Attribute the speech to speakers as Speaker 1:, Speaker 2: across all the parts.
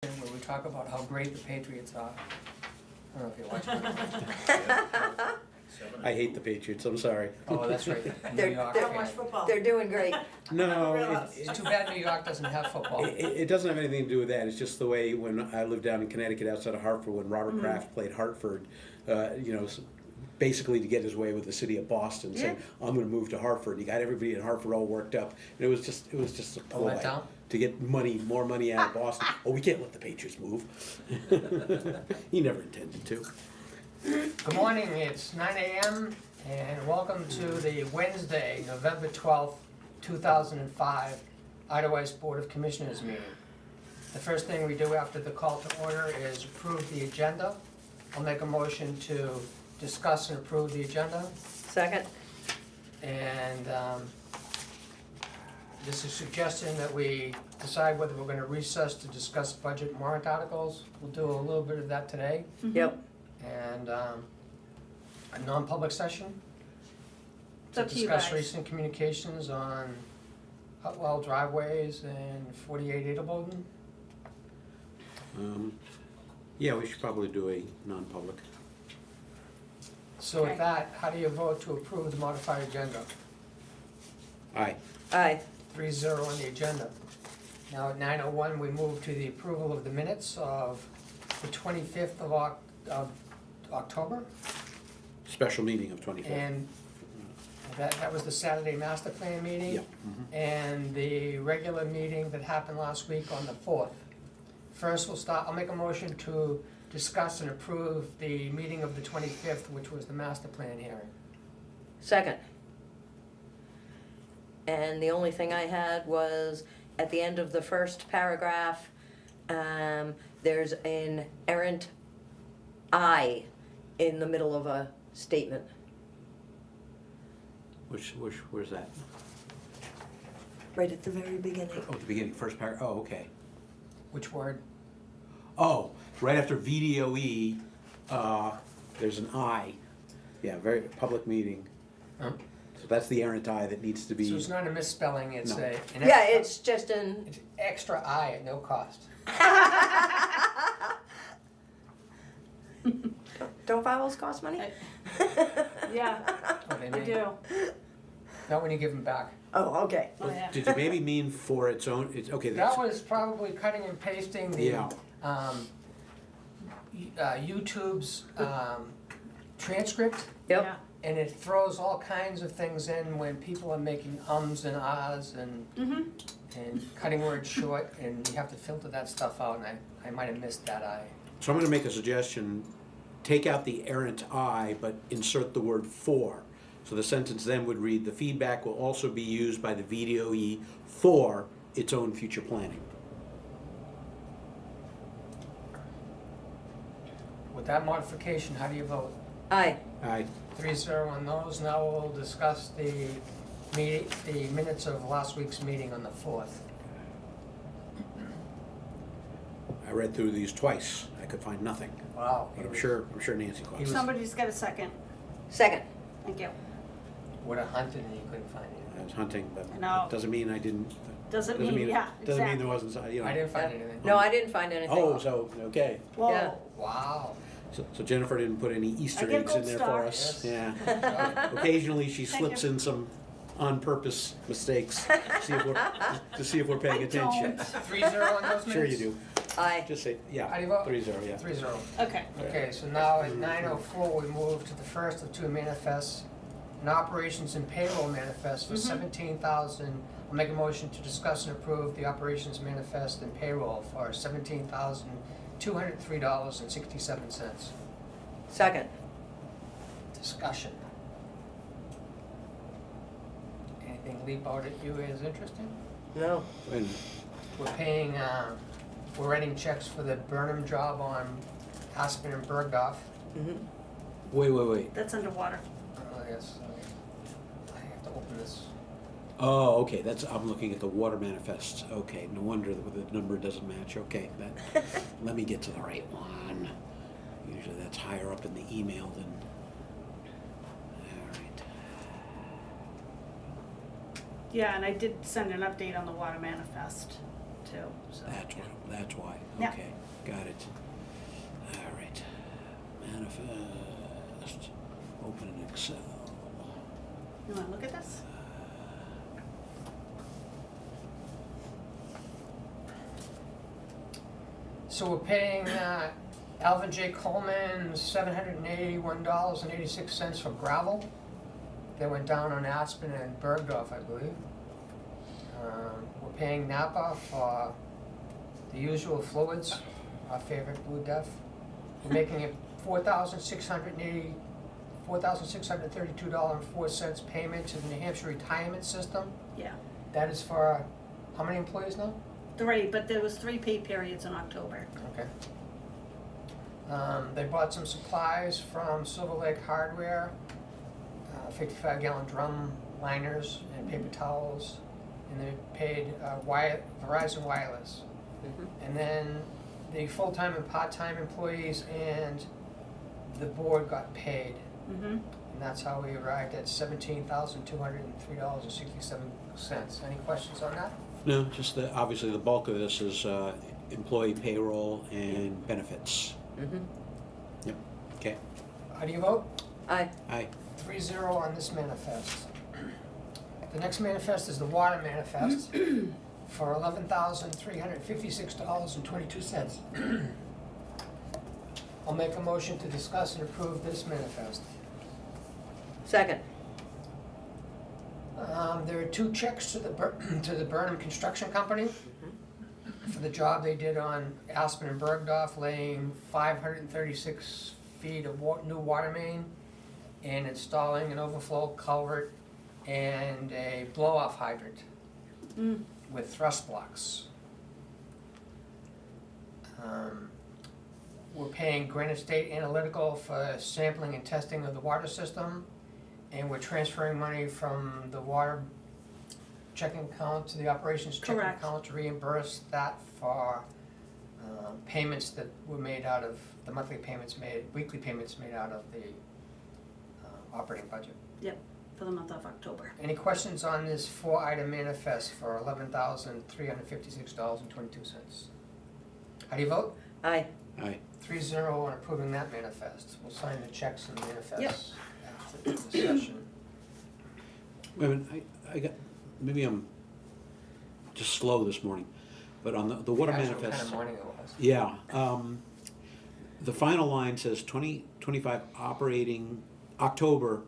Speaker 1: where we talk about how great the Patriots are. I don't know if you're watching.
Speaker 2: I hate the Patriots, I'm sorry.
Speaker 1: Oh, that's right. New
Speaker 3: They're-
Speaker 1: York
Speaker 3: they're
Speaker 1: fan.
Speaker 3: How much
Speaker 4: football.
Speaker 3: They're doing great.
Speaker 2: No,
Speaker 1: It's too bad New York doesn't have football.
Speaker 2: it doesn't have anything to do with that. It's just the way when I lived down in Connecticut outside of Hartford, when Robert Kraft played Hartford, basically to get his way with the city of Boston, saying, I'm going to move to Hartford. He got everybody in Hartford all worked up. And it was just a ploy
Speaker 1: letdown?
Speaker 2: to get more money out of Boston. Oh, we can't let the Patriots move. He never intended to.
Speaker 1: Good morning, it's 9 a.m. and welcome to the Wednesday, November 12th, 2005 Idlewise Board of Commissioners meeting. The first thing we do after the call to order is approve the agenda. I'll make a motion to discuss and approve the agenda.
Speaker 3: Second?
Speaker 1: And this is a suggestion that we decide whether we're going to recess to discuss budget warrant articles. We'll do a little bit of that today.
Speaker 3: Yep.
Speaker 1: And a non-public session
Speaker 4: It's
Speaker 1: to
Speaker 4: up to you
Speaker 1: discuss
Speaker 4: guys.
Speaker 1: recent communications on Hutwell driveways and 48 Edelboden.
Speaker 2: Yeah, we should probably do a non-public.
Speaker 1: So with
Speaker 4: Okay.
Speaker 1: that, how do you vote to approve the modified agenda?
Speaker 2: Aye.
Speaker 3: Aye.
Speaker 1: 3-0 on the agenda. Now at 9:01, we move to the approval of the minutes of the 25th of October.
Speaker 2: Special meeting of 25th.
Speaker 1: And that was the Saturday master plan meeting.
Speaker 2: Yeah.
Speaker 1: And the regular meeting that happened last week on the 4th. First, I'll make a motion to discuss and approve the meeting of the 25th, which was the master plan hearing.
Speaker 3: Second. And the only thing I had was, at the end of the first paragraph, there's an errant I in the middle of a statement.
Speaker 2: Where's that?
Speaker 3: Right at the very beginning.
Speaker 2: Oh, at the beginning, first paragraph. Oh, okay.
Speaker 1: Which word?
Speaker 2: Oh, right after VDOE, there's an I. Yeah, very public meeting.
Speaker 1: Huh?
Speaker 2: So that's the errant I that needs to be.
Speaker 1: So it's not a misspelling, it's
Speaker 2: No.
Speaker 1: an
Speaker 3: Yeah,
Speaker 1: extra-
Speaker 3: it's just an,
Speaker 1: it's extra I at no cost.
Speaker 3: don't vowels cost money?
Speaker 4: Yeah,
Speaker 1: Oh, they
Speaker 4: I
Speaker 1: may.
Speaker 4: do.
Speaker 1: Not when you give them back.
Speaker 3: Oh, okay.
Speaker 4: Oh, yeah.
Speaker 2: Did you maybe mean for its own? It's okay.
Speaker 1: That was probably cutting and pasting the
Speaker 2: Yeah.
Speaker 1: YouTube's transcript.
Speaker 3: Yep.
Speaker 4: Yeah.
Speaker 1: And it throws all kinds of things in when people are making ums and ahs and cutting words short, and you have to filter that stuff out, and I might have missed that I.
Speaker 2: So I'm going to make a suggestion. Take out the errant I, but insert the word for. So the sentence then would read, the feedback will also be used by the VDOE for its own future planning.
Speaker 1: With that modification, how do you vote?
Speaker 3: Aye.
Speaker 2: Aye.
Speaker 1: 3-0 on those. Now we'll discuss the minutes of last week's meeting on the 4th.
Speaker 2: I read through these twice. I could find nothing.
Speaker 1: Wow.
Speaker 2: But I'm sure Nancy caught it.
Speaker 4: Somebody's got a second.
Speaker 3: Second.
Speaker 4: Thank you.
Speaker 1: Would have hunted and you couldn't find it.
Speaker 2: I was hunting, but
Speaker 4: No.
Speaker 2: it doesn't mean I didn't.
Speaker 4: Doesn't mean, yeah,
Speaker 2: Doesn't mean
Speaker 4: exactly.
Speaker 2: there wasn't,
Speaker 1: I didn't find anything.
Speaker 3: No, I didn't find anything.
Speaker 2: Oh, so, okay.
Speaker 4: Whoa.
Speaker 3: Yeah.
Speaker 1: Wow.
Speaker 2: So Jennifer didn't put any Easter
Speaker 4: I get
Speaker 2: eggs in
Speaker 4: gold
Speaker 2: there
Speaker 4: star.
Speaker 2: for us.
Speaker 1: Yes.
Speaker 2: Yeah. Occasionally she
Speaker 4: Thank
Speaker 2: slips
Speaker 4: you.
Speaker 2: in some on-purpose mistakes to see if we're paying
Speaker 4: I
Speaker 2: attention.
Speaker 4: don't.
Speaker 1: 3-0 on those minutes?
Speaker 2: Sure you do.
Speaker 3: Aye.
Speaker 2: Just say, yeah.
Speaker 1: How do you vote?
Speaker 2: 3-0, yeah.
Speaker 1: 3-0.
Speaker 4: Okay.
Speaker 1: Okay, so now at 9:04, we move to the first of two manifests, an operations and payroll manifest for 17,000. I'll make a motion to discuss and approve the operations manifest and payroll for $17,203.67.
Speaker 3: Second.
Speaker 1: Discussion. Anything leap out at you as interesting?
Speaker 3: No.
Speaker 2: And
Speaker 1: We're paying, we're writing checks for the Burnham job on Aspen and Bergdorf.
Speaker 2: wait.
Speaker 4: That's underwater.
Speaker 1: Yes, I have to open this.
Speaker 2: Oh, okay, I'm looking at the water manifest. Okay, no wonder the number doesn't match. Okay, let me get to the right one. Usually that's higher up in the email than, all right.
Speaker 4: Yeah, and I did send an update on the water manifest too, so.
Speaker 2: That's why,
Speaker 4: Yeah.
Speaker 2: okay, got it. All right, manifest, open in Excel.
Speaker 4: You wanna look at this?
Speaker 1: So we're paying Alvin J. Coleman $781.86 for gravel. They went down on Aspen and Bergdorf, I believe. We're paying Napa for the usual fluids, our favorite Blue Def. We're making it $4,632.04 payment to the New Hampshire Retirement System.
Speaker 4: Yeah,
Speaker 1: That is for, how many employees now?
Speaker 4: 3, but there was 3 pay periods in October.
Speaker 1: Okay. They bought some supplies from Silver Lake Hardware, 55-gallon drum liners and paper towels, and they paid Verizon Wireless. And then the full-time and part-time employees and the board got paid.
Speaker 4: Mm-hmm.
Speaker 1: And that's how we arrived at $17,203.67. Any questions on that?
Speaker 2: No, just the, obviously the bulk of this is employee payroll and benefits.
Speaker 3: Mm-hmm.
Speaker 2: Yep, okay,
Speaker 1: How do you vote?
Speaker 3: Aye.
Speaker 2: aye,
Speaker 1: 3-0 on this manifest. The next manifest is the water manifest for $11,356.22. I'll make a motion to discuss and approve this manifest.
Speaker 3: Second.
Speaker 1: There are 2 checks to the Burnham Construction Company for the job they did on Aspen and Bergdorf, laying 536 feet of new water main and installing an overflow culvert and a blow-off hydrant with thrust blocks. We're paying Granite State Analytical for sampling and testing of the water system, and we're transferring money from the water checking account to the operations checking
Speaker 4: Correct.
Speaker 1: account to reimburse that for payments that were made out of, the monthly payments made, weekly payments made out of the operating budget.
Speaker 4: Yep, for the month of October.
Speaker 1: Any questions on this 4-item manifest for $11,356.22? How do you vote?
Speaker 3: Aye.
Speaker 2: aye.
Speaker 1: 3-0 on approving that manifest. We'll sign the checks and manifests
Speaker 4: Yep.
Speaker 1: after the session.
Speaker 2: Wait a minute, I got, maybe I'm just slow this morning, but on the water
Speaker 1: That's what
Speaker 2: manifest.
Speaker 1: kind of morning it was.
Speaker 2: Yeah, the final line says 2025 operating, October,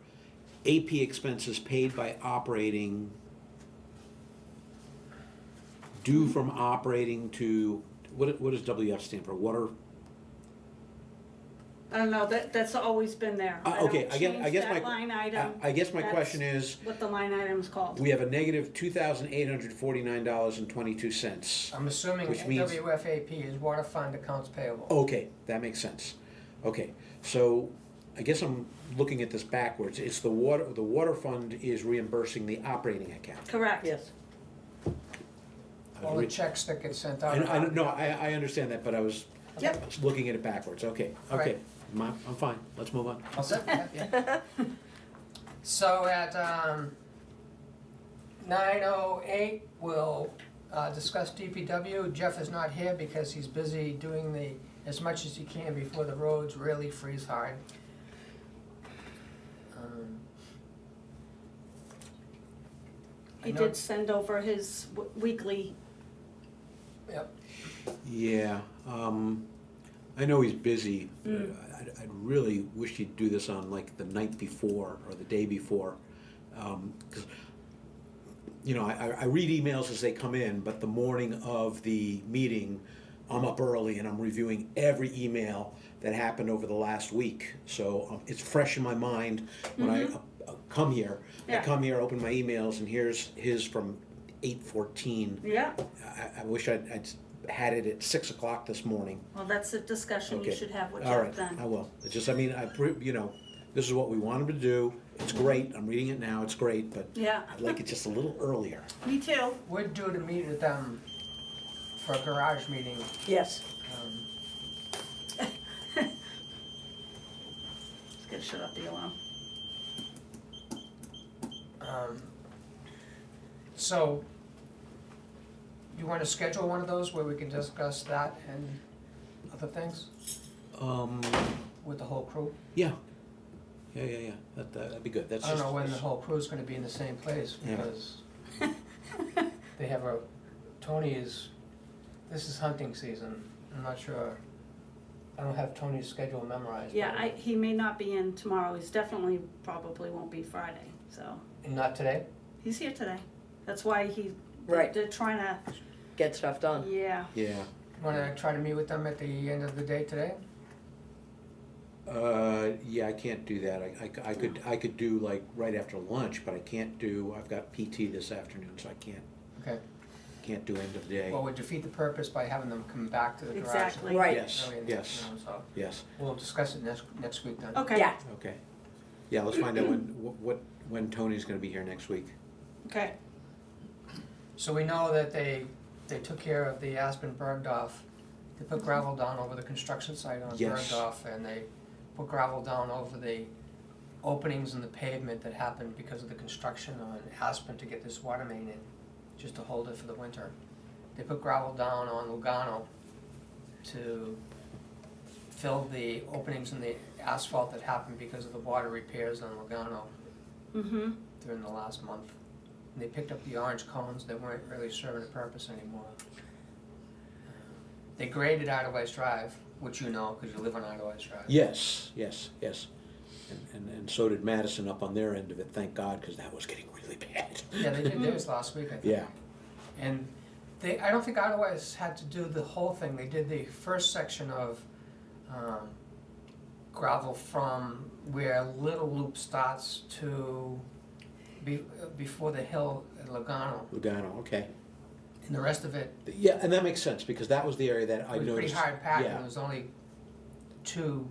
Speaker 2: AP expenses paid by operating, due from operating to, what does WF stand for? Water?
Speaker 4: I don't know, that's always been there.
Speaker 2: Okay,
Speaker 4: don't
Speaker 2: I
Speaker 4: change
Speaker 2: guess
Speaker 4: that
Speaker 2: my,
Speaker 4: line item.
Speaker 2: I guess my
Speaker 4: That's
Speaker 2: question is,
Speaker 4: what the line item's called.
Speaker 2: we have a negative $2,849.22.
Speaker 1: I'm assuming
Speaker 2: Which means-
Speaker 1: WFAP is water fund accounts payable.
Speaker 2: Okay, that makes sense. Okay, so I guess I'm looking at this backwards. It's the water fund is reimbursing the operating account.
Speaker 4: Correct.
Speaker 3: Yes.
Speaker 1: All the checks that get sent out.
Speaker 2: I understand that, but I was
Speaker 4: Yep.
Speaker 2: looking at it backwards. Okay,
Speaker 1: All
Speaker 2: okay. I'm fine. Let's move on.
Speaker 1: All set? Yeah. So at 9:08, we'll discuss DPW. Jeff is not here because he's busy doing as much as he can before the roads really freeze hard. I
Speaker 4: He
Speaker 1: know-
Speaker 4: did send over his weekly,
Speaker 1: Yep.
Speaker 2: Yeah, I know he's busy. I'd really wish he'd do this on like the night before or the day before. 'Cause, you know, I read emails as they come in, but the morning of the meeting, I'm up early and I'm reviewing every email that happened over the last week. So it's fresh in my mind when I come here.
Speaker 4: Yeah.
Speaker 2: I come here, open my emails, and here's his from 8:14.
Speaker 4: yeah,
Speaker 2: I wish I'd had it at 6 o'clock this morning.
Speaker 4: well, that's a discussion you
Speaker 2: Okay.
Speaker 4: should have with
Speaker 2: All
Speaker 4: Jeff
Speaker 2: right,
Speaker 4: then.
Speaker 2: I will. It's just, I mean, you know, this is what we want him to do. It's great. I'm reading it now. It's great, but
Speaker 4: Yeah,
Speaker 2: I'd like it just a little earlier.
Speaker 4: me too.
Speaker 1: We're due to meet with them for a garage meeting.
Speaker 3: Yes.
Speaker 4: Just gotta shut off the alarm.
Speaker 1: So you wanna schedule one of those where we can discuss that and other things with the whole crew?
Speaker 2: Yeah. That'd be good. That's
Speaker 1: I don't
Speaker 2: just.
Speaker 1: know when the whole crew's gonna be in the same place,
Speaker 2: Yeah.
Speaker 1: because they have this is hunting season, I'm not sure. I don't have Tony's schedule memorized.
Speaker 4: Yeah,
Speaker 1: but-
Speaker 4: he may not be in tomorrow, he's definitely, probably won't be Friday, so,
Speaker 1: And not today?
Speaker 4: he's here today. That's why
Speaker 3: Right.
Speaker 4: they're trying to,
Speaker 3: Get stuff done.
Speaker 4: yeah,
Speaker 2: Yeah.
Speaker 1: Wanna try to meet with them at the end of the day today?
Speaker 2: Yeah, I can't do that. I could do like right after lunch, but I've got PT this afternoon, so I
Speaker 1: Okay.
Speaker 2: can't do end of the day.
Speaker 1: Well, we defeat the purpose by having them come back to the garage.
Speaker 4: Exactly.
Speaker 3: Right.
Speaker 2: Yes,
Speaker 1: early in the
Speaker 2: yes,
Speaker 1: afternoon, so
Speaker 2: yes,
Speaker 1: we'll discuss it next week then.
Speaker 4: okay.
Speaker 3: Yeah.
Speaker 2: okay. Yeah, let's find out when Tony's gonna be here next week.
Speaker 4: Okay,
Speaker 1: So we know that they took care of the Aspen Bergdorf. They put gravel down over the construction site on
Speaker 2: Yes.
Speaker 1: Bergdorf, and they put gravel down over the openings in the pavement that happened because of the construction on Aspen to get this water main in, just to hold it for the winter. They put gravel down on Lugano to fill the openings in the asphalt that happened because of the water repairs on Lugano
Speaker 4: mm-hmm,
Speaker 1: during the last month. And they picked up the orange cones that weren't really serving a purpose anymore. They graded Idleways Drive, which you know, because you live on Idleways Drive.
Speaker 2: Yes. And so did Madison up on their end of it, thank God, because that was getting really bad.
Speaker 1: Yeah, they did theirs last week, I think.
Speaker 2: Yeah,
Speaker 1: And I don't think Idleways had to do the whole thing. They did the first section of gravel from where Little Loop starts to before the hill at Lugano.
Speaker 2: Lugano, okay.
Speaker 1: And the rest of it
Speaker 2: Yeah, and that makes sense, because that was the area that I
Speaker 1: was
Speaker 2: noticed.
Speaker 1: pretty hard packed,
Speaker 2: Yeah.
Speaker 1: and there was only 2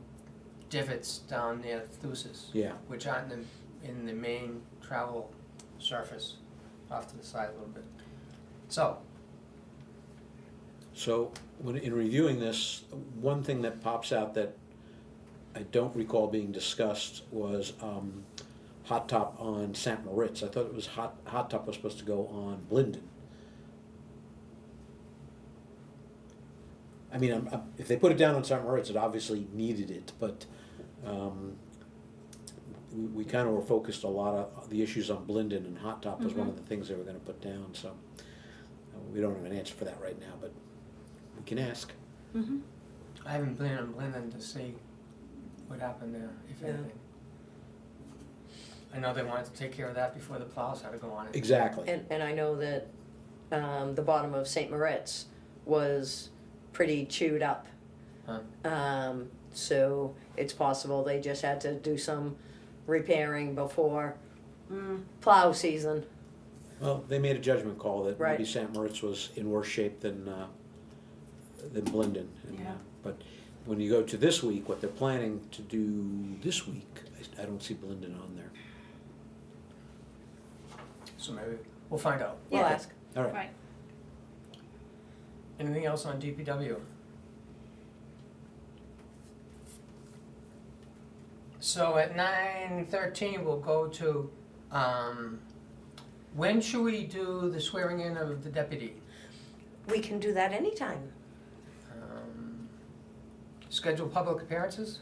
Speaker 1: divots down near Thusis,
Speaker 2: Yeah,
Speaker 1: which aren't in the main travel surface, off to the side a little bit. So,
Speaker 2: in reviewing this, one thing that pops out that I don't recall being discussed was hot top on St. Moritz. I thought it was hot top was supposed to go on Blinden. I mean, if they put it down on St. Moritz, it obviously needed it, but we kind of were focused a lot of the issues on Blinden, and hot top was one of the things they were going to put down. So we don't have an answer for that right now, but we can ask.
Speaker 4: mm-hmm.
Speaker 1: I haven't been in Blinden to see what happened there, if
Speaker 3: Yeah.
Speaker 1: anything. I know they wanted to take care of that before the plows had to go on it.
Speaker 2: Exactly.
Speaker 3: And I know that the bottom of St. Moritz was pretty chewed up.
Speaker 1: Huh.
Speaker 3: So it's possible they just had to do some repairing before plow season.
Speaker 2: Well, they made a judgment call that maybe
Speaker 3: Right.
Speaker 2: St. Moritz was in worse shape than Blinden. And,
Speaker 4: Yeah.
Speaker 2: but when you go to this week, what they're planning to do this week, I don't see Blinden on there.
Speaker 1: So maybe, we'll find out.
Speaker 3: We'll
Speaker 2: Okay.
Speaker 3: ask.
Speaker 2: All right.
Speaker 4: Right,
Speaker 1: Anything else on DPW? So at 9:13, we'll go to, when should we do the swearing in of the deputy?
Speaker 3: We can do that anytime.
Speaker 1: Schedule public appearances?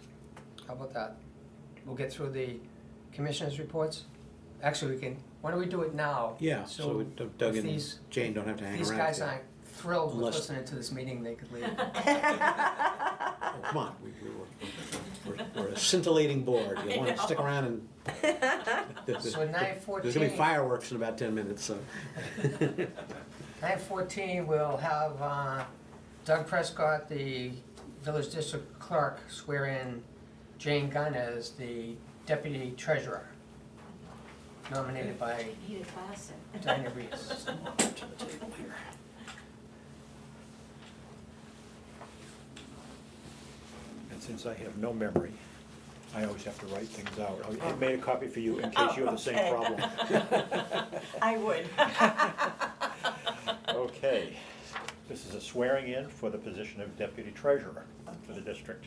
Speaker 1: How about that? We'll get through the commissioners' reports. Actually, why don't we do it now?
Speaker 2: Yeah, so Doug
Speaker 1: if
Speaker 2: and
Speaker 1: these-
Speaker 2: Jane don't have to hang around.
Speaker 1: These guys
Speaker 2: there.
Speaker 1: aren't thrilled with
Speaker 2: Unless-
Speaker 1: listening to this meeting, they could leave.
Speaker 2: Oh, come on, we're a scintillating board. You want to stick around and.
Speaker 1: So at 9:14.
Speaker 2: There's gonna be fireworks in about 10 minutes, so.
Speaker 1: 9:14, we'll have Doug Prescott, the village district clerk, swear in Jane Gunn as the deputy treasurer, nominated by
Speaker 4: need a class.
Speaker 1: Dinah Reese.
Speaker 5: And since I have no memory, I always have to write things out. I made a copy for you in case you have the same problem.
Speaker 6: I would.
Speaker 5: Okay, this is a swearing in for the position of deputy treasurer for the district.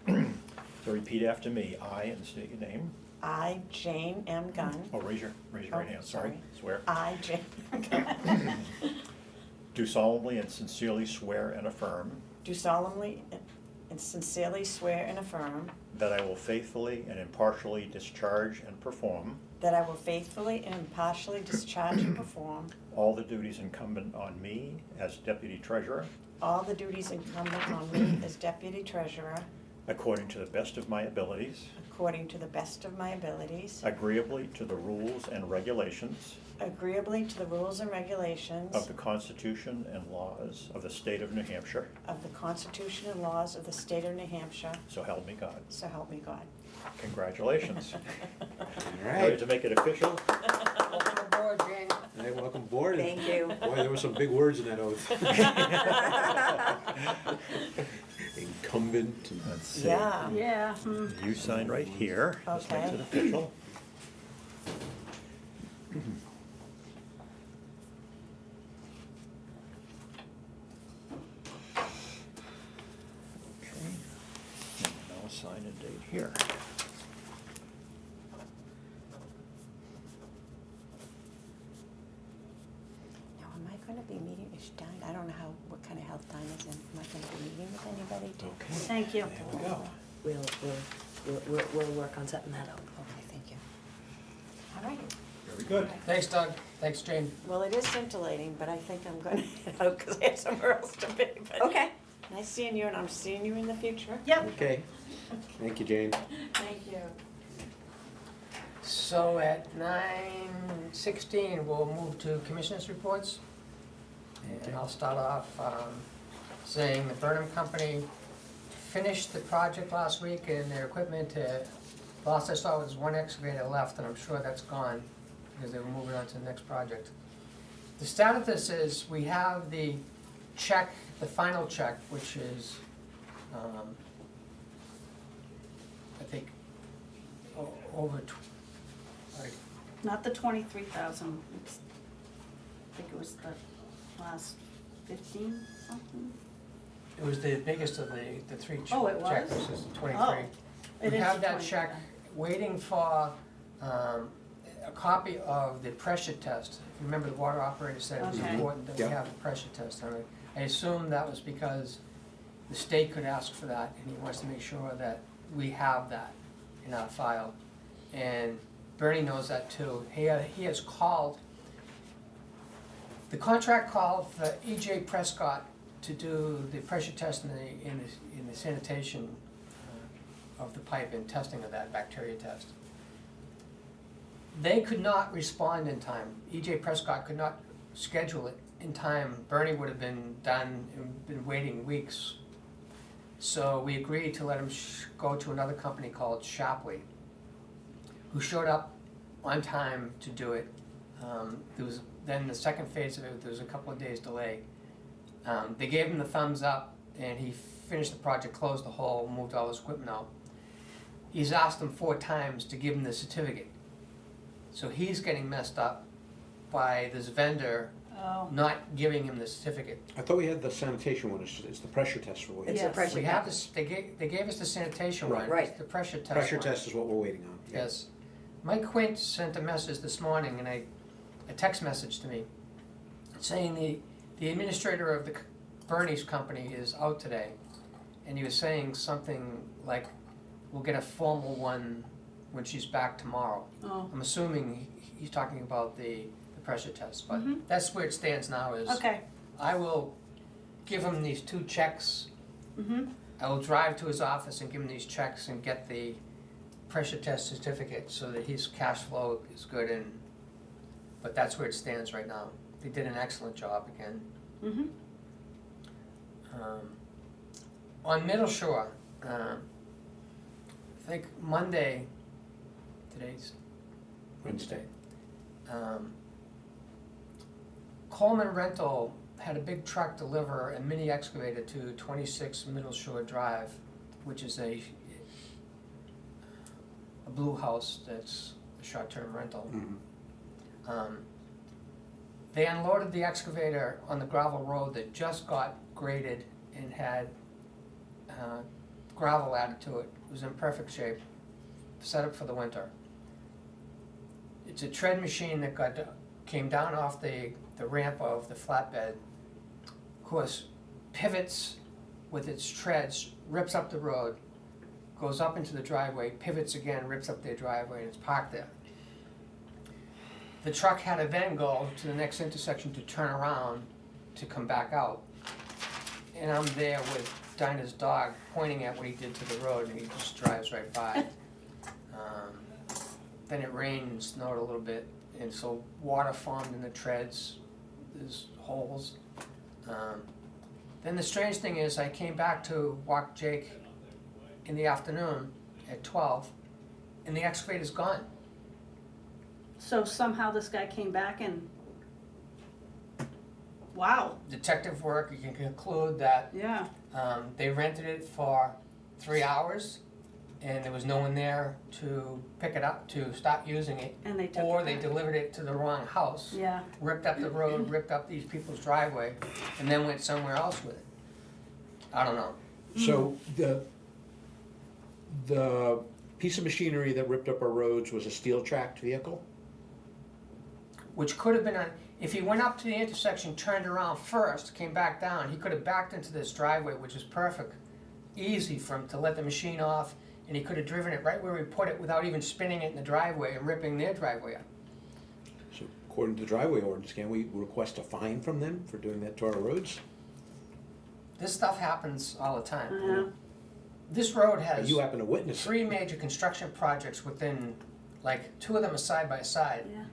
Speaker 5: So repeat after me. I, and state your name.
Speaker 6: I, Jane M. Gunn.
Speaker 5: Oh, raise your right hand, sorry. Swear.
Speaker 6: I, Jane M. Gunn.
Speaker 5: do solemnly and sincerely swear and affirm
Speaker 6: do solemnly and sincerely swear and affirm
Speaker 5: that I will faithfully and impartially discharge and perform
Speaker 6: that I will faithfully and impartially discharge and perform
Speaker 5: all the duties incumbent on me as Deputy Treasurer
Speaker 6: all the duties incumbent on me as Deputy Treasurer
Speaker 5: according to the best of my abilities,
Speaker 6: according to the best of my abilities,
Speaker 5: agreeably to the rules and regulations
Speaker 6: agreeably to the rules and regulations
Speaker 5: of the Constitution and laws of the state of New Hampshire,
Speaker 6: of the Constitution and laws of the state of New Hampshire,
Speaker 5: so help me God.
Speaker 6: so help me God.
Speaker 5: Congratulations.
Speaker 2: All
Speaker 5: Ready
Speaker 2: right.
Speaker 5: to make it official?
Speaker 1: Welcome aboard, Jane.
Speaker 2: Hey, welcome aboard.
Speaker 3: Thank you.
Speaker 2: Boy, there were some big words in that oath. Incumbent and.
Speaker 5: Let's see.
Speaker 6: Yeah.
Speaker 4: Yeah,
Speaker 5: You sign right here. This makes
Speaker 6: Okay.
Speaker 5: it official. Okay. And I'll sign a date here.
Speaker 6: Now, am I gonna be meeting, is Stein, I don't know what kind of health time is in, am I gonna be meeting with anybody to?
Speaker 2: Okay,
Speaker 4: thank you.
Speaker 2: there we go.
Speaker 3: We'll work on setting that up.
Speaker 6: Okay, thank you. All right.
Speaker 5: Very good.
Speaker 1: Thanks, Doug. Thanks, Jane.
Speaker 6: Well, it is scintillating, but I think I'm gonna head out because I have somewhere else to be, but.
Speaker 3: Okay.
Speaker 6: Nice seeing you, and I'm seeing you in the future.
Speaker 4: Yep,
Speaker 2: Okay, thank you, Jane.
Speaker 6: Thank you.
Speaker 1: So at 9:16, we'll move to commissioners' reports. And I'll start off saying the Burnham Company finished the project last week and their equipment, last I saw was one excavator left, and I'm sure that's gone because they were moving on to the next project. The start of this is we have the check, the final check, which is, I think, over, like,
Speaker 4: not the 23,000, it's, I think it was the last 15 something.
Speaker 1: it was the biggest of the three
Speaker 4: Oh, it
Speaker 1: checks,
Speaker 4: was?
Speaker 1: which is 23.
Speaker 4: Oh, it
Speaker 1: We
Speaker 4: is
Speaker 1: have that
Speaker 4: 23.
Speaker 1: check waiting for a copy of the pressure test. Remember, the water operator said it was
Speaker 4: Okay.
Speaker 1: important that we
Speaker 2: Yeah.
Speaker 1: have the pressure test on it. I assume that was because the state could ask for that, and he wants to make sure that we have that in our file. And Bernie knows that too. He has called, the contract called for E.J. Prescott to do the pressure test in the sanitation of the pipe and testing of that bacteria test. They could not respond in time. E.J. Prescott could not schedule it in time. Bernie would have been done and been waiting weeks. So we agreed to let him go to another company called Shapley, who showed up on time to do it. There was then the second phase of it, there was a couple of days delay. They gave him the thumbs up, and he finished the project, closed the hole, moved all his equipment out. He's asked them 4 times to give him the certificate. So he's getting messed up by this vendor
Speaker 4: Oh,
Speaker 1: not giving him the certificate.
Speaker 2: I thought we had the sanitation one, it's the pressure test we're
Speaker 3: It's
Speaker 2: waiting
Speaker 3: a
Speaker 4: Yes.
Speaker 3: pressure
Speaker 1: We have
Speaker 3: test.
Speaker 1: this, they gave us the sanitation one,
Speaker 3: Right.
Speaker 1: it's the pressure test
Speaker 2: on. Pressure
Speaker 1: one.
Speaker 2: test is what we're waiting on. Yeah.
Speaker 1: Yes. Mike Quint sent a message this morning, and a text message to me, saying the administrator of the Bernie's company is out today, and he was saying something like, we'll get a formal one when she's back tomorrow.
Speaker 4: oh,
Speaker 1: I'm assuming he's talking about the pressure test, but
Speaker 4: Mhm.
Speaker 1: that's where it stands now is,
Speaker 4: okay,
Speaker 1: I will give him these 2 checks.
Speaker 4: mm-hmm,
Speaker 1: I will drive to his office and give him these checks and get the pressure test certificate so that his cash flow is good, and, but that's where it stands right now. They did an excellent job again.
Speaker 4: mm-hmm,
Speaker 1: On Middle Shore, I think Monday, today's Wednesday. Coleman Rental had a big truck deliver a mini excavator to 26 Middle Shore Drive, which is a blue house that's a short-term rental.
Speaker 2: Mhm.
Speaker 1: They unloaded the excavator on the gravel road that just got graded and had gravel added to it. It was in perfect shape, set up for the winter. It's a tread machine that came down off the ramp of the flatbed of course, pivots with its treads, rips up the road, goes up into the driveway, pivots again, rips up their driveway, and it's parked there. The truck had to then go to the next intersection to turn around to come back out. And I'm there with Dinah's dog pointing at what he did to the road, and he just drives right by. Then it rained and snowed a little bit, and so water formed in the treads, there's holes. Then the strange thing is, I came back to walk Jake in the afternoon at 12, and the excavator's gone.
Speaker 4: So somehow this guy came back and, wow,
Speaker 1: Detective work, you can conclude that
Speaker 4: yeah.
Speaker 1: they rented it for 3 hours, and there was no one there to pick it up, to stop using it.
Speaker 4: And they took
Speaker 1: Or
Speaker 4: it
Speaker 1: they
Speaker 4: back.
Speaker 1: delivered it to the wrong house.
Speaker 4: Yeah,
Speaker 1: Ripped up the road, ripped up these people's driveway, and then went somewhere else with it. I don't know.
Speaker 2: So the piece of machinery that ripped up our roads was a steel-tracked vehicle?
Speaker 1: Which could have been on, if he went up to the intersection, turned around first, came back down, he could have backed into this driveway, which is perfect. Easy for him to let the machine off, and he could have driven it right where he put it without even spinning it in the driveway and ripping their driveway up.
Speaker 2: So according to the driveway ordinance, can we request a fine from them for doing that to our roads?
Speaker 1: This stuff happens all the time.
Speaker 4: yeah,
Speaker 1: This road has
Speaker 2: You happen to witness it.
Speaker 1: 3 major construction projects within, like, 2 of them are side by side.
Speaker 4: yeah.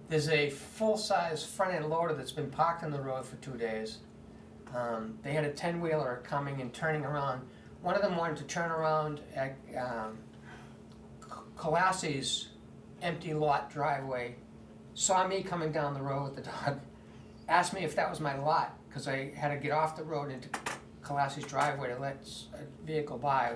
Speaker 1: There's a full-size front-end loader that's been parked on the road for 2 days. They had a 10-wheeler coming and turning around. One of them wanted to turn around at Colassi's empty lot driveway, saw me coming down the road with the dog, asked me if that was my lot, because I had to get off the road into Colassi's driveway to let a vehicle by.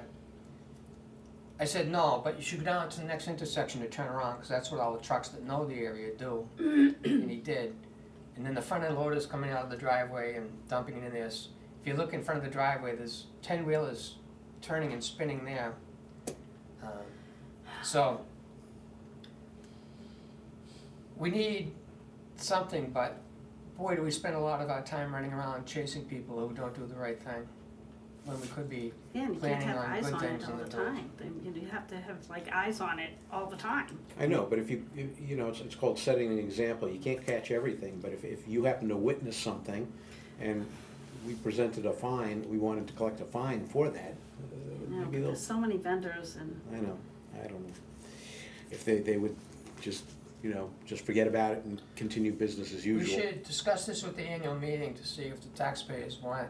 Speaker 1: I said, no, but you should go down to the next intersection to turn around, because that's what all the trucks that know the area do. And he did. And then the front end loader's coming out of the driveway and dumping it in this. If you look in front of the driveway, there's 10-wheelers turning and spinning there. So, we need something, but boy, do we spend a lot of our time running around chasing people who don't do the right thing, when we could be
Speaker 4: Yeah, and you can't
Speaker 1: planning
Speaker 4: have
Speaker 1: on
Speaker 4: eyes
Speaker 1: good
Speaker 4: on
Speaker 1: things
Speaker 4: it
Speaker 1: in
Speaker 4: all
Speaker 1: the
Speaker 4: the
Speaker 1: village.
Speaker 4: time. You have to have like eyes on it all the time.
Speaker 2: I know, but if you know, it's called setting an example. You can't catch everything, but if you happen to witness something and we presented a fine, we wanted to collect a fine for that,
Speaker 4: You know,
Speaker 2: maybe they'll,
Speaker 4: there's so many vendors and,
Speaker 2: I know, I don't know. If they would just, you know, just forget about it and continue business as
Speaker 1: We
Speaker 2: usual.
Speaker 1: should discuss this with the annual meeting to see if the taxpayers want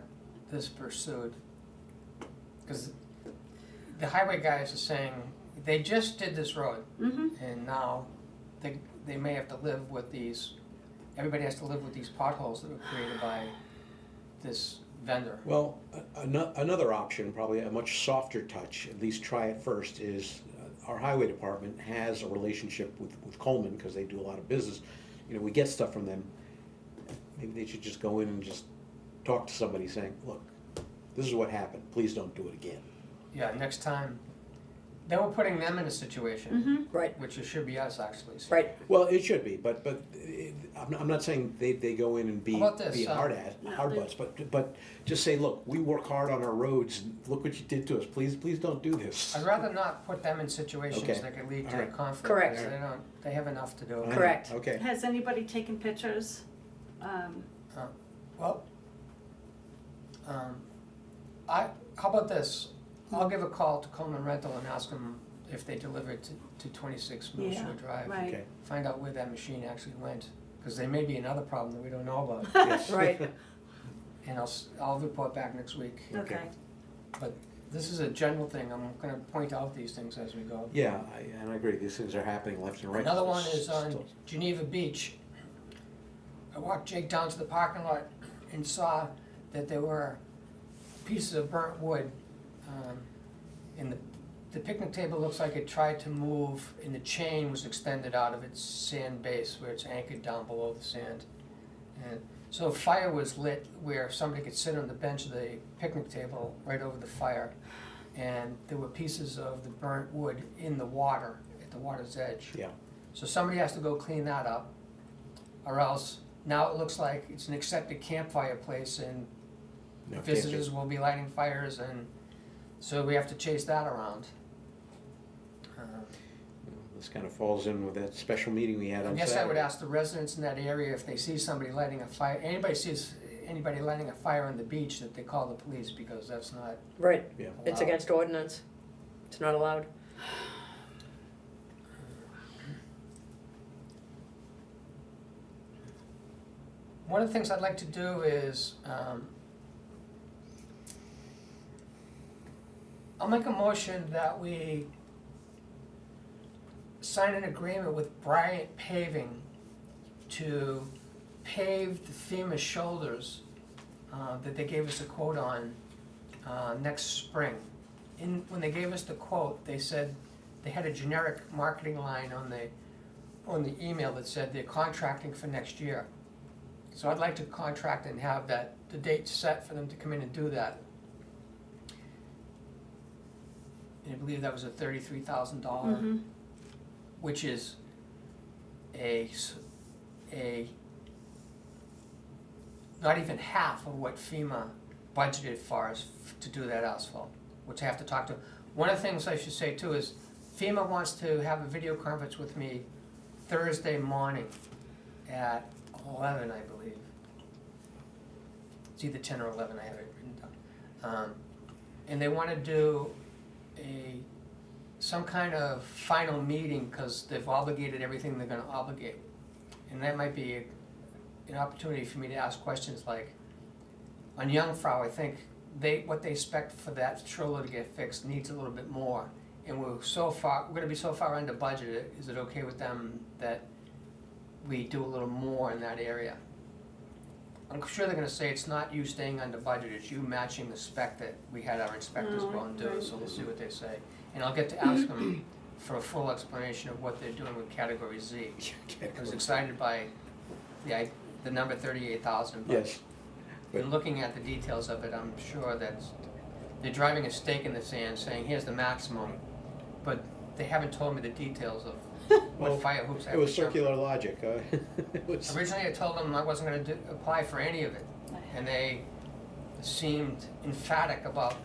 Speaker 1: this pursued. Because the highway guys are saying, they just did this road, and now they may have to live with these, everybody has to live with these potholes that were created by this vendor.
Speaker 2: Well, another option, probably a much softer touch, at least try it first, is our highway department has a relationship with Coleman, because they do a lot of business. You know, we get stuff from them. Maybe they should just go in and just talk to somebody saying, look, this is what happened, please don't do it again.
Speaker 1: Yeah, next time, then we're putting them in a situation,
Speaker 3: Right,
Speaker 1: which it should be us actually. So-
Speaker 3: right.
Speaker 2: Well, it should be, but I'm not saying they go in and be
Speaker 1: How about this,
Speaker 2: hard
Speaker 4: No, they-
Speaker 2: butts, but just say, look, we work hard on our roads, and look what you did to us, please don't do this.
Speaker 1: I'd rather not put them in situations
Speaker 2: Okay.
Speaker 1: that could lead to a
Speaker 2: Alright.
Speaker 1: conflict.
Speaker 3: Correct.
Speaker 1: Because they have enough to do.
Speaker 2: I know.
Speaker 3: Correct.
Speaker 2: Okay.
Speaker 4: has anybody taken pictures?
Speaker 1: Well, how about this? I'll give a call to Coleman Rental and ask them if they delivered to 26 Mill
Speaker 4: Yeah,
Speaker 1: Shore Drive.
Speaker 4: right.
Speaker 2: Okay.
Speaker 1: Find out where that machine actually went, because there may be another problem that we don't know about.
Speaker 2: Yes.
Speaker 3: Right.
Speaker 1: And I'll report back next week.
Speaker 4: Okay.
Speaker 1: But this is a general thing, I'm gonna point out these things as we go.
Speaker 2: Yeah, and I agree, these things are happening left and right.
Speaker 1: Another one is on
Speaker 2: Still-
Speaker 1: Geneva Beach. I walked Jake down to the parking lot and saw that there were pieces of burnt wood. And the picnic table looks like it tried to move and the chain was extended out of its sand base where it's anchored down below the sand. And so a fire was lit where somebody could sit on the bench of the picnic table right over the fire. And there were pieces of the burnt wood in the water, at the water's edge.
Speaker 2: Yeah,
Speaker 1: So somebody has to go clean that up, or else now it looks like it's an accepted campfire place and
Speaker 2: No, can't
Speaker 1: visitors
Speaker 2: do.
Speaker 1: will be lighting fires, and so we have to chase that around.
Speaker 2: This kind of falls in with that special meeting we had
Speaker 1: I
Speaker 2: on
Speaker 1: guess I would
Speaker 2: Saturday.
Speaker 1: ask the residents in that area if they see somebody lighting a fire, anybody sees anybody lighting a fire on the beach, that they call the police, because that's not
Speaker 3: Right,
Speaker 2: Yeah.
Speaker 3: it's
Speaker 1: allowed.
Speaker 3: against ordinance. It's not allowed.
Speaker 1: One of the things I'd like to do is, I'll make a motion that we sign an agreement with Bryant Paving to pave the FEMA shoulders that they gave us a quote on next spring. When they gave us the quote, they said they had a generic marketing line on the email that said they're contracting for next year. So I'd like to contract and have the date set for them to come in and do that. And I believe that was a $33,000,
Speaker 4: Mhm.
Speaker 1: which is not even half of what FEMA budgeted for us to do that asphalt, which I have to talk to. One of the things I should say too is FEMA wants to have a video conference with me Thursday morning at 11, I believe. It's either 10 or 11, I have it written down. And they want to do some kind of final meeting, because they've obligated everything they're gonna obligate. And that might be an opportunity for me to ask questions like, on Jungfrau, I think what they expect for that shoulder to get fixed needs a little bit more. And we're gonna be so far under budget, is it okay with them that we do a little more in that area? I'm sure they're gonna say it's not you staying under budget, it's you matching the spec that we had our inspectors go and do,
Speaker 4: right.
Speaker 1: so we'll see what they say. And I'll get to ask them for a full explanation of what they're doing with category Z. I was excited by the number 38,000, but
Speaker 2: Yes.
Speaker 1: in looking at the details of it, I'm sure that they're driving a stake in the sand saying, here's the maximum, but they haven't told me the details of
Speaker 2: Well,
Speaker 1: what fire hoops I
Speaker 2: It
Speaker 1: have
Speaker 2: was
Speaker 1: to jump through.
Speaker 2: circular logic. It was-
Speaker 1: Originally, I told them I wasn't gonna apply for any of it, and they seemed emphatic about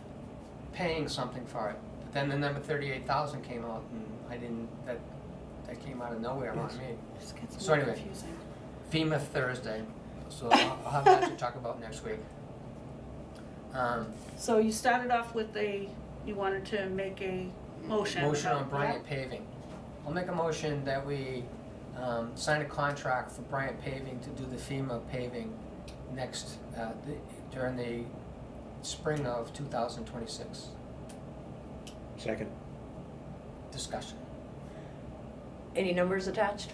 Speaker 1: paying something for it. But then the number 38,000 came out, and that came out of nowhere on me.
Speaker 4: This gets
Speaker 1: So
Speaker 4: more
Speaker 1: anyway.
Speaker 4: confusing.
Speaker 1: FEMA Thursday, so I'll have that to talk about next week.
Speaker 4: So you started off with you wanted to make a motion.
Speaker 1: Motion on
Speaker 4: about
Speaker 1: Bryant
Speaker 4: that?
Speaker 1: Paving. I'll make a motion that we sign a contract for Bryant Paving to do the FEMA paving during the spring of 2026.
Speaker 2: Second.
Speaker 1: Discussion.
Speaker 3: Any numbers attached?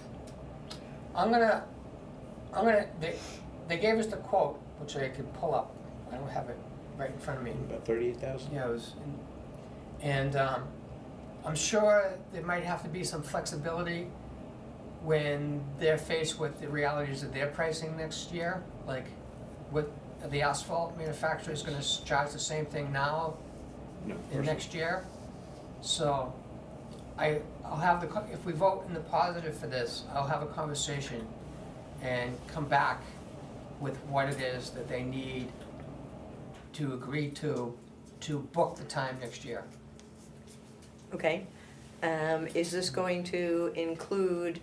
Speaker 1: They gave us the quote, which I could pull up. I don't have it right in front of me.
Speaker 2: About 38,000?
Speaker 1: Yeah, it was, and I'm sure there might have to be some flexibility when they're faced with the realities of their pricing next year. Like, what, the asphalt manufacturer is gonna charge the same thing now
Speaker 2: No.
Speaker 1: and next year. So, I'll have if we vote in the positive for this, I'll have a conversation and come back with what it is that they need to agree to book the time next year.
Speaker 3: Okay. Is this going to include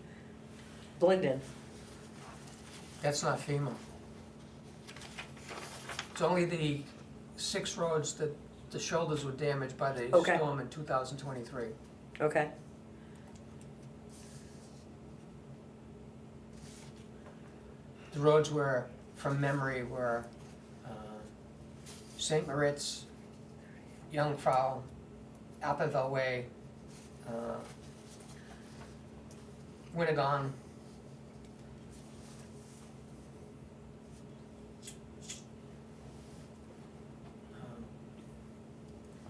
Speaker 3: Blinden?
Speaker 1: That's not FEMA. It's only the 6 roads that the shoulders were damaged by the
Speaker 3: Okay.
Speaker 1: storm in 2023.
Speaker 3: Okay.
Speaker 1: The roads were, from memory, were St. Moritz, Jungfrau, Appelville Way, Winnegon.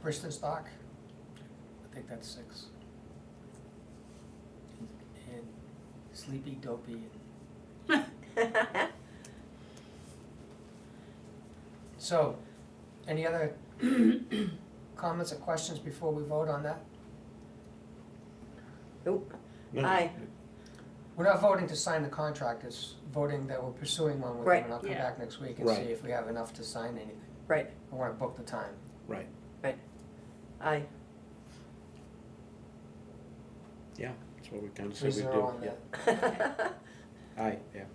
Speaker 1: Bristenstock, I think that's 6. And Sleepy, Dopey, So, any other comments or questions before we vote on that?
Speaker 3: Nope.
Speaker 2: No.
Speaker 3: Aye.
Speaker 1: We're not voting to sign the contract, it's voting that we're pursuing one with them,
Speaker 3: Right.
Speaker 1: and I'll come
Speaker 4: Yeah.
Speaker 1: back next week and
Speaker 2: Right.
Speaker 1: see if we have enough to sign anything.
Speaker 3: Right,
Speaker 1: I wanna book the time.
Speaker 2: Right,
Speaker 3: aye.
Speaker 2: yeah, that's what we kind of said we'd
Speaker 1: 3-0
Speaker 2: do.
Speaker 1: on
Speaker 2: Yeah.
Speaker 1: that.
Speaker 2: Aye, yeah.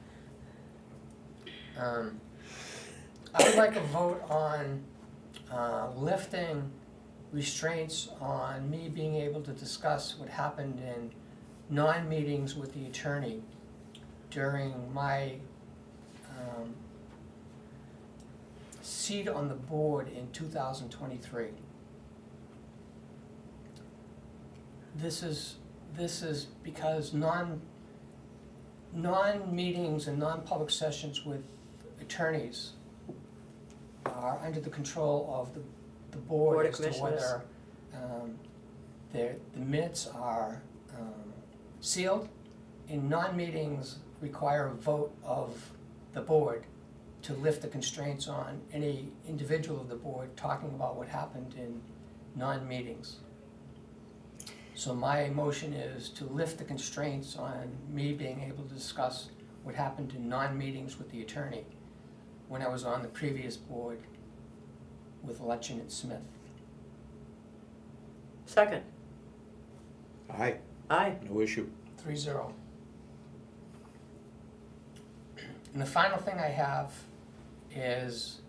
Speaker 1: I would like a vote on lifting restraints on me being able to discuss what happened in non-meetings with the attorney during my seat on the board in 2023. This is because non-meetings and non-public sessions with attorneys are under the control of the
Speaker 3: Board
Speaker 1: board
Speaker 3: of
Speaker 1: as to
Speaker 3: Commissioners.
Speaker 1: whether the minutes are sealed. And non-meetings require a vote of the board to lift the constraints on any individual of the board talking about what happened in non-meetings. So my motion is to lift the constraints on me being able to discuss what happened in non-meetings with the attorney when I was on the previous board with Letchin and Smith.
Speaker 3: Second,
Speaker 2: Aye,
Speaker 3: aye.
Speaker 2: no issue.
Speaker 1: 3-0. And the final thing I have is,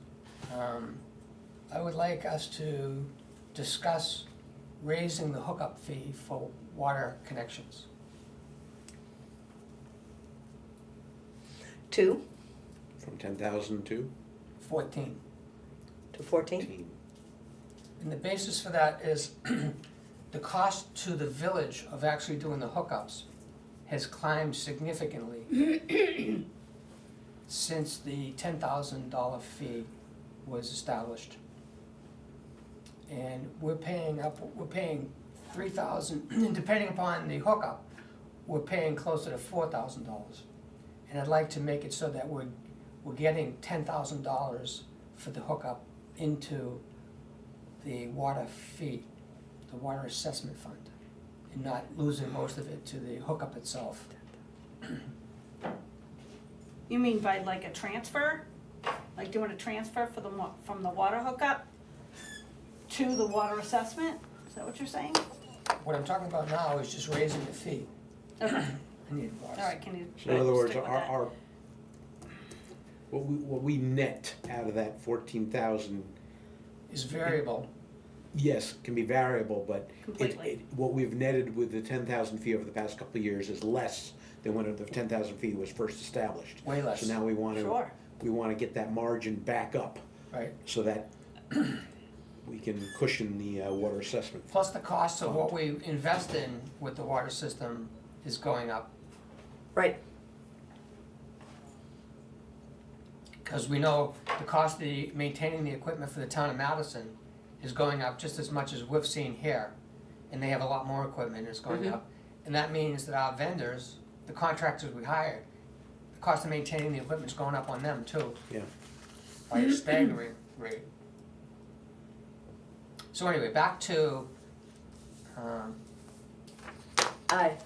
Speaker 1: I would like us to discuss raising the hookup fee for water connections.
Speaker 3: 2
Speaker 2: From 10,000 to
Speaker 1: 14.
Speaker 3: to 14?
Speaker 2: 15.
Speaker 1: And the basis for that is the cost to the village of actually doing the hookups has climbed significantly since the $10,000 fee was established. And we're paying $3,000, and depending upon the hookup, we're paying closer to $4,000. And I'd like to make it so that we're getting $10,000 for the hookup into the water fee, the water assessment fund, and not losing most of it to the hookup itself.
Speaker 4: You mean by like a transfer? Like doing a transfer for from the water hookup to the water assessment? Is that what you're saying?
Speaker 1: What I'm talking about now is just raising the fee.
Speaker 4: Okay,
Speaker 1: I need water.
Speaker 4: all right, can you
Speaker 2: So in other words,
Speaker 4: stick with that?
Speaker 2: our, what we net out of that 14,000,
Speaker 1: Is variable.
Speaker 2: yes, can be variable, but
Speaker 4: Completely.
Speaker 2: what we've netted with the 10,000 fee over the past couple of years is less than when the 10,000 fee was first established.
Speaker 1: Way less.
Speaker 2: So now we want to,
Speaker 4: Sure.
Speaker 2: get that margin back up
Speaker 1: Right.
Speaker 2: so that we can cushion the water assessment.
Speaker 1: Plus the cost of what we invest in with the water system is going up.
Speaker 3: Right,
Speaker 1: Because we know the cost of maintaining the equipment for the town of Madison is going up just as much as we've seen here. And they have a lot more equipment, and it's going
Speaker 3: Mhm.
Speaker 1: up. And that means that our vendors, the contractors we hire, the cost of maintaining the equipment is going up on them too,
Speaker 2: Yeah,
Speaker 1: by a staggering rate. So anyway, back to,
Speaker 3: aye.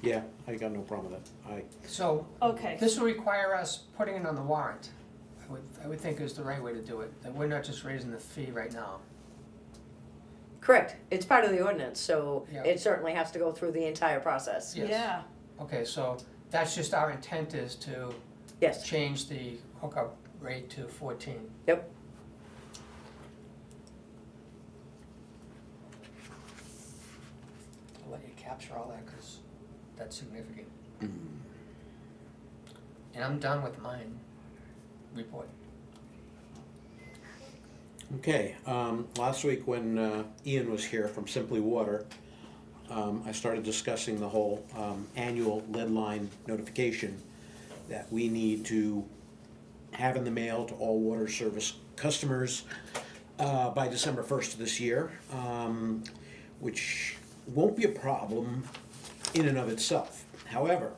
Speaker 2: yeah, I got no problem with that.
Speaker 1: so
Speaker 4: Okay,
Speaker 1: this will require us putting it on the warrant. I would think is the right way to do it, that we're not just raising the fee right now.
Speaker 3: Correct, it's part of the ordinance, so
Speaker 1: Yeah.
Speaker 3: it certainly has to go through the entire process.
Speaker 1: Yes.
Speaker 4: yeah,
Speaker 1: Okay, so that's just our intent is to
Speaker 3: Yes,
Speaker 1: change the hookup rate to 14.
Speaker 3: yep,
Speaker 1: I'll let you capture all that because that's significant. And I'm done with mine report.
Speaker 2: Okay, last week when Ian was here from Simply Water, I started discussing the whole annual lead line notification that we need to have in the mail to all water service customers by December 1st of this year, which won't be a problem in and of itself. However,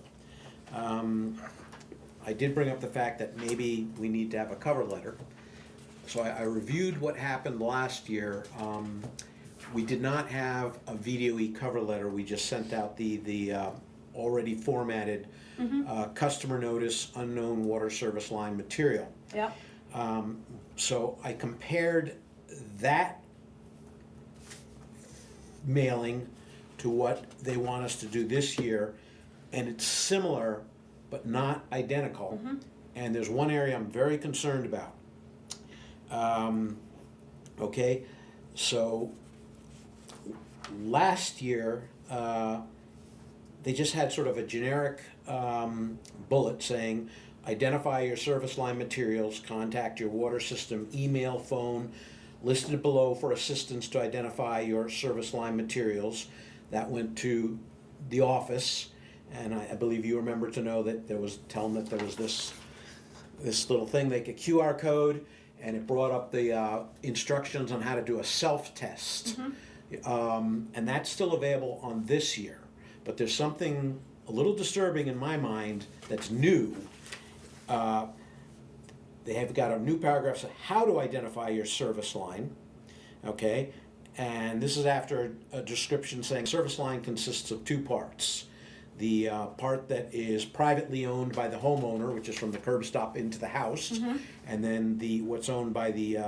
Speaker 2: I did bring up the fact that maybe we need to have a cover letter. So I reviewed what happened last year. We did not have a VDOE cover letter. We just sent out the already formatted customer notice, unknown water service line material.
Speaker 4: yep,
Speaker 2: So I compared that mailing to what they want us to do this year, and it's similar, but not identical. And there's one area I'm very concerned about. Okay, so last year, they just had sort of a generic bullet saying, identify your service line materials, contact your water system, email, phone, listed below for assistance to identify your service line materials. That went to the office, and I believe you remember to know that there was, tell them that there was this little thing, like a QR code, and it brought up the instructions on how to do a self-test. And that's still available on this year. But there's something a little disturbing in my mind that's new. They have got a new paragraph on how to identify your service line, okay? And this is after a description saying service line consists of two parts. The part that is privately owned by the homeowner, which is from the curb stop into the house, and then what's owned by the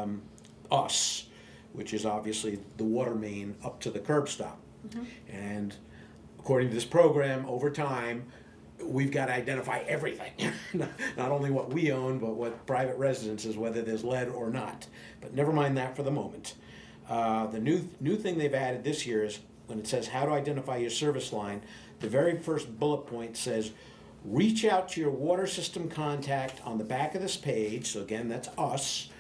Speaker 2: us, which is obviously the water main up to the curb stop. And according to this program, over time, we've got to identify everything, not only what we own, but what private residences, whether there's lead or not. But never mind that for the moment. The new thing they've added this year is when it says how to identify your service line, the very first bullet point says, reach out to your water system contact on the back of this page, so again, that's us,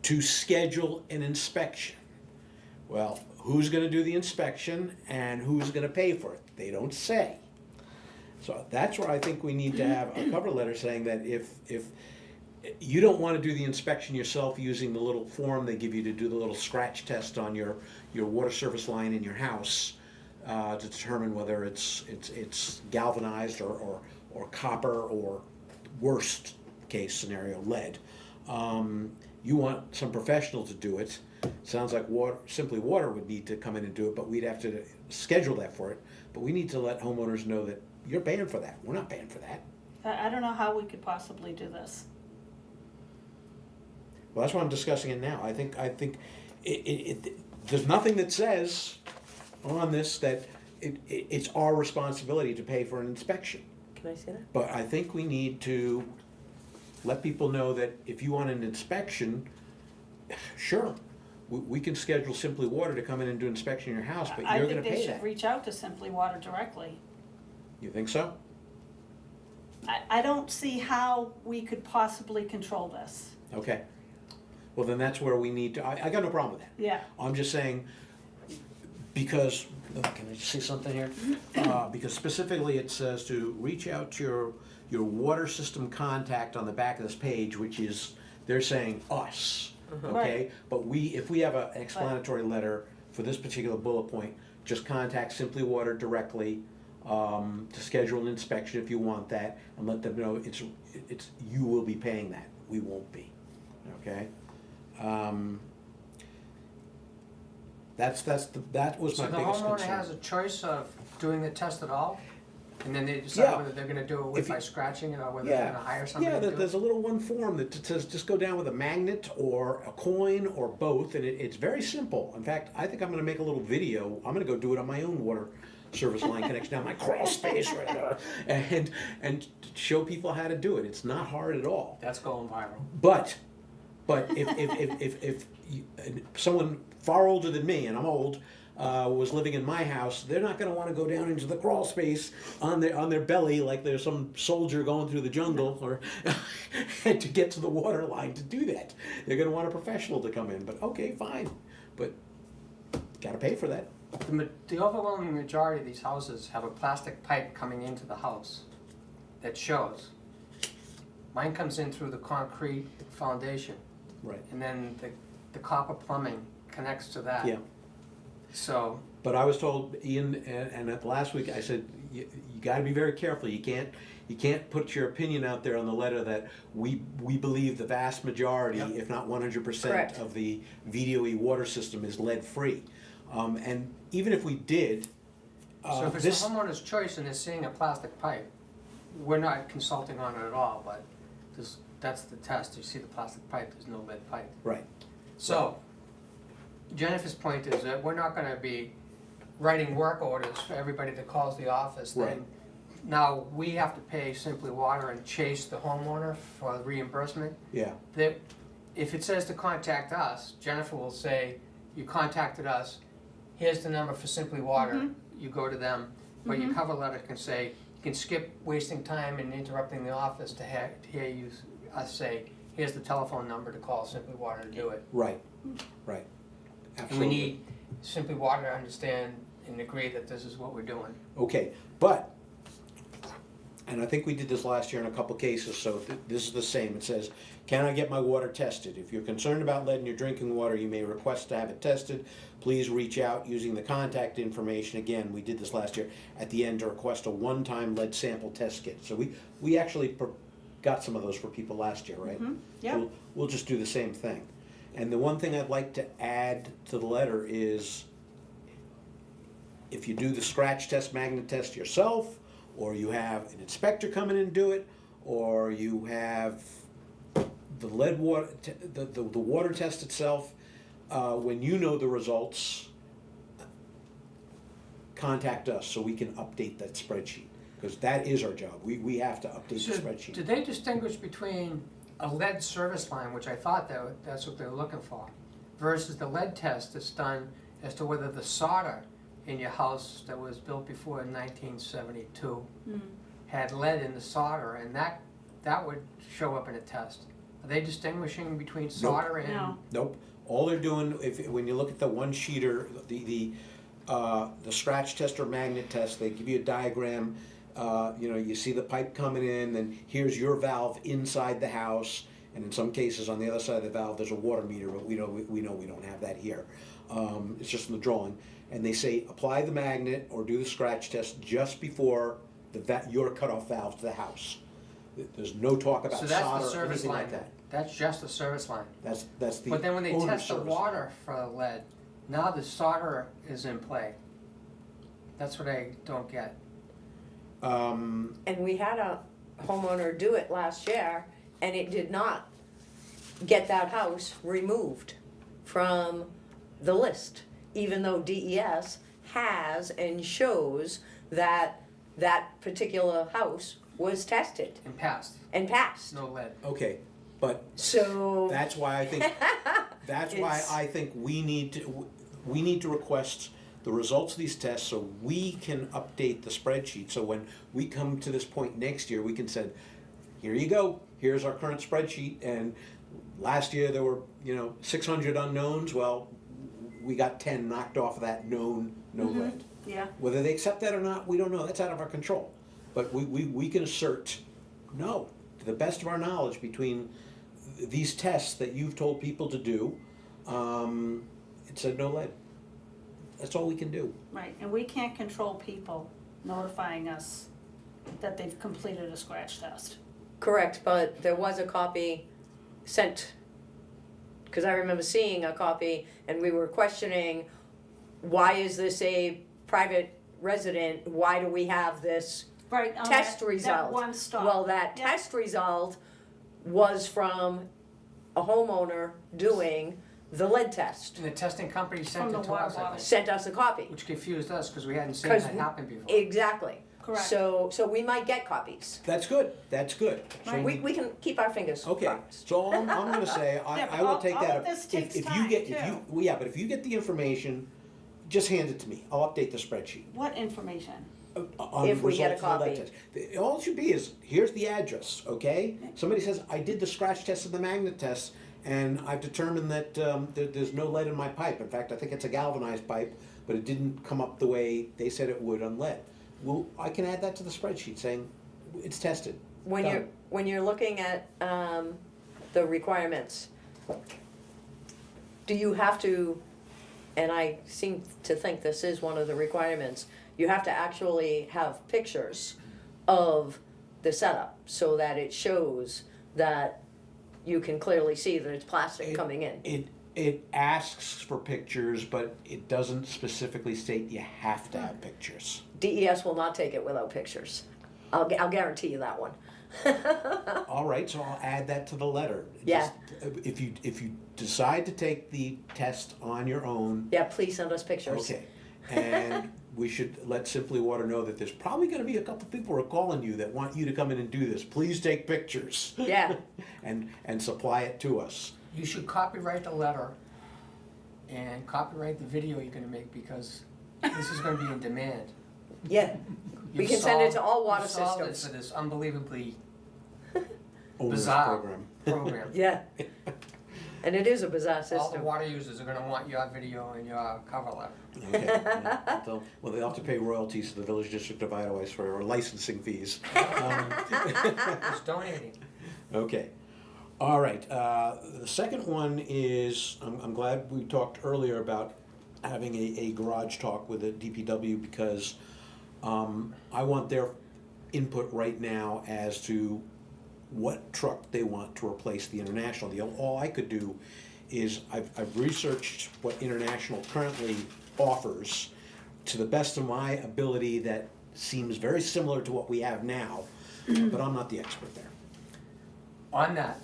Speaker 2: to schedule an inspection. Well, who's going to do the inspection and who's going to pay for it? They don't say. So that's where I think we need to have a cover letter saying that if you don't want to do the inspection yourself using the little form they give you to do the little scratch test on your water service line in your house to determine whether it's galvanized or copper or worst case scenario lead. You want some professional to do it. Sounds like Simply Water would need to come in and do it, but we'd have to schedule that for it. But we need to let homeowners know that you're paying for that. We're not paying for that.
Speaker 4: I don't know how we could possibly do this.
Speaker 2: Well, that's why I'm discussing it now. I think there's nothing that says on this that it's our responsibility to pay for an inspection.
Speaker 3: Can I see that?
Speaker 2: But I think we need to let people know that if you want an inspection, sure, we can schedule Simply Water to come in and do inspection in your house, but you're gonna
Speaker 4: I think they
Speaker 2: pay
Speaker 4: should
Speaker 2: that.
Speaker 4: reach out to Simply Water directly.
Speaker 2: You think so?
Speaker 4: I don't see how we could possibly control this.
Speaker 2: Okay. Well, then that's where we need to, I got no problem with that.
Speaker 4: Yeah.
Speaker 2: I'm just saying, because, can I say something here? Because specifically it says to reach out to your water system contact on the back of this page, which is, they're saying us, okay?
Speaker 4: Right.
Speaker 2: But if we have an explanatory letter for this particular bullet point, just contact Simply Water directly to schedule an inspection if you want that, and let them know it's you will be paying that, we won't be, okay? That was
Speaker 1: So
Speaker 2: my
Speaker 1: the
Speaker 2: biggest
Speaker 1: homeowner
Speaker 2: concern.
Speaker 1: has a choice of doing the test at all? And then they
Speaker 2: Yeah.
Speaker 1: decide whether they're gonna do it
Speaker 2: If
Speaker 1: by
Speaker 2: you-
Speaker 1: scratching it or whether they're gonna hire somebody
Speaker 2: Yeah,
Speaker 1: to do
Speaker 2: there's
Speaker 1: it?
Speaker 2: a little one form that says just go down with a magnet or a coin or both, and it's very simple. In fact, I think I'm gonna make a little video. I'm gonna go do it on my own water service line connection down my crawl space right there, and show people how to do it. It's not hard at all.
Speaker 1: That's going viral.
Speaker 2: But if someone far older than me, and I'm old, was living in my house, they're not going to want to go down into the crawl space on their belly like there's some soldier going through the jungle or to get to the water line to do that. They're going to want a professional to come in. But okay, fine, but got to pay for that.
Speaker 1: The overwhelming majority of these houses have a plastic pipe coming into the house that shows. Mine comes in through the concrete foundation,
Speaker 2: Right.
Speaker 1: and then the copper plumbing connects to that.
Speaker 2: Yeah.
Speaker 1: So,
Speaker 2: But I was told, Ian, and at last week I said, you got to be very careful. You can't put your opinion out there on the letter that we believe the vast majority,
Speaker 1: Yep.
Speaker 2: if not 100%
Speaker 3: Correct.
Speaker 2: of the VDOE water system is lead free. And even if we did,
Speaker 1: so if it's
Speaker 2: this,
Speaker 1: the homeowner's choice and they're seeing a plastic pipe, we're not consulting on it at all, but that's the test. You see the plastic pipe, there's no lead pipe.
Speaker 2: Right.
Speaker 1: So, Jennifer's point is that we're not gonna be writing work orders for everybody that calls the office.
Speaker 2: Right.
Speaker 1: Then now we have to pay Simply Water and chase the homeowner for reimbursement.
Speaker 2: Yeah,
Speaker 1: That, if it says to contact us, Jennifer will say, you contacted us, here's the number for Simply Water, you go to them. But your cover letter can say, you can skip wasting time and interrupting the office to hear us say, here's the telephone number to call Simply Water to do it.
Speaker 2: right, right.
Speaker 1: And we
Speaker 2: Absolutely.
Speaker 1: need Simply Water to understand and agree that this is what we're doing.
Speaker 2: Okay, but, and I think we did this last year in a couple cases, so this is the same. It says, can I get my water tested? If you're concerned about lead in your drinking water, you may request to have it tested. Please reach out using the contact information. Again, we did this last year at the end to request a one-time lead sample test kit. So we actually got some of those for people last year, right?
Speaker 4: Yep.
Speaker 2: So we'll just do the same thing. And the one thing I'd like to add to the letter is, if you do the scratch test, magnet test yourself, or you have an inspector come in and do it, or you have the lead water, the water test itself, when you know the results, contact us so we can update that spreadsheet, because that is our job. We have to update the
Speaker 1: So,
Speaker 2: spreadsheet.
Speaker 1: did they distinguish between a lead service line, which I thought that's what they were looking for, versus the lead test that's done as to whether the solder in your house that was built before 1972 had lead in the solder, and that would show up in a test. Are they distinguishing between solder and?
Speaker 4: No.
Speaker 2: Nope. All they're doing, when you look at the one sheeter, the scratch test or magnet test, they give you a diagram. You see the pipe coming in, and here's your valve inside the house, and in some cases on the other side of the valve there's a water meter, but we know we don't have that here. It's just in the drawing, and they say apply the magnet or do the scratch test just before your cutoff valve to the house. There's no talk about
Speaker 1: So that's
Speaker 2: solder
Speaker 1: the
Speaker 2: or
Speaker 1: service
Speaker 2: anything
Speaker 1: line.
Speaker 2: like that.
Speaker 1: That's just the service line.
Speaker 2: That's the.
Speaker 1: But then when they
Speaker 2: owner's
Speaker 1: test the
Speaker 2: service.
Speaker 1: water for lead, now the solder is in play. That's what I don't get.
Speaker 3: And we had a homeowner do it last year, and it did not get that house removed from the list, even though DES has and shows that that particular house was tested
Speaker 1: And passed,
Speaker 3: and passed.
Speaker 1: no lead.
Speaker 2: Okay, but
Speaker 3: So,
Speaker 2: that's why I think, we need to request the results of these tests so we can update the spreadsheet. So when we come to this point next year, we can say, here you go, here's our current spreadsheet, and last year there were, 600 unknowns. Well, we got 10 knocked off of that known no lead.
Speaker 4: Yeah.
Speaker 2: Whether they accept that or not, we don't know. That's out of our control. But we can assert, no, to the best of our knowledge, between these tests that you've told people to do, it said no lead. That's all we can do.
Speaker 4: Right, and we can't control people notifying us that they've completed a scratch test.
Speaker 3: correct, but there was a copy sent, because I remember seeing a copy, and we were questioning, why is this a private resident? Why do we have this
Speaker 4: Right, on
Speaker 3: test
Speaker 4: that
Speaker 3: result?
Speaker 4: one stop.
Speaker 3: Well, that
Speaker 4: Yeah.
Speaker 3: test result was from a homeowner doing the lead test.
Speaker 1: And the testing company sent
Speaker 4: From
Speaker 1: it
Speaker 4: the
Speaker 1: to
Speaker 4: water
Speaker 1: us, I
Speaker 4: bottle.
Speaker 1: think,
Speaker 3: Sent us a copy.
Speaker 1: which confused us because we hadn't seen
Speaker 3: 'Cause
Speaker 1: that happen before.
Speaker 3: Exactly.
Speaker 4: Correct.
Speaker 3: So we might get copies.
Speaker 2: That's good. That's good. So
Speaker 4: Right.
Speaker 3: We can keep our fingers
Speaker 2: Okay,
Speaker 3: crossed.
Speaker 2: so all I'm gonna say,
Speaker 4: Yeah, but
Speaker 2: I will take
Speaker 4: all
Speaker 2: that
Speaker 4: of
Speaker 2: up.
Speaker 4: this takes
Speaker 2: If you
Speaker 4: time,
Speaker 2: get,
Speaker 4: too.
Speaker 2: well, yeah, but if you get the information, just hand it to me. I'll update the spreadsheet.
Speaker 4: What information?
Speaker 2: On
Speaker 3: If we get a
Speaker 2: results of the lead
Speaker 3: copy.
Speaker 2: test. All it should be is, here's the address, okay? Somebody says, I did the scratch test and the magnet test, and I've determined that there's no lead in my pipe. In fact, I think it's a galvanized pipe, but it didn't come up the way they said it would on lead. Well, I can add that to the spreadsheet saying, it's tested.
Speaker 3: When
Speaker 2: Done.
Speaker 3: you're looking at the requirements, do you have to, and I seem to think this is one of the requirements, you have to actually have pictures of the setup so that it shows that you can clearly see that it's plastic coming in.
Speaker 2: It asks for pictures, but it doesn't specifically state you have to have pictures.
Speaker 3: DES will not take it without pictures. I'll guarantee you that one.
Speaker 2: All right, so I'll add that to the letter.
Speaker 3: Yeah.
Speaker 2: Just, if you decide to take the test on your own,
Speaker 3: Yeah, please send us pictures.
Speaker 2: okay. And we should let Simply Water know that there's probably gonna be a couple people who are calling you that want you to come in and do this. Please take pictures.
Speaker 3: Yeah.
Speaker 2: And supply it to us.
Speaker 1: You should copyright the letter and copyright the video you're gonna make, because this is gonna be in demand.
Speaker 3: Yeah. We
Speaker 1: You've
Speaker 3: can send it to
Speaker 1: solved-
Speaker 3: all water
Speaker 1: you've solved it
Speaker 3: systems.
Speaker 1: for this unbelievably
Speaker 2: Owners
Speaker 1: bizarre
Speaker 2: program.
Speaker 1: program.
Speaker 3: Yeah. And it is a bizarre
Speaker 1: All the
Speaker 3: system.
Speaker 1: water users are gonna want your video and your cover letter.
Speaker 2: Okay. Yeah. Well, they'll have to pay royalties to the Village District of Idlewild for our licensing fees.
Speaker 1: Just donating.
Speaker 2: Okay. All right. The second one is, I'm glad we talked earlier about having a garage talk with the DPW, because I want their input right now as to what truck they want to replace the International. All I could do is I've researched what International currently offers to the best of my ability. That seems very similar to what we have now, but I'm not the expert there.
Speaker 1: On that,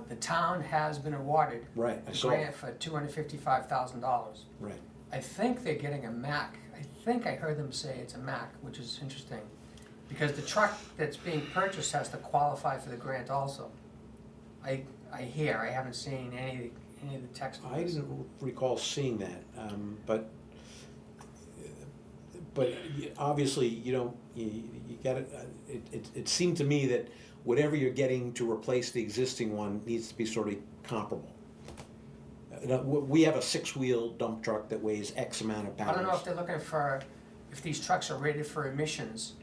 Speaker 1: the town has been awarded
Speaker 2: Right, I
Speaker 1: a
Speaker 2: saw.
Speaker 1: grant for $255,000.
Speaker 2: Right.
Speaker 1: I think they're getting a Mac. I think I heard them say it's a Mac, which is interesting, because the truck that's being purchased has to qualify for the grant also. I hear, I haven't seen any of the text.
Speaker 2: I didn't recall seeing that, but obviously you don't. You got to. It seemed to me that whatever you're getting to replace the existing one needs to be sort of comparable. We have a 6-wheel dump truck that weighs X amount of pounds.
Speaker 1: I don't know if they're looking for, if these trucks are rated for emissions,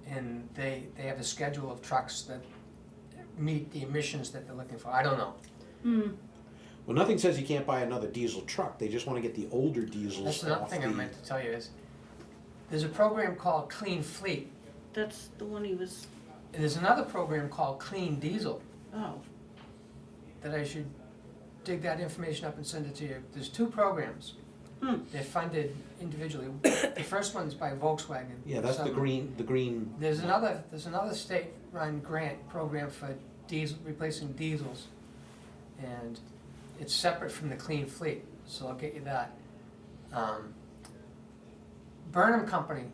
Speaker 1: and they have a schedule of trucks that meet the emissions that they're looking for. I don't know.
Speaker 2: Well, nothing says you can't buy another diesel truck. They just want to get the older diesels
Speaker 1: That's another
Speaker 2: off
Speaker 1: thing I
Speaker 2: the-
Speaker 1: meant to tell you is, there's a program called Clean Fleet,
Speaker 4: That's the one he was,
Speaker 1: and there's another program called Clean Diesel,
Speaker 4: oh,
Speaker 1: that I should dig that information up and send it to you. There's 2 programs. They're funded individually. The first one's by Volkswagen.
Speaker 2: Yeah, that's the
Speaker 1: So
Speaker 2: green.
Speaker 1: There's another state-run grant program for diesel, replacing diesels, and it's separate from the Clean Fleet, so I'll get you that. Burnham Company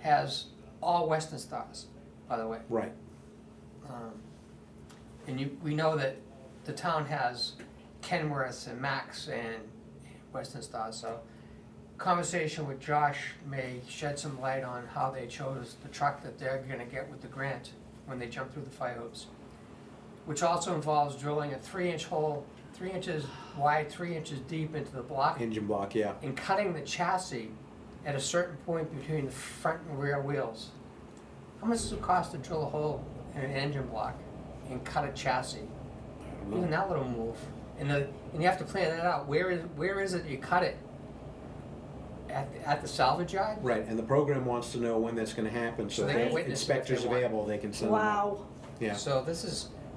Speaker 1: has all Western Stars, by the way.
Speaker 2: Right.
Speaker 1: And we know that the town has Kenworths and Max and Western Stars, so conversation with Josh may shed some light on how they chose the truck that they're gonna get with the grant when they jump through the fire hoops. Which also involves drilling a 3-inch hole, 3 inches wide, 3 inches deep into the block,
Speaker 2: Engine block, yeah.
Speaker 1: and cutting the chassis at a certain point between the front and rear wheels. How much does it cost to drill a hole in an engine block and cut a chassis?
Speaker 2: I don't know.
Speaker 1: Even that little move. And you have to plan that out. Where is it you cut it? At the salvage yard?
Speaker 2: Right, and the program wants to know when that's gonna happen, so
Speaker 1: So they
Speaker 2: if
Speaker 1: can
Speaker 2: they have
Speaker 1: witness it if they
Speaker 2: inspectors
Speaker 1: want.
Speaker 2: available, they can send them out.
Speaker 4: wow.
Speaker 2: Yeah,
Speaker 1: So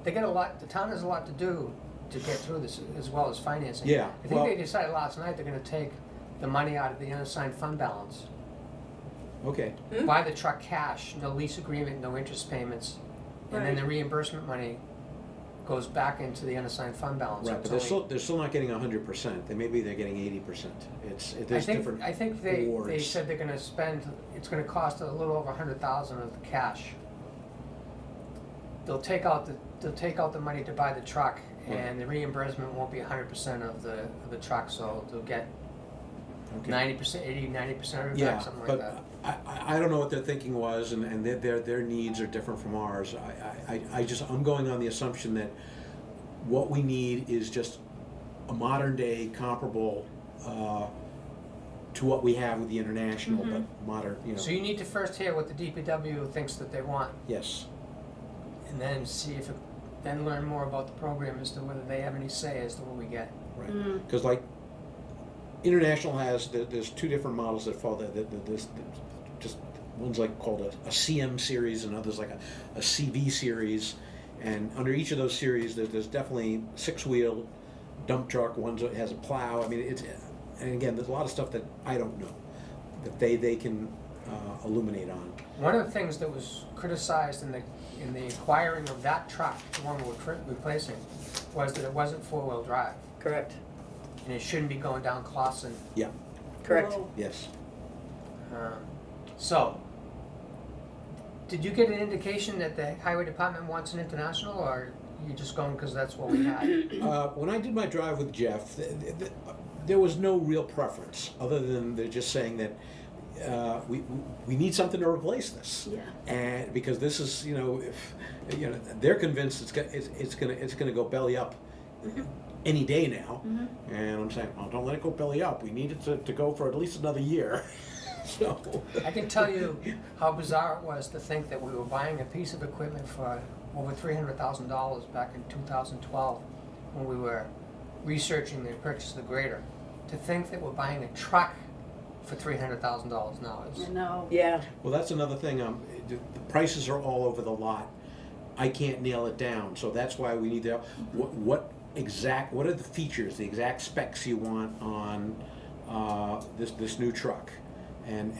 Speaker 1: they get a lot, the town has a lot to do to get through this, as well as financing.
Speaker 2: Yeah,
Speaker 1: I think
Speaker 2: well-
Speaker 1: they decided last night they're gonna take the money out of the unassigned fund balance.
Speaker 2: okay.
Speaker 1: Buy the truck cash, no lease agreement, no interest payments, and then the reimbursement money goes back into the unassigned fund balance.
Speaker 2: Right, but they're still not getting 100%. They're getting 80%. There's different
Speaker 1: I think they
Speaker 2: awards.
Speaker 1: said they're gonna spend, it's gonna cost a little over 100,000 of the cash. They'll take out the money to buy the truck, and the reimbursement won't be 100% of the truck, so they'll get
Speaker 2: Okay.
Speaker 1: 90%, 80-90% of it
Speaker 2: Yeah,
Speaker 1: back, something like that.
Speaker 2: but I don't know what their thinking was, and their needs are different from ours. I'm going on the assumption that what we need is just a modern day comparable to what we have with the International, but modern,
Speaker 1: So you need to first hear what the DPW thinks that they want,
Speaker 2: yes.
Speaker 1: and then see then learn more about the program as to whether they have any say as to what we get.
Speaker 2: Right, because like International there's 2 different models that fall there's just one's like called a CM series and others like a CV series, and under each of those series there's definitely 6-wheel dump truck, one that has a plow. I mean and again there's a lot of stuff that I don't know that they can illuminate on.
Speaker 1: One of the things that was criticized in the acquiring of that truck, the one we're replacing, was that it wasn't four-wheel drive,
Speaker 3: Correct,
Speaker 1: and it shouldn't be going down Clausen.
Speaker 2: Yeah,
Speaker 3: correct.
Speaker 4: Whoa.
Speaker 2: yes.
Speaker 1: So, did you get an indication that the highway department wants an international, or you just going because that's what we had?
Speaker 2: When I did my drive with Jeff, there was no real preference, other than they're just saying that we need something to replace this.
Speaker 4: Yeah.
Speaker 2: And because this is, they're convinced it's gonna go belly up any day now. And I'm saying, well, don't let it go belly up. We need it to go for at least another year. So
Speaker 1: I can tell you how bizarre it was to think that we were buying a piece of equipment for over $300,000 back in 2012 when we were researching the purchase of the grader. To think that we're buying a truck for $300,000 now is.
Speaker 4: I know.
Speaker 3: Yeah,
Speaker 2: well, that's another thing. The prices are all over the lot. I can't nail it down, so that's why we need to. What are the features, the exact specs you want on this new truck? And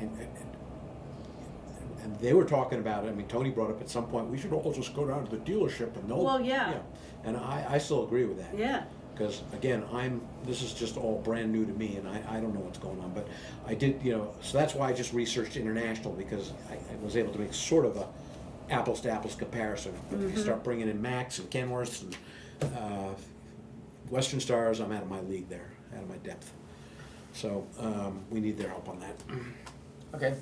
Speaker 2: they were talking about it. I mean, Tony brought up at some point, we should all just go down to the dealership and they'll.
Speaker 4: Well, yeah.
Speaker 2: And I still agree with that.
Speaker 4: Yeah.
Speaker 2: Because again, this is just all brand new to me, and I don't know what's going on. But I did, so that's why I just researched international, because I was able to make sort of a apples to apples comparison. But if you start bringing in Max and Kenworths and Western Stars, I'm out of my league there, out of my depth. So we need their help on that.
Speaker 1: Okay,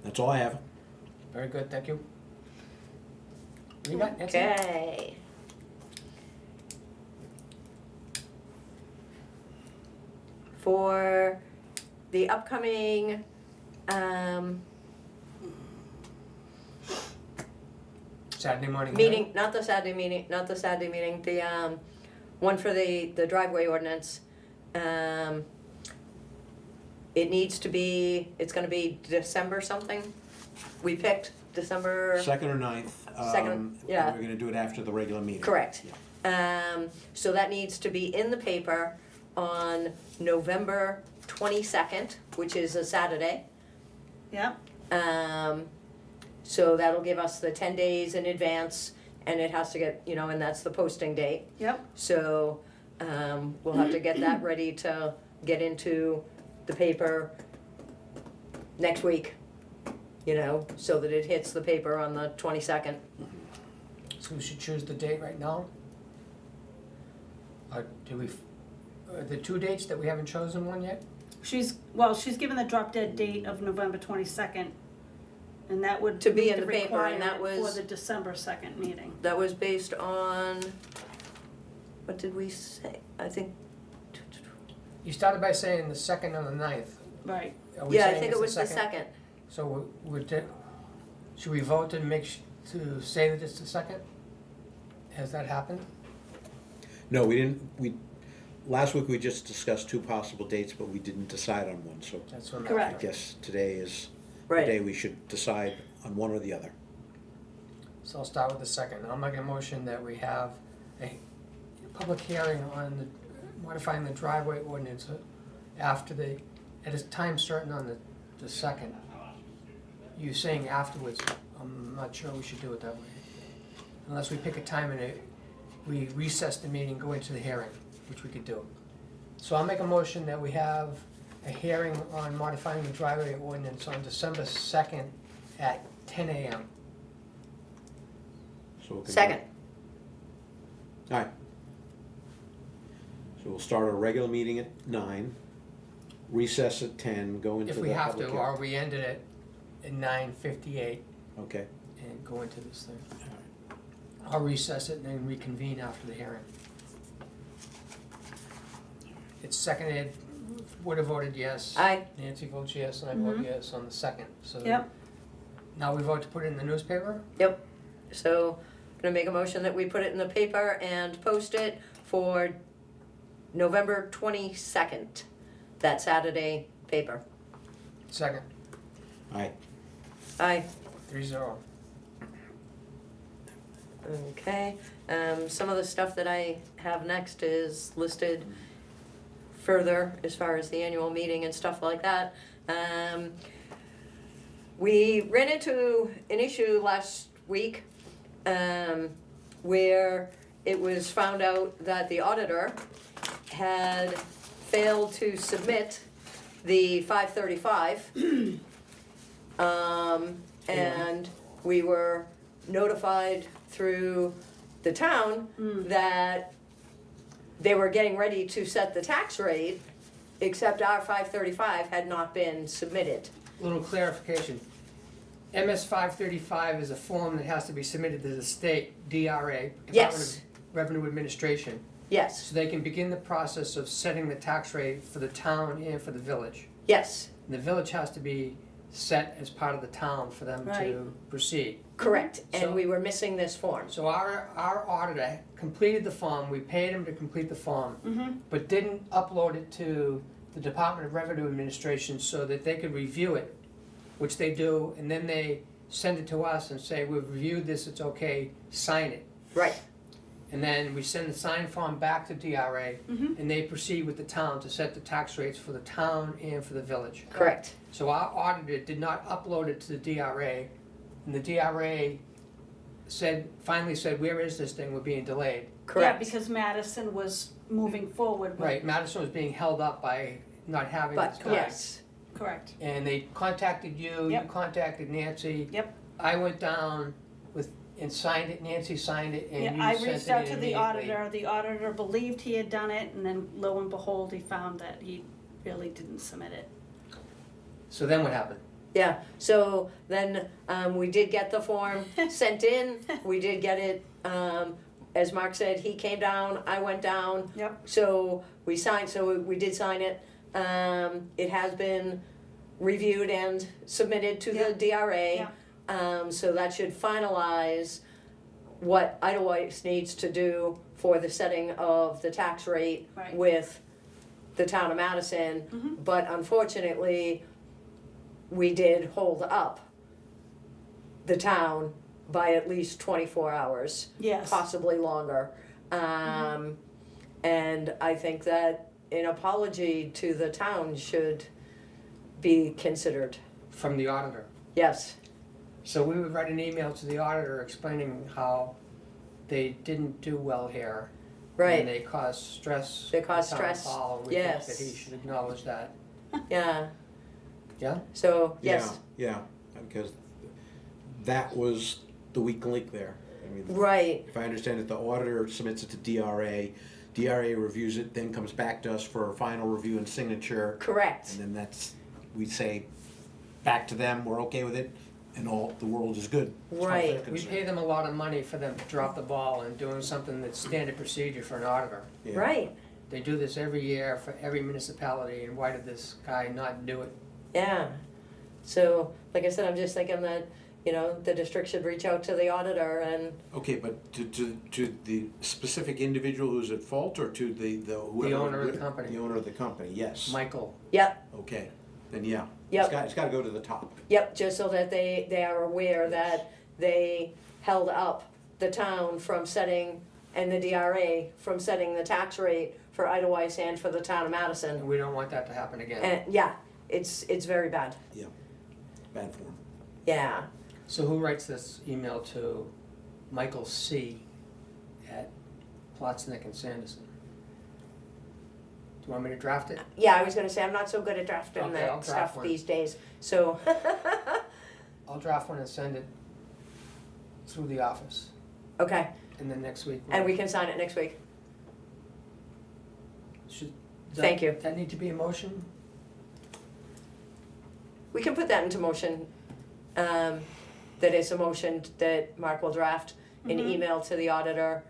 Speaker 2: That's all I have.
Speaker 1: very good, thank you. What do you got, Nancy?
Speaker 3: okay. For the upcoming,
Speaker 1: Saturday morning.
Speaker 3: meeting, not the Saturday meeting, the, one for the driveway ordinance. It needs to be, it's gonna be December something. We picked December,
Speaker 2: 2nd or 9th.
Speaker 3: Second, yeah.
Speaker 2: We're gonna do it after the regular meeting.
Speaker 3: correct.
Speaker 2: Yeah.
Speaker 3: So that needs to be in the paper on November 22nd, which is a Saturday.
Speaker 4: Yeah.
Speaker 3: So that'll give us the 10 days in advance, and it has to get, and that's the posting date.
Speaker 4: Yep.
Speaker 3: So, we'll have to get that ready to get into the paper next week, so that it hits the paper on the 22nd.
Speaker 1: So we should choose the date right now? Or do we, the two dates that we haven't chosen one yet?
Speaker 4: She's given the drop dead date of November 22nd, and that would
Speaker 3: To be
Speaker 4: meet
Speaker 3: in the paper, and that
Speaker 4: requirement
Speaker 3: was-
Speaker 4: for the December 2nd meeting.
Speaker 3: That was based on, what did we say? I think,
Speaker 1: You started by saying the 2nd and the 9th.
Speaker 4: Right.
Speaker 1: Are we
Speaker 3: yeah, I
Speaker 1: saying
Speaker 3: think
Speaker 1: it's
Speaker 3: it was the 2nd.
Speaker 1: So should we vote to say that it's the 2nd? Has that happened?
Speaker 2: No, we didn't. Last week we just discussed two possible dates, but we didn't decide on one. So
Speaker 1: That's what I'm
Speaker 4: Correct.
Speaker 2: I guess today is the
Speaker 3: Right.
Speaker 2: day we should decide on one or the other.
Speaker 1: So I'll start with the 2nd. I'll make a motion that we have a public hearing on modifying the driveway ordinance at a time certain on the 2nd. You saying afterwards, I'm not sure we should do it that way. Unless we pick a time and we recess the meeting, go into the hearing, which we could do. So I'll make a motion that we have a hearing on modifying the driveway ordinance on December 2nd at 10 a.m.
Speaker 2: So we can-
Speaker 3: Second,
Speaker 2: All right. So we'll start our regular meeting at 9, recess at 10, go into
Speaker 1: If
Speaker 2: the
Speaker 1: we have
Speaker 2: public
Speaker 1: to,
Speaker 2: hearing.
Speaker 1: or we end it at 9:58
Speaker 2: Okay.
Speaker 1: and go into this thing. I'll recess it and then reconvene after the hearing. It's seconded, would have voted yes.
Speaker 3: aye,
Speaker 1: Nancy votes yes, and I vote yes on the 2nd, so.
Speaker 4: Yep.
Speaker 1: Now we vote to put it in the newspaper?
Speaker 3: yep. So, gonna make a motion that we put it in the paper and post it for November 22nd, that Saturday paper.
Speaker 1: Second,
Speaker 2: All right.
Speaker 3: Aye.
Speaker 1: 3-0.
Speaker 3: Okay, some of the stuff that I have next is listed further as far as the annual meeting and stuff like that. We ran into an issue last week where it was found out that the auditor had failed to submit the 535. And we were notified through the town that they were getting ready to set the tax rate, except our 535 had not been submitted.
Speaker 1: Little clarification. MS 535 is a form that has to be submitted to the state DRA, Department
Speaker 3: Yes.
Speaker 1: of Revenue Administration,
Speaker 3: Yes,
Speaker 1: so they can begin the process of setting the tax rate for the town and for the village.
Speaker 3: yes,
Speaker 1: And the village has to be set as part of the town for them
Speaker 4: Right.
Speaker 1: to proceed.
Speaker 3: correct,
Speaker 1: So-
Speaker 3: and we were missing this form.
Speaker 1: So our auditor completed the form, we paid him to complete the form, but didn't upload it to the Department of Revenue Administration so that they could review it, which they do, and then they send it to us and say, we've reviewed this, it's okay, sign it.
Speaker 3: Right,
Speaker 1: And then we send the signed form back to DRA, and they proceed with the town to set the tax rates for the town and for the village.
Speaker 3: correct,
Speaker 1: So our auditor did not upload it to the DRA, and the DRA finally said, where is this thing, we're being delayed.
Speaker 3: correct.
Speaker 4: Yeah, because Madison was moving forward with.
Speaker 1: Right, Madison was being held up by not having
Speaker 3: But,
Speaker 1: this done.
Speaker 3: yes,
Speaker 4: Correct.
Speaker 1: And they contacted you, you
Speaker 4: Yep.
Speaker 1: contacted Nancy.
Speaker 4: Yep.
Speaker 1: I went down and signed it, Nancy signed it, and
Speaker 4: Yeah,
Speaker 1: you
Speaker 4: I
Speaker 1: sent it in
Speaker 4: reached out to the
Speaker 1: immediately.
Speaker 4: auditor, the auditor believed he had done it, and then lo and behold, he found that he really didn't submit it.
Speaker 1: So then what happened?
Speaker 3: yeah, so then, we did get the form sent in, we did get it, as Mark said, he came down, I went down.
Speaker 4: Yep.
Speaker 3: So we signed, so we did sign it, it has been reviewed and submitted to the DRA. So that should finalize what Idlewites needs to do for the setting of the tax rate
Speaker 4: Right.
Speaker 3: with the town of Madison. But unfortunately, we did hold up the town by at least 24 hours,
Speaker 4: Yes.
Speaker 3: possibly longer. And I think that an apology to the town should be considered.
Speaker 1: From the auditor.
Speaker 3: Yes,
Speaker 1: So we would write an email to the auditor explaining how they didn't do well here.
Speaker 3: right.
Speaker 1: And they caused stress.
Speaker 3: They caused
Speaker 1: to town
Speaker 3: stress,
Speaker 1: hall, and we think
Speaker 3: yes.
Speaker 1: that he should acknowledge that.
Speaker 3: Yeah.
Speaker 1: Yeah?
Speaker 3: So, yes,
Speaker 2: Yeah, because that was the weak link there. I mean,
Speaker 3: right,
Speaker 2: if I understand it, the auditor submits it to DRA, DRA reviews it, then comes back to us for a final review and signature,
Speaker 3: correct.
Speaker 2: and then that's, we say back to them, we're okay with it, and all, the world is good. as far as they're
Speaker 3: Right.
Speaker 1: We
Speaker 2: concerned.
Speaker 1: pay them a lot of money for them to drop the ball and doing something that's standard procedure for an auditor.
Speaker 2: Yeah.
Speaker 3: Right,
Speaker 1: They do this every year for every municipality, and why did this guy not do it?
Speaker 3: yeah. So, like I said, I'm just thinking that, you know, the district should reach out to the auditor and,
Speaker 2: Okay, but to the specific individual who's at fault, or to the whoever?
Speaker 1: owner of the company.
Speaker 2: The owner of the company, yes.
Speaker 1: Michael,
Speaker 3: yep,
Speaker 2: Okay, then yeah.
Speaker 3: Yep.
Speaker 2: It's gotta go to the top.
Speaker 3: yep, just so that they are aware that they held up the town from setting, and the DRA from setting the tax rate for Idlewites and for the town of Madison.
Speaker 1: and we don't want that to happen again.
Speaker 3: And, yeah, it's very bad,
Speaker 2: Bad form.
Speaker 3: yeah.
Speaker 1: So who writes this email to Michael C. at Plotznick and Sanderson? Do you want me to draft it?
Speaker 3: Yeah, I was gonna say, I'm not so good at drafting
Speaker 1: Okay, I'll
Speaker 3: that
Speaker 1: draft
Speaker 3: stuff
Speaker 1: one.
Speaker 3: these days, so,
Speaker 1: I'll draft one and send it through the office,
Speaker 3: okay,
Speaker 1: and then next week.
Speaker 3: and we can sign it next week.
Speaker 1: Does
Speaker 3: Thank you.
Speaker 1: That need to be a motion?
Speaker 3: We can put that into motion, that is a motion that Mark will draft an email to the auditor,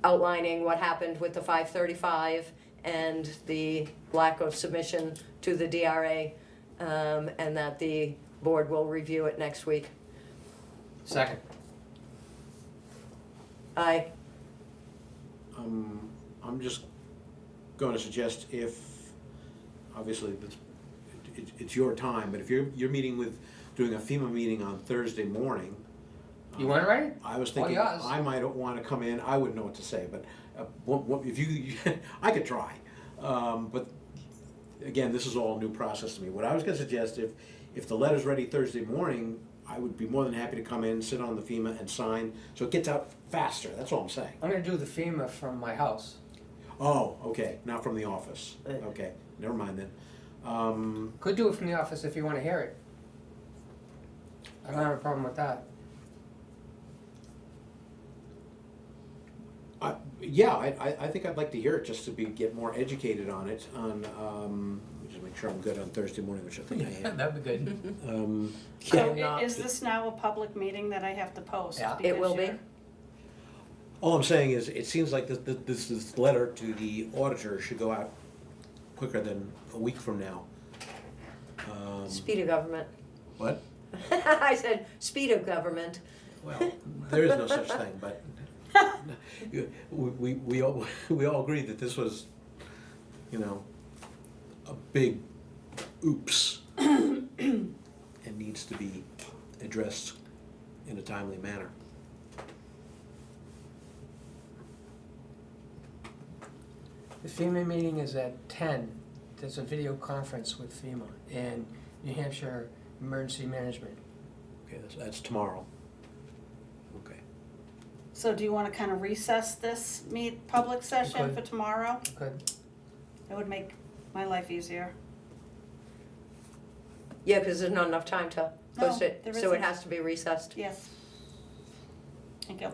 Speaker 3: outlining what happened with the 535 and the lack of submission to the DRA, and that the board will review it next week.
Speaker 1: Second.
Speaker 3: Aye,
Speaker 2: I'm just going to suggest, if, obviously, it's your time, but if you're meeting with, doing a FEMA meeting on Thursday morning.
Speaker 1: You want to write it?
Speaker 2: I was
Speaker 1: All
Speaker 2: thinking,
Speaker 1: yours.
Speaker 2: I might want to come in, I wouldn't know what to say, but if you, I could try. But again, this is all a new process to me. What I was going to suggest, if the letter's ready Thursday morning, I would be more than happy to come in, sit on the FEMA and sign, so it gets out faster, that's all I'm saying.
Speaker 1: I'm gonna do the FEMA from my house.
Speaker 2: Oh, okay, not from the office,
Speaker 3: Right.
Speaker 2: okay, never mind then.
Speaker 1: Could do it from the office if you wanna hear it. I don't have a problem with that.
Speaker 2: Yeah, I think I'd like to hear it, just to get more educated on it, just make sure I'm good on Thursday morning, which I think I am.
Speaker 1: That'd be good.
Speaker 4: So
Speaker 1: Yeah.
Speaker 4: is this now a public meeting that I have to post?
Speaker 1: Yeah.
Speaker 3: It will
Speaker 4: Because
Speaker 3: be.
Speaker 4: you're-
Speaker 2: All I'm saying is, it seems like this letter to the auditor should go out quicker than a week from now.
Speaker 3: Speed of government.
Speaker 2: What?
Speaker 3: I said, speed of government.
Speaker 2: Well, there is no such thing, but we all agreed that this was, you know, a big oops and needs to be addressed in a timely manner.
Speaker 1: The FEMA meeting is at 10. There's a video conference with FEMA and New Hampshire Emergency Management.
Speaker 2: Okay, that's tomorrow. Okay.
Speaker 4: So do you wanna kind of recess this public session
Speaker 1: could.
Speaker 4: for tomorrow?
Speaker 1: Good.
Speaker 4: It would make my life easier.
Speaker 3: Yeah, because there's not enough time to post
Speaker 4: No,
Speaker 3: it,
Speaker 4: there
Speaker 3: so it
Speaker 4: isn't.
Speaker 3: has to be recessed.
Speaker 4: Yes. Thank you.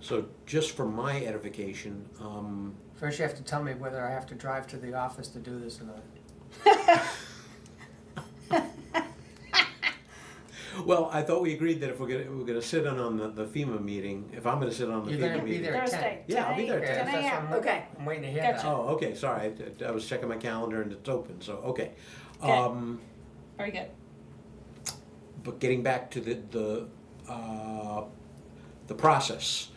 Speaker 2: So just for my edification,
Speaker 1: First you have to tell me whether I have to drive to the office to do this or not.
Speaker 2: well, I thought we agreed that if we're gonna sit in on the FEMA meeting, if I'm gonna sit on the
Speaker 1: You're
Speaker 2: FEMA
Speaker 1: gonna be
Speaker 2: meeting.
Speaker 1: there at 10.
Speaker 4: Thursday.
Speaker 2: Yeah, I'll be there
Speaker 1: Okay,
Speaker 2: at 10.
Speaker 1: that's what
Speaker 4: 10
Speaker 1: I'm-
Speaker 3: Okay.
Speaker 1: I'm waiting to hear
Speaker 4: Gotcha.
Speaker 1: that.
Speaker 2: Oh, okay, sorry, I was checking my calendar and it's open, so, okay.
Speaker 4: Okay. Very good.
Speaker 2: But getting back to the process,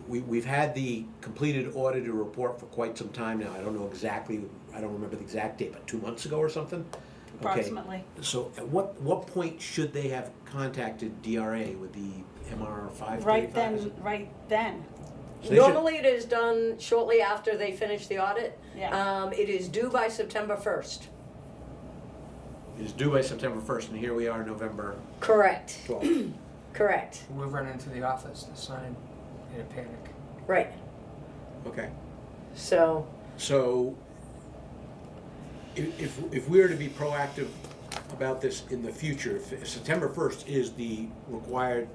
Speaker 2: we've had the completed auditor report for quite some time now. I don't know exactly, I don't remember the exact date, but 2 months ago or something? Okay.
Speaker 4: Approximately.
Speaker 2: So at what point should they have contacted DRA with the MR 535?
Speaker 4: Right then.
Speaker 2: So they should-
Speaker 3: Normally, it is done shortly after they finish the audit.
Speaker 4: Yeah.
Speaker 3: It is due by September 1st.
Speaker 2: It's due by September 1st, and here we are, November
Speaker 3: Correct,
Speaker 2: 12th.
Speaker 3: correct,
Speaker 1: We'll run into the office to sign in a panic.
Speaker 3: right.
Speaker 2: Okay.
Speaker 3: So,
Speaker 2: So, if we are to be proactive about this in the future, if September 1st is the required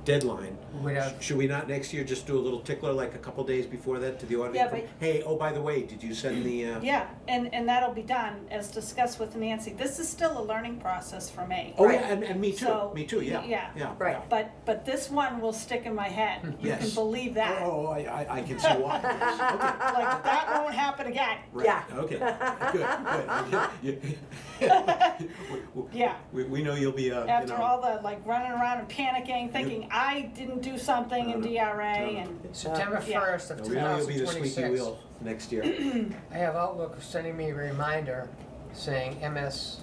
Speaker 2: deadline,
Speaker 1: We'd have,
Speaker 2: should we not next year just do a little tickler like a couple days before that to the auditor?
Speaker 4: Yeah, but-
Speaker 2: Hey, oh, by the way, did you send the,
Speaker 4: Yeah, and that'll be done as discussed with Nancy. This is still a learning process for me.
Speaker 2: oh,
Speaker 3: Right.
Speaker 2: yeah, and me too,
Speaker 4: So,
Speaker 2: yeah.
Speaker 4: yeah.
Speaker 3: Right.
Speaker 4: But this one will stick in my head. You can
Speaker 2: Yes.
Speaker 4: believe that.
Speaker 2: Oh, I can see why, yes, okay.
Speaker 4: Like, that won't happen again.
Speaker 2: Right,
Speaker 3: Yeah.
Speaker 2: okay, good.
Speaker 4: Yeah.
Speaker 2: We know you'll be, you
Speaker 4: After
Speaker 2: know,
Speaker 4: all the like running around and panicking, thinking I didn't do something in
Speaker 2: No, no.
Speaker 4: DRA
Speaker 2: No, no.
Speaker 4: and,
Speaker 1: September
Speaker 4: Yeah.
Speaker 1: 1st of
Speaker 2: we know you'll be the squeaky
Speaker 1: 2026.
Speaker 2: wheel next year.
Speaker 1: I have Outlook sending me a reminder saying MS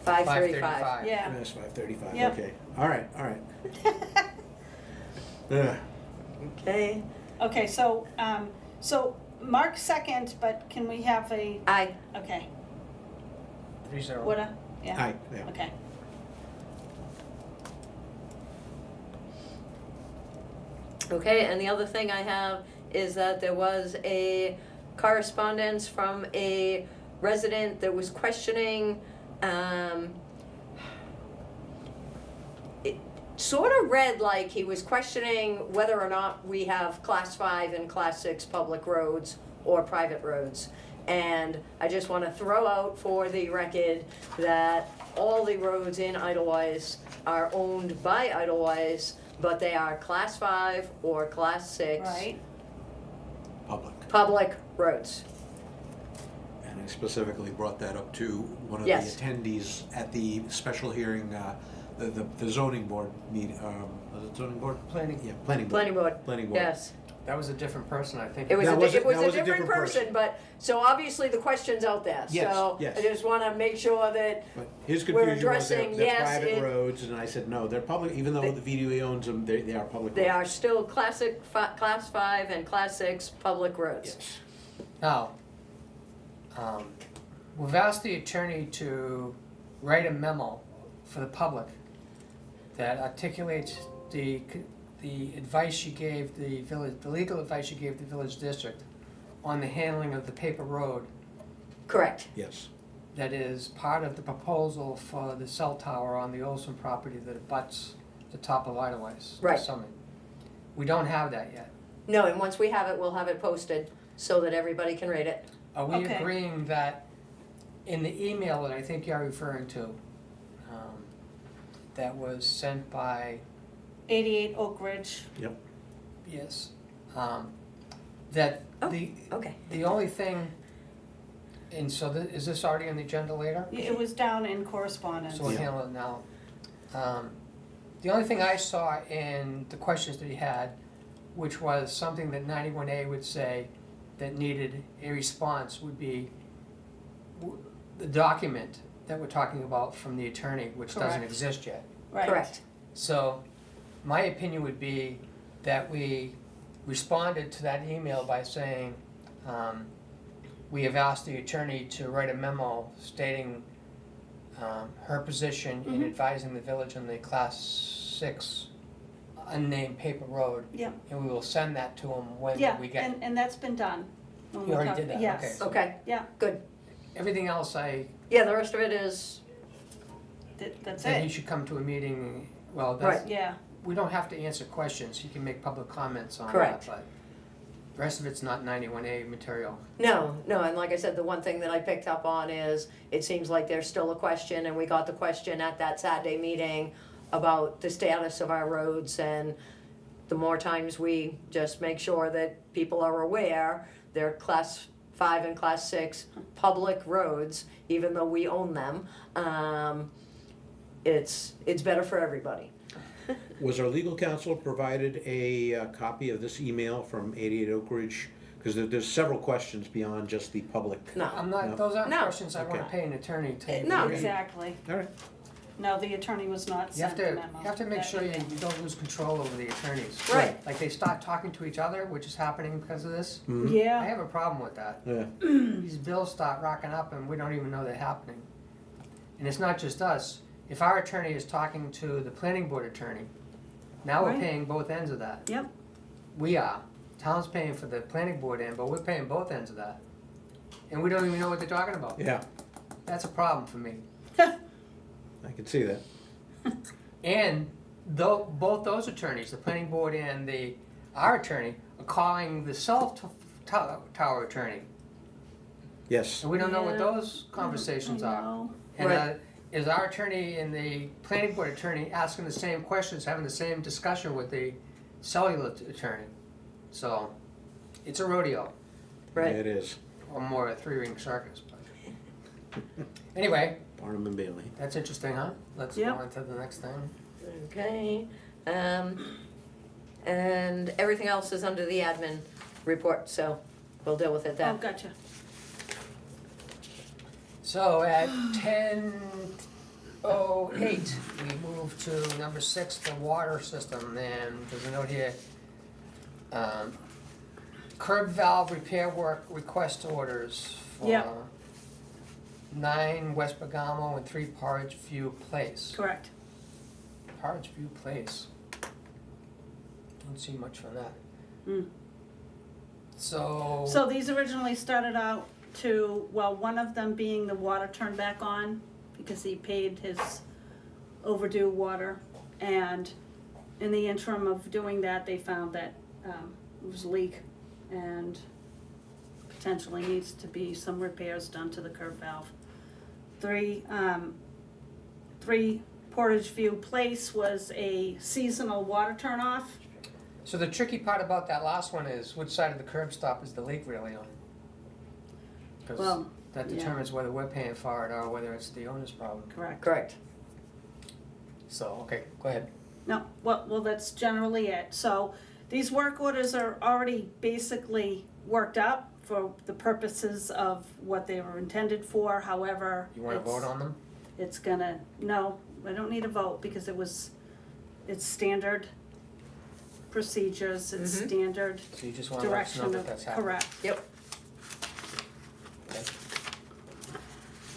Speaker 3: 535.
Speaker 1: 535.
Speaker 4: yeah.
Speaker 2: MS 535,
Speaker 4: Yep.
Speaker 2: okay, all right. Ugh.
Speaker 3: Okay,
Speaker 4: Okay, so, Mark second, but can we have a,
Speaker 3: aye.
Speaker 4: okay,
Speaker 1: 3-0.
Speaker 4: what a, yeah,
Speaker 2: Aye, yeah.
Speaker 4: okay.
Speaker 3: Okay, and the other thing I have is that there was a correspondence from a resident that was questioning, it sort of read like he was questioning whether or not we have class 5 and class 6 public roads or private roads. And I just want to throw out for the record that all the roads in Idlewise are owned by Idlewise, but they are class 5 or class 6
Speaker 4: Right,
Speaker 2: Public.
Speaker 3: public roads.
Speaker 2: And I specifically brought that up to one of the
Speaker 3: Yes.
Speaker 2: attendees at the special hearing, the zoning board meeting, was it zoning board?
Speaker 1: Planning.
Speaker 2: Yeah, planning board.
Speaker 3: Planning board,
Speaker 2: Planning board.
Speaker 3: yes.
Speaker 1: That was a different person, I think.
Speaker 3: It was
Speaker 2: That
Speaker 3: a
Speaker 2: was
Speaker 3: it was
Speaker 2: that
Speaker 3: a
Speaker 2: was
Speaker 3: different person, but, so obviously the question's out there.
Speaker 2: Yes,
Speaker 3: So
Speaker 2: yes.
Speaker 3: I just want to make sure that,
Speaker 2: But his
Speaker 3: We're
Speaker 2: confusion was
Speaker 3: addressing,
Speaker 2: they're
Speaker 3: yes,
Speaker 2: private
Speaker 3: it-
Speaker 2: roads, and I said, no, they're public, even though
Speaker 3: They-
Speaker 2: the VDOE owns them, they are public roads.
Speaker 3: they are still class 5 and class 6 public roads.
Speaker 2: Yes.
Speaker 1: Now, we've asked the attorney to write a memo for the public that articulates the advice she gave the village, the legal advice she gave the village district on the handling of the paper road
Speaker 3: Correct.
Speaker 2: Yes.
Speaker 1: that is part of the proposal for the cell tower on the Olson property that abuts the top of Idleways.
Speaker 3: Right.
Speaker 1: Summit. We don't have that yet.
Speaker 3: No, and once we have it, we'll have it posted so that everybody can read it.
Speaker 1: Are we
Speaker 4: Okay.
Speaker 1: agreeing that in the email that I think you're referring to, that was sent by,
Speaker 4: 88 Oak Ridge.
Speaker 2: Yep.
Speaker 1: yes, that
Speaker 3: Oh.
Speaker 1: the
Speaker 3: Okay.
Speaker 1: only thing, and so is this already on the agenda later?
Speaker 4: It was down in correspondence.
Speaker 1: So we'll
Speaker 2: Yeah.
Speaker 1: handle it now. The only thing I saw in the questions that he had, which was something that 91A would say that needed a response, would be the document that we're talking about from the attorney, which doesn't
Speaker 4: Correct.
Speaker 1: exist yet.
Speaker 4: Right.
Speaker 3: Correct.
Speaker 1: So my opinion would be that we responded to that email by saying, we have asked the attorney to write a memo stating her position in
Speaker 4: Mhm.
Speaker 1: advising the village on the Class 6 unnamed paper road,
Speaker 4: Yeah,
Speaker 1: and we will send that to him when
Speaker 4: yeah,
Speaker 1: we get.
Speaker 4: and that's been done. When
Speaker 1: You
Speaker 4: we
Speaker 1: already
Speaker 4: talked-
Speaker 1: did that,
Speaker 4: yes.
Speaker 1: okay.
Speaker 3: Okay.
Speaker 4: Yeah,
Speaker 3: Good.
Speaker 1: Everything else,
Speaker 3: Yeah, the rest of it is,
Speaker 4: that's
Speaker 1: that he
Speaker 4: it.
Speaker 1: should come to a meeting, well,
Speaker 3: Right.
Speaker 1: that's,
Speaker 4: Yeah,
Speaker 1: we don't have to answer questions, he can make public comments on that,
Speaker 3: Correct.
Speaker 1: but the rest of it's not 91A material.
Speaker 3: no, and like I said, the one thing that I picked up on is, it seems like there's still a question, and we got the question at that Saturday meeting about the status of our roads, and the more times we just make sure that people are aware, they're Class 5 and Class 6 public roads, even though we own them, it's better for everybody.
Speaker 2: Was our legal counsel provided a copy of this email from 88 Oak Ridge? Because there's several questions beyond just the public.
Speaker 3: No,
Speaker 1: I'm not,
Speaker 2: No.
Speaker 1: those aren't
Speaker 3: No.
Speaker 1: questions I wanna
Speaker 2: Okay.
Speaker 1: pay an attorney to.
Speaker 3: No.
Speaker 1: read.
Speaker 4: exactly.
Speaker 2: All right.
Speaker 4: No, the attorney was not
Speaker 1: You have
Speaker 4: sent the
Speaker 1: to,
Speaker 4: memo.
Speaker 1: you have to make
Speaker 4: That
Speaker 1: sure you
Speaker 4: email.
Speaker 1: don't lose control over the attorneys.
Speaker 3: Right.
Speaker 1: Like they start talking to each other, which is happening because of this.
Speaker 2: Mhm.
Speaker 1: I
Speaker 4: Yeah,
Speaker 1: have a problem with that.
Speaker 2: Yeah.
Speaker 1: These bills start rocking up and we don't even know they're happening. And it's not just us. If our attorney is talking to the planning board attorney, now we're
Speaker 4: Right.
Speaker 1: paying both ends of that.
Speaker 4: yep,
Speaker 1: We are. Town's paying for the planning board end, but we're paying both ends of that. And we don't even know what they're talking about.
Speaker 2: Yeah,
Speaker 1: That's a problem for me.
Speaker 2: I can see that.
Speaker 1: And though, both those attorneys, the planning board and our attorney, are calling the cell tower attorney.
Speaker 2: Yes.
Speaker 1: And we don't know what
Speaker 4: Yeah.
Speaker 1: those conversations
Speaker 4: I
Speaker 1: are.
Speaker 4: know.
Speaker 1: And
Speaker 3: Right.
Speaker 1: is our attorney and the planning board attorney asking the same questions, having the same discussion with the cellular attorney? So, it's a rodeo,
Speaker 3: right.
Speaker 2: It is.
Speaker 1: or more a three-ring circus, but. Anyway,
Speaker 2: Barnum and Bailey.
Speaker 1: that's interesting, huh? Let's go
Speaker 4: Yep.
Speaker 1: on to the next thing.
Speaker 3: Okay, and everything else is under the admin report, so we'll deal with it
Speaker 4: Oh,
Speaker 3: then.
Speaker 4: gotcha.
Speaker 1: So at 10:08, we move to number 6, the water system, and there's a note here. Curb valve repair work request orders for
Speaker 4: Yep.
Speaker 1: 9 West Bergamo and 3 Porridge View Place.
Speaker 4: Correct.
Speaker 1: Porridge View Place. Don't see much from that.
Speaker 4: Mm.
Speaker 1: So.
Speaker 4: So these originally started out to, well, one of them being the water turned back on because he paid his overdue water. And in the interim of doing that, they found that it was a leak and potentially needs to be some repairs done to the curb valve. 3 Portage View Place was a seasonal water turn off.
Speaker 1: So the tricky part about that last one is which side of the curb stop is the leak really on? Because
Speaker 4: Well,
Speaker 1: that
Speaker 4: yeah.
Speaker 1: determines whether we're paying for it or whether it's the owner's problem.
Speaker 4: Correct.
Speaker 3: Correct.
Speaker 1: So, okay, go ahead.
Speaker 4: No, well, that's generally it. So these work orders are already basically worked up for the purposes of what they were intended for, however.
Speaker 1: You wanna vote on them?
Speaker 4: It's gonna, no, I don't need a vote because it's standard procedures, it's
Speaker 3: Mhm.
Speaker 4: standard
Speaker 1: So you just wanna let us know
Speaker 4: direction
Speaker 1: that
Speaker 4: of,
Speaker 1: that's happening?
Speaker 4: correct.
Speaker 3: Yep.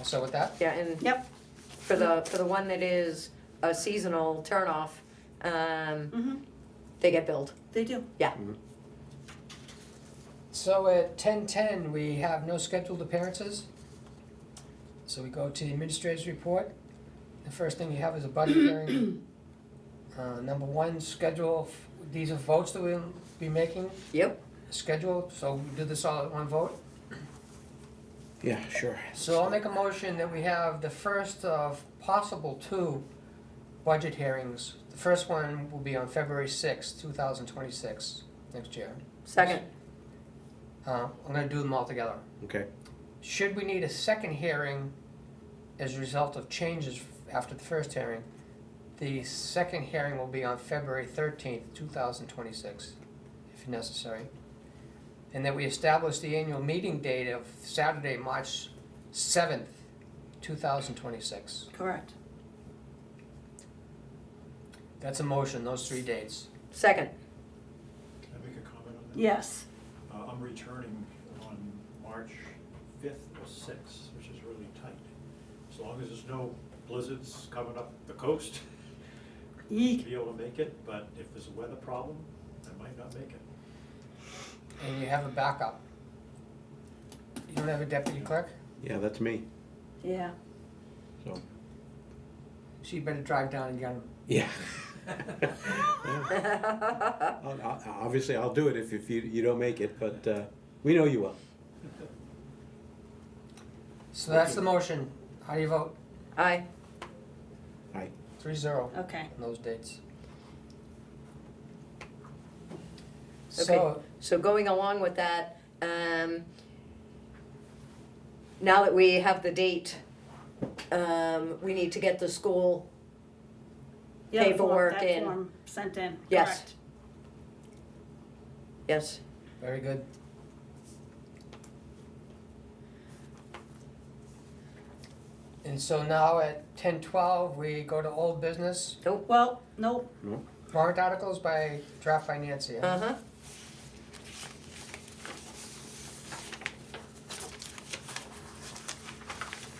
Speaker 1: So with that,
Speaker 3: Yeah, and
Speaker 4: Yep.
Speaker 3: for the one that is a seasonal turnoff,
Speaker 4: Mm-hmm.
Speaker 3: they get billed.
Speaker 4: They do.
Speaker 1: so at 10:10, we have no scheduled appearances. So we go to the administrator's report. The first thing you have is a budget hearing. Number one, schedule, these are votes that we'll be making,
Speaker 3: Yep.
Speaker 1: schedule, so we do this all at one vote.
Speaker 2: Yeah, sure.
Speaker 1: So I'll make a motion that we have the first of possible two budget hearings. The first one will be on February 6th, 2026, next year.
Speaker 3: Second.
Speaker 1: I'm gonna do them all together.
Speaker 2: Okay.
Speaker 1: Should we need a second hearing as a result of changes after the first hearing, the second hearing will be on February 13th, 2026, if necessary. And that we establish the annual meeting date of Saturday, March 7th, 2026.
Speaker 4: Correct.
Speaker 1: That's a motion, those three dates.
Speaker 3: Second.
Speaker 7: Can I make a comment on that?
Speaker 4: Yes.
Speaker 7: I'm returning on March 5th or 6th, which is really tight. As long as there's no blizzards coming up the coast, I'll
Speaker 4: Yeek.
Speaker 7: be able to make it, but if there's a weather problem, I might not make it.
Speaker 1: And you have a backup. You don't have a deputy clerk?
Speaker 2: Yeah, that's me.
Speaker 4: Yeah.
Speaker 2: So,
Speaker 1: So you better drive down and get him.
Speaker 2: yeah. Obviously, I'll do it if you don't make it, but we know you will.
Speaker 1: So that's the motion. How do you vote?
Speaker 3: Aye.
Speaker 2: Aye.
Speaker 1: 3-0
Speaker 4: Okay.
Speaker 1: on those dates.
Speaker 3: Okay.
Speaker 1: So,
Speaker 3: So going along with that, now that we have the date, we need to get the school,
Speaker 4: Yeah, the form-
Speaker 3: Paperwork
Speaker 4: that
Speaker 3: in.
Speaker 4: form sent in.
Speaker 3: Yes.
Speaker 4: Correct.
Speaker 3: yes,
Speaker 1: very good. And so now at 10:12, we go to old business.
Speaker 4: Well, nope.
Speaker 1: Warrant articles by, draft by Nancy. huh?
Speaker 3: uh-huh.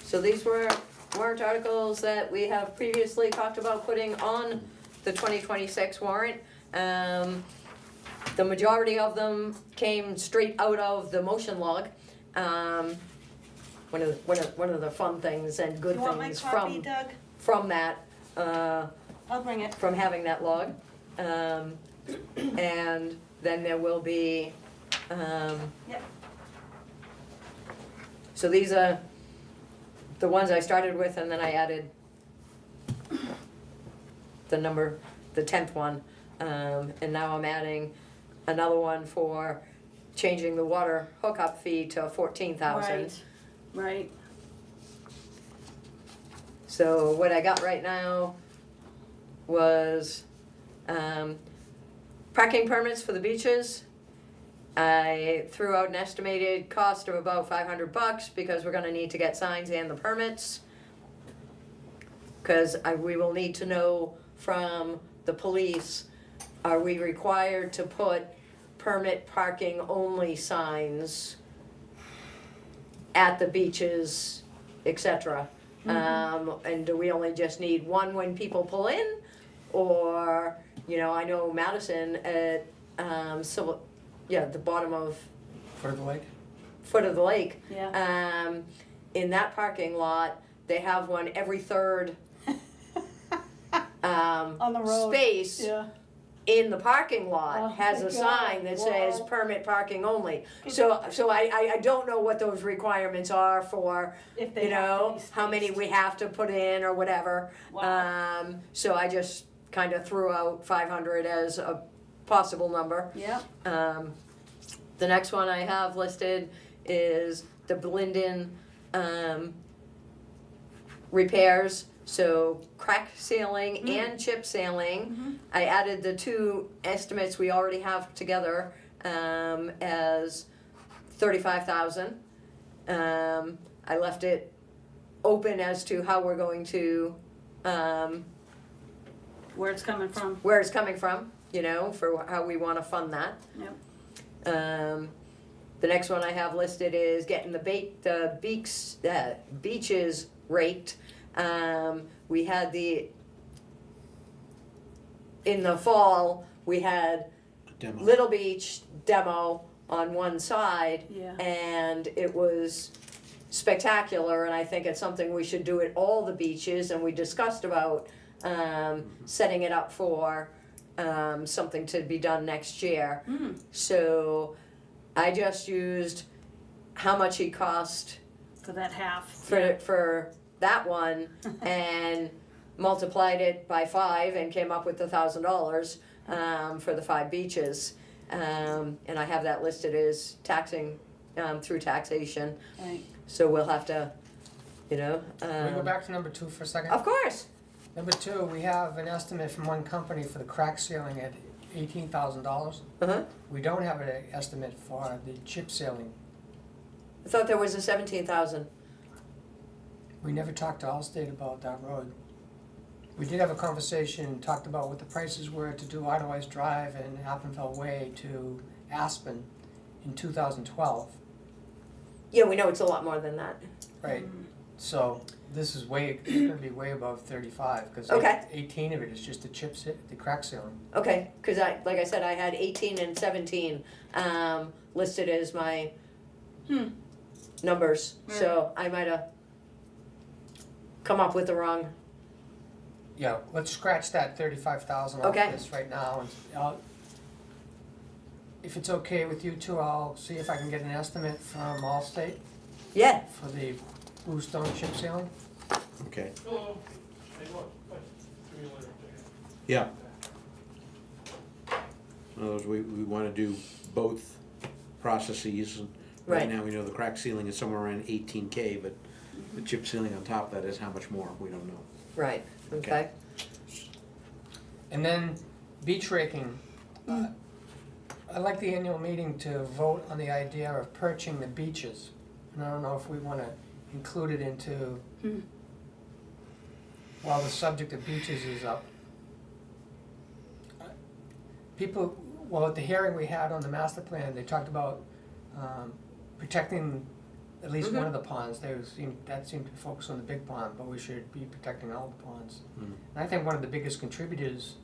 Speaker 3: So these were warrant articles that we have previously talked about putting on the 2026 warrant. The majority of them came straight out of the motion log. One of the fun things and good
Speaker 4: You want my
Speaker 3: things
Speaker 4: copy, Doug?
Speaker 3: from that,
Speaker 4: I'll bring it.
Speaker 3: from having that log. And then there will be,
Speaker 4: Yep.
Speaker 3: so these are the ones I started with, and then I added the 10th one. And now I'm adding another one for changing the water hookup fee to 14,000.
Speaker 4: Right. Right.
Speaker 3: So what I got right now was parking permits for the beaches. I threw out an estimated cost of about $500 because we're gonna need to get signs and the permits. Cause we will need to know from the police, are we required to put permit parking only signs at the beaches, etc.? And do we only just need one when people pull in? Or, I know Madison at, the bottom of,
Speaker 1: Foot of the lake?
Speaker 3: foot of the lake.
Speaker 4: Yeah.
Speaker 3: In that parking lot, they have one every third,
Speaker 4: On the road.
Speaker 3: space
Speaker 4: Yeah.
Speaker 3: in the parking lot
Speaker 4: Oh
Speaker 3: has
Speaker 4: my
Speaker 3: a sign
Speaker 4: God.
Speaker 3: that says
Speaker 4: Wow.
Speaker 3: permit parking only. So I don't know what those requirements are for,
Speaker 4: If they have to be
Speaker 3: how many
Speaker 4: spaced.
Speaker 3: we have to put in or whatever.
Speaker 4: Wow.
Speaker 3: So I just kind of threw out 500 as a possible number.
Speaker 4: Yep.
Speaker 3: The next one I have listed is the Blinden repairs, so crack sealing and chip sealing. I added the two estimates we already have together as 35,000. I left it open as to how we're going to
Speaker 4: Where it's coming from.
Speaker 3: where it's coming from, for how we want to fund that.
Speaker 4: Yep.
Speaker 3: The next one I have listed is getting the beaches raked. We had in the fall, we had
Speaker 2: Demo.
Speaker 3: Little Beach demo on one side,
Speaker 4: Yeah.
Speaker 3: and it was spectacular, and I think it's something we should do at all the beaches, and we discussed about setting it up for something to be done next year. So I just used how much it cost
Speaker 4: For that half.
Speaker 3: for that one and multiplied it by 5 and came up with $1,000 for the 5 beaches. And I have that listed as taxing through taxation.
Speaker 4: Right.
Speaker 3: So we'll have to,
Speaker 1: Can we go back to number 2 for a second?
Speaker 3: Of course.
Speaker 1: Number 2, we have an estimate from one company for the crack sealing at $18,000.
Speaker 3: Uh-huh.
Speaker 1: We don't have an estimate for the chip sealing.
Speaker 3: I thought there was a 17,000.
Speaker 1: We never talked to Allstate about that road. We did have a conversation, talked about what the prices were to do Idlewise Drive and Appenfeld Way to Aspen in 2012,
Speaker 3: Yeah, we know it's a lot more than that.
Speaker 1: right? So this is it's gonna be way above 35, because
Speaker 3: Okay.
Speaker 1: 18 of it is just the crack sealing.
Speaker 3: Okay, because like I said, I had 18 and 17 listed as my numbers. So I might have come up with the wrong.
Speaker 1: Yeah, let's scratch that 35,000 off
Speaker 3: Okay.
Speaker 1: this right now, and if it's okay with you two, I'll see if I can get an estimate from Allstate
Speaker 3: Yeah.
Speaker 1: for the bluestone chip sealing.
Speaker 2: Okay,
Speaker 7: Hello. Hey, look,
Speaker 2: yeah. In other words, we wanna do both processes, and right
Speaker 3: Right.
Speaker 2: now we know the crack sealing is somewhere around 18K, but the chip sealing on top of that is how much more, we don't know.
Speaker 3: Right. Okay.
Speaker 1: And then beach raking. I'd like the annual meeting to vote on the idea of perching the beaches. And I don't know if we wanna include it into, while the subject of beaches is up. Well, at the hearing we had on the master plan, they talked about protecting at least one of the ponds. That seemed to focus on the big pond, but we should be protecting all the ponds. And I think one of the biggest contributors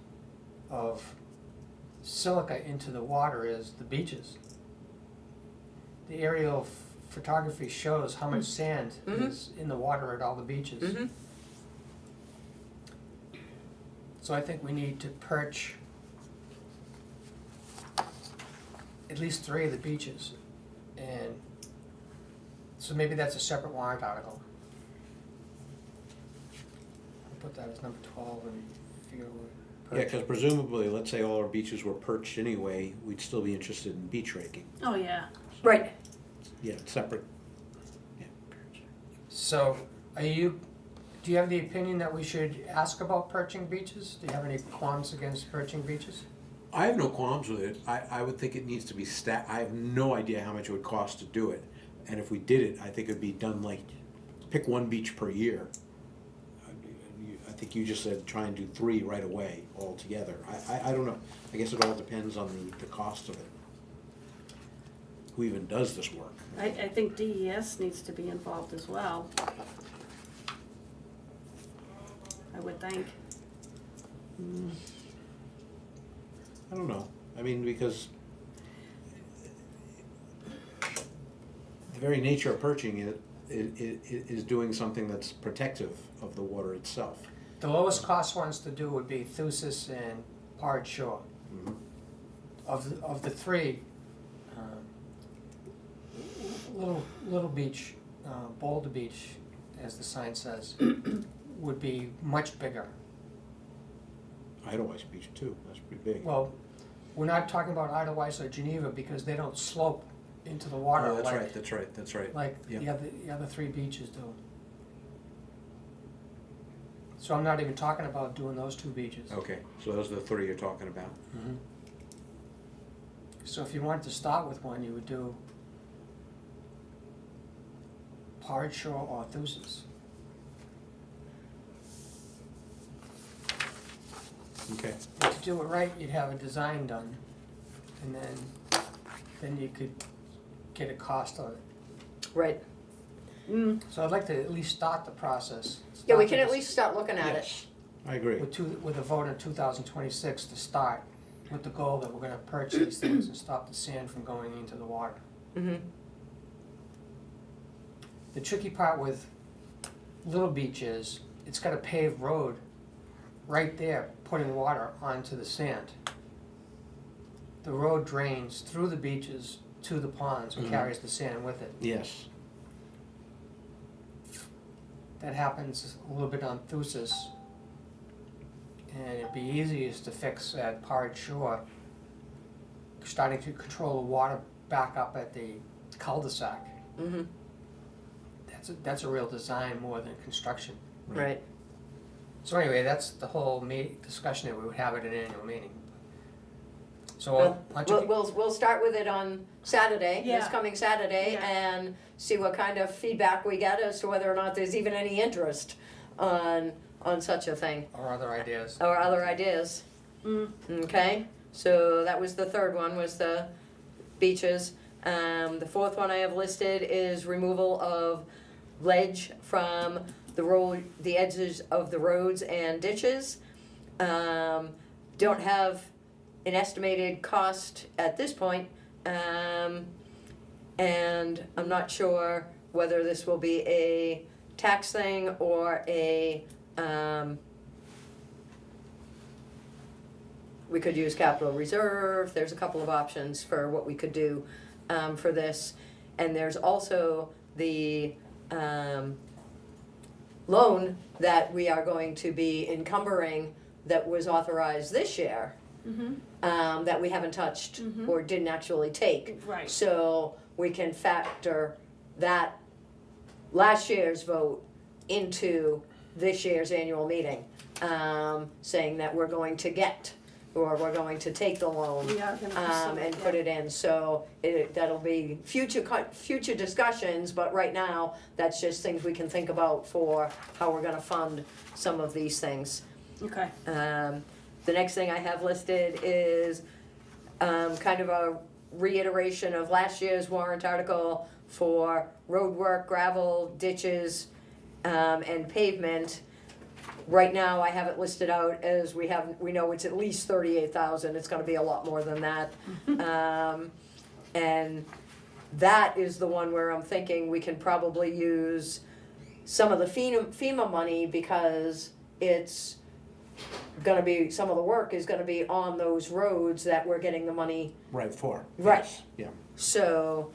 Speaker 1: of silica into the water is the beaches. The aerial photography shows how much sand is in the water at all the beaches.
Speaker 3: Mm-hmm.
Speaker 1: So I think we need to perch at least 3 of the beaches. And so maybe that's a separate warrant article. I'll put that as number 12 and figure we'll
Speaker 2: Yeah,
Speaker 1: perch.
Speaker 2: because presumably, let's say all our beaches were perched anyway, we'd still be interested in beach raking.
Speaker 4: Oh, yeah.
Speaker 3: Right.
Speaker 2: Yeah, separate.
Speaker 1: So, do you have the opinion that we should ask about perching beaches? Do you have any qualms against perching beaches?
Speaker 2: I have no qualms with it. I would think it needs to be I have no idea how much it would cost to do it. And if we did it, I think it'd be done like, pick 1 beach per year. I think you just said try and do 3 right away altogether. I don't know. I guess it all depends on the cost of it. Who even does this work?
Speaker 4: I think DES needs to be involved as well. I would think.
Speaker 2: I don't know. I mean, because the very nature of perching it is doing something that's protective of the water itself.
Speaker 1: The lowest cost ones to do would be Thusis and Pard Shore.
Speaker 2: Mhm.
Speaker 1: Of the 3, Little Beach, Boulder Beach, as the sign says, would be much bigger.
Speaker 2: Idlewild Beach too, that's pretty big.
Speaker 1: Well, we're not talking about Idlewild or Geneva because they don't slope into the water
Speaker 2: Oh, that's
Speaker 1: like,
Speaker 2: right, that's right, that's right.
Speaker 1: like
Speaker 2: Yeah.
Speaker 1: the other 3 beaches do. So I'm not even talking about doing those 2 beaches.
Speaker 2: Okay, so those are the 3 you're talking about.
Speaker 1: Mhm. So if you wanted to start with one, you would do Pard Shore or Thusis.
Speaker 2: Okay.
Speaker 1: And to do it right, you'd have a design done, and then you could get a cost on it.
Speaker 3: Right.
Speaker 1: So I'd like to at least start the process.
Speaker 3: Yeah, we
Speaker 1: Start
Speaker 3: can
Speaker 1: the
Speaker 3: at least start looking at it.
Speaker 2: Yes, I agree.
Speaker 1: with a vote in 2026 to start, with the goal that we're gonna purge these things and stop the sand from going into the water.
Speaker 3: Mm-hmm.
Speaker 1: The tricky part with Little Beach is, it's got a paved road right there, putting water onto the sand. The road drains through the beaches to the ponds and
Speaker 2: Mhm.
Speaker 1: carries the sand with it.
Speaker 2: Yes,
Speaker 1: That happens a little bit on Thusis. And it'd be easiest to fix at Pard Shore, starting to control the water back up at the cul-de-sac.
Speaker 3: Mm-hmm.
Speaker 1: That's a real design more than construction.
Speaker 3: Right.
Speaker 1: So anyway, that's the whole discussion that we would have at an annual meeting. So,
Speaker 3: We'll start with it on Saturday, this
Speaker 4: Yeah.
Speaker 3: coming Saturday,
Speaker 4: Yeah.
Speaker 3: and see what kind of feedback we get as to whether or not there's even any interest on such a thing,
Speaker 1: or other ideas.
Speaker 3: or other ideas. Okay, so that was the third one, was the beaches. The fourth one I have listed is removal of ledge from the edges of the roads and ditches. Don't have an estimated cost at this point, and I'm not sure whether this will be a tax thing or we could use capital reserve. There's a couple of options for what we could do for this, and there's also the loan that we are going to be encumbering that was authorized this year, that we haven't touched or didn't actually take.
Speaker 4: Right.
Speaker 3: So we can factor that last year's vote into this year's annual meeting, saying that we're going to get, or we're going to take the loan,
Speaker 4: We are gonna pursue it,
Speaker 3: and
Speaker 4: yeah.
Speaker 3: put it in. So that'll be future discussions, but right now, that's just things we can think about for how we're gonna fund some of these things.
Speaker 4: Okay.
Speaker 3: The next thing I have listed is kind of a reiteration of last year's warrant article for road work, gravel, ditches, and pavement. Right now, I have it listed out as we know it's at least 38,000, it's gonna be a lot more than that. And that is the one where I'm thinking we can probably use some of the FEMA money, because it's gonna be, some of the work is gonna be on those roads that we're getting the money.
Speaker 2: right, for.
Speaker 3: Right.
Speaker 2: Yes, yeah.
Speaker 3: So,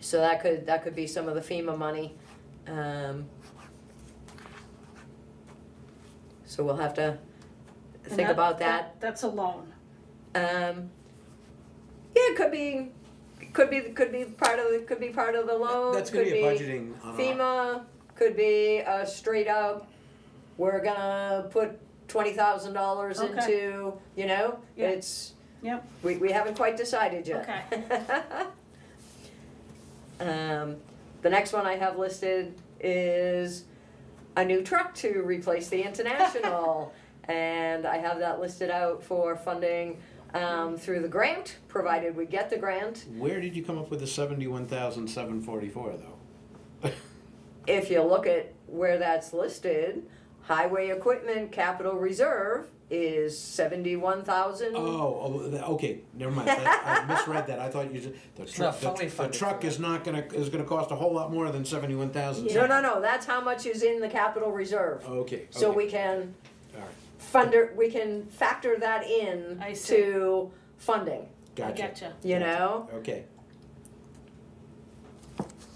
Speaker 3: so that could be some of the FEMA money. So we'll have to
Speaker 4: And
Speaker 3: think about that.
Speaker 4: That's a loan.
Speaker 3: Yeah, it could be part of the loan.
Speaker 2: That's gonna
Speaker 3: could
Speaker 2: be a budgeting.
Speaker 3: FEMA, could be a straight up, we're gonna put $20,000
Speaker 4: Okay.
Speaker 3: into,
Speaker 4: Yeah.
Speaker 3: it's,
Speaker 4: Yep.
Speaker 3: we haven't quite decided yet.
Speaker 4: Okay.
Speaker 3: The next one I have listed is a new truck to replace the International. And I have that listed out for funding through the grant, provided we get the grant.
Speaker 2: Where did you come up with the 71,744 though?
Speaker 3: If you look at where that's listed, highway equipment capital reserve is 71,000.
Speaker 2: Okay, never mind. I misread that. I thought you said the
Speaker 1: It's
Speaker 2: truck.
Speaker 1: not fully
Speaker 2: The
Speaker 1: funded
Speaker 2: truck
Speaker 1: for
Speaker 2: is gonna cost a whole lot more than 71,000.
Speaker 3: No, that's how much is in the capital reserve.
Speaker 2: Okay.
Speaker 3: So
Speaker 2: okay.
Speaker 3: we can
Speaker 2: All right.
Speaker 3: we can factor that in
Speaker 4: I see.
Speaker 3: to funding,
Speaker 4: I
Speaker 2: Gotcha.
Speaker 4: getcha.
Speaker 3: you know?
Speaker 2: Okay.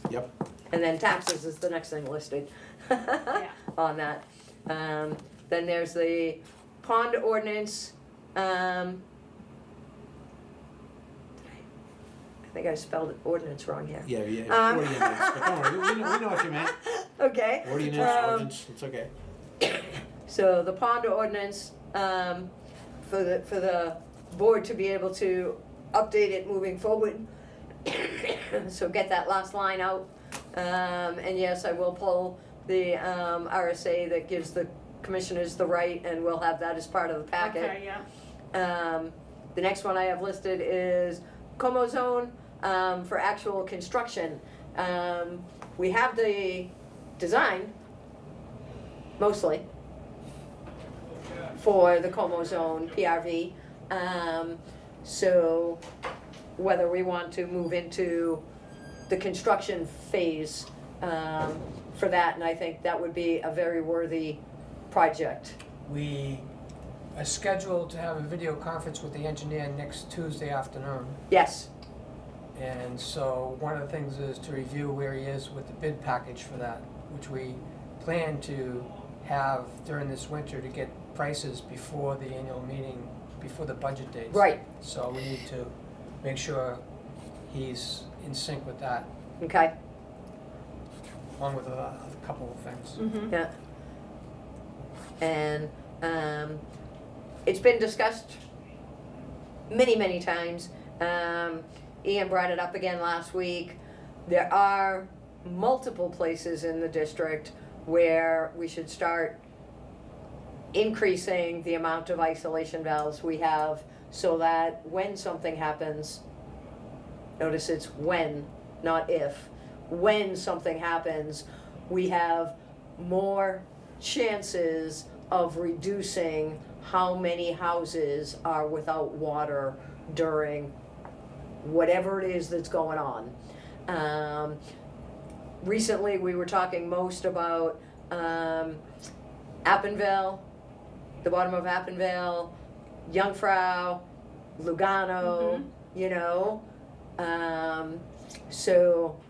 Speaker 2: Yep.
Speaker 3: And then taxes is the next thing listed on that. Then there's the pond ordinance. I think I spelled ordinance wrong here.
Speaker 2: Yeah.
Speaker 3: Um,
Speaker 2: Ordinance. But don't worry. We know what you meant.
Speaker 3: Okay.
Speaker 2: Ordinance. It's okay.
Speaker 3: So the pond ordinance, for the board to be able to update it moving forward. So get that last line out. And yes, I will pull the RSA that gives the commissioners the right, and we'll have that as part of the packet.
Speaker 4: Okay, yeah.
Speaker 3: The next one I have listed is Como Zone. for actual construction. We have the design, mostly, for the Como Zone PRV. So whether we want to move into the construction phase for that, and I think that would be a very worthy project.
Speaker 1: We are scheduled to have a video conference with the engineer next Tuesday afternoon.
Speaker 3: Yes,
Speaker 1: And so one of the things is to review where he is with the bid package for that, which we plan to have during this winter to get prices before the annual meeting, before the budget dates.
Speaker 3: right,
Speaker 1: So we need to make sure he's in sync with that,
Speaker 3: okay,
Speaker 1: along with a couple of things.
Speaker 4: Mm-hmm.
Speaker 3: yeah. And it's been discussed many, many times. Ian brought it up again last week. There are multiple places in the district where we should start increasing the amount of isolation valves we have so that when something happens, notice it's when, not if, when something happens, we have more chances of reducing how many houses are without water during whatever it is that's going on. Recently, we were talking most about Appinville, the bottom of Appinville, Jungfrau, Lugano, you know. So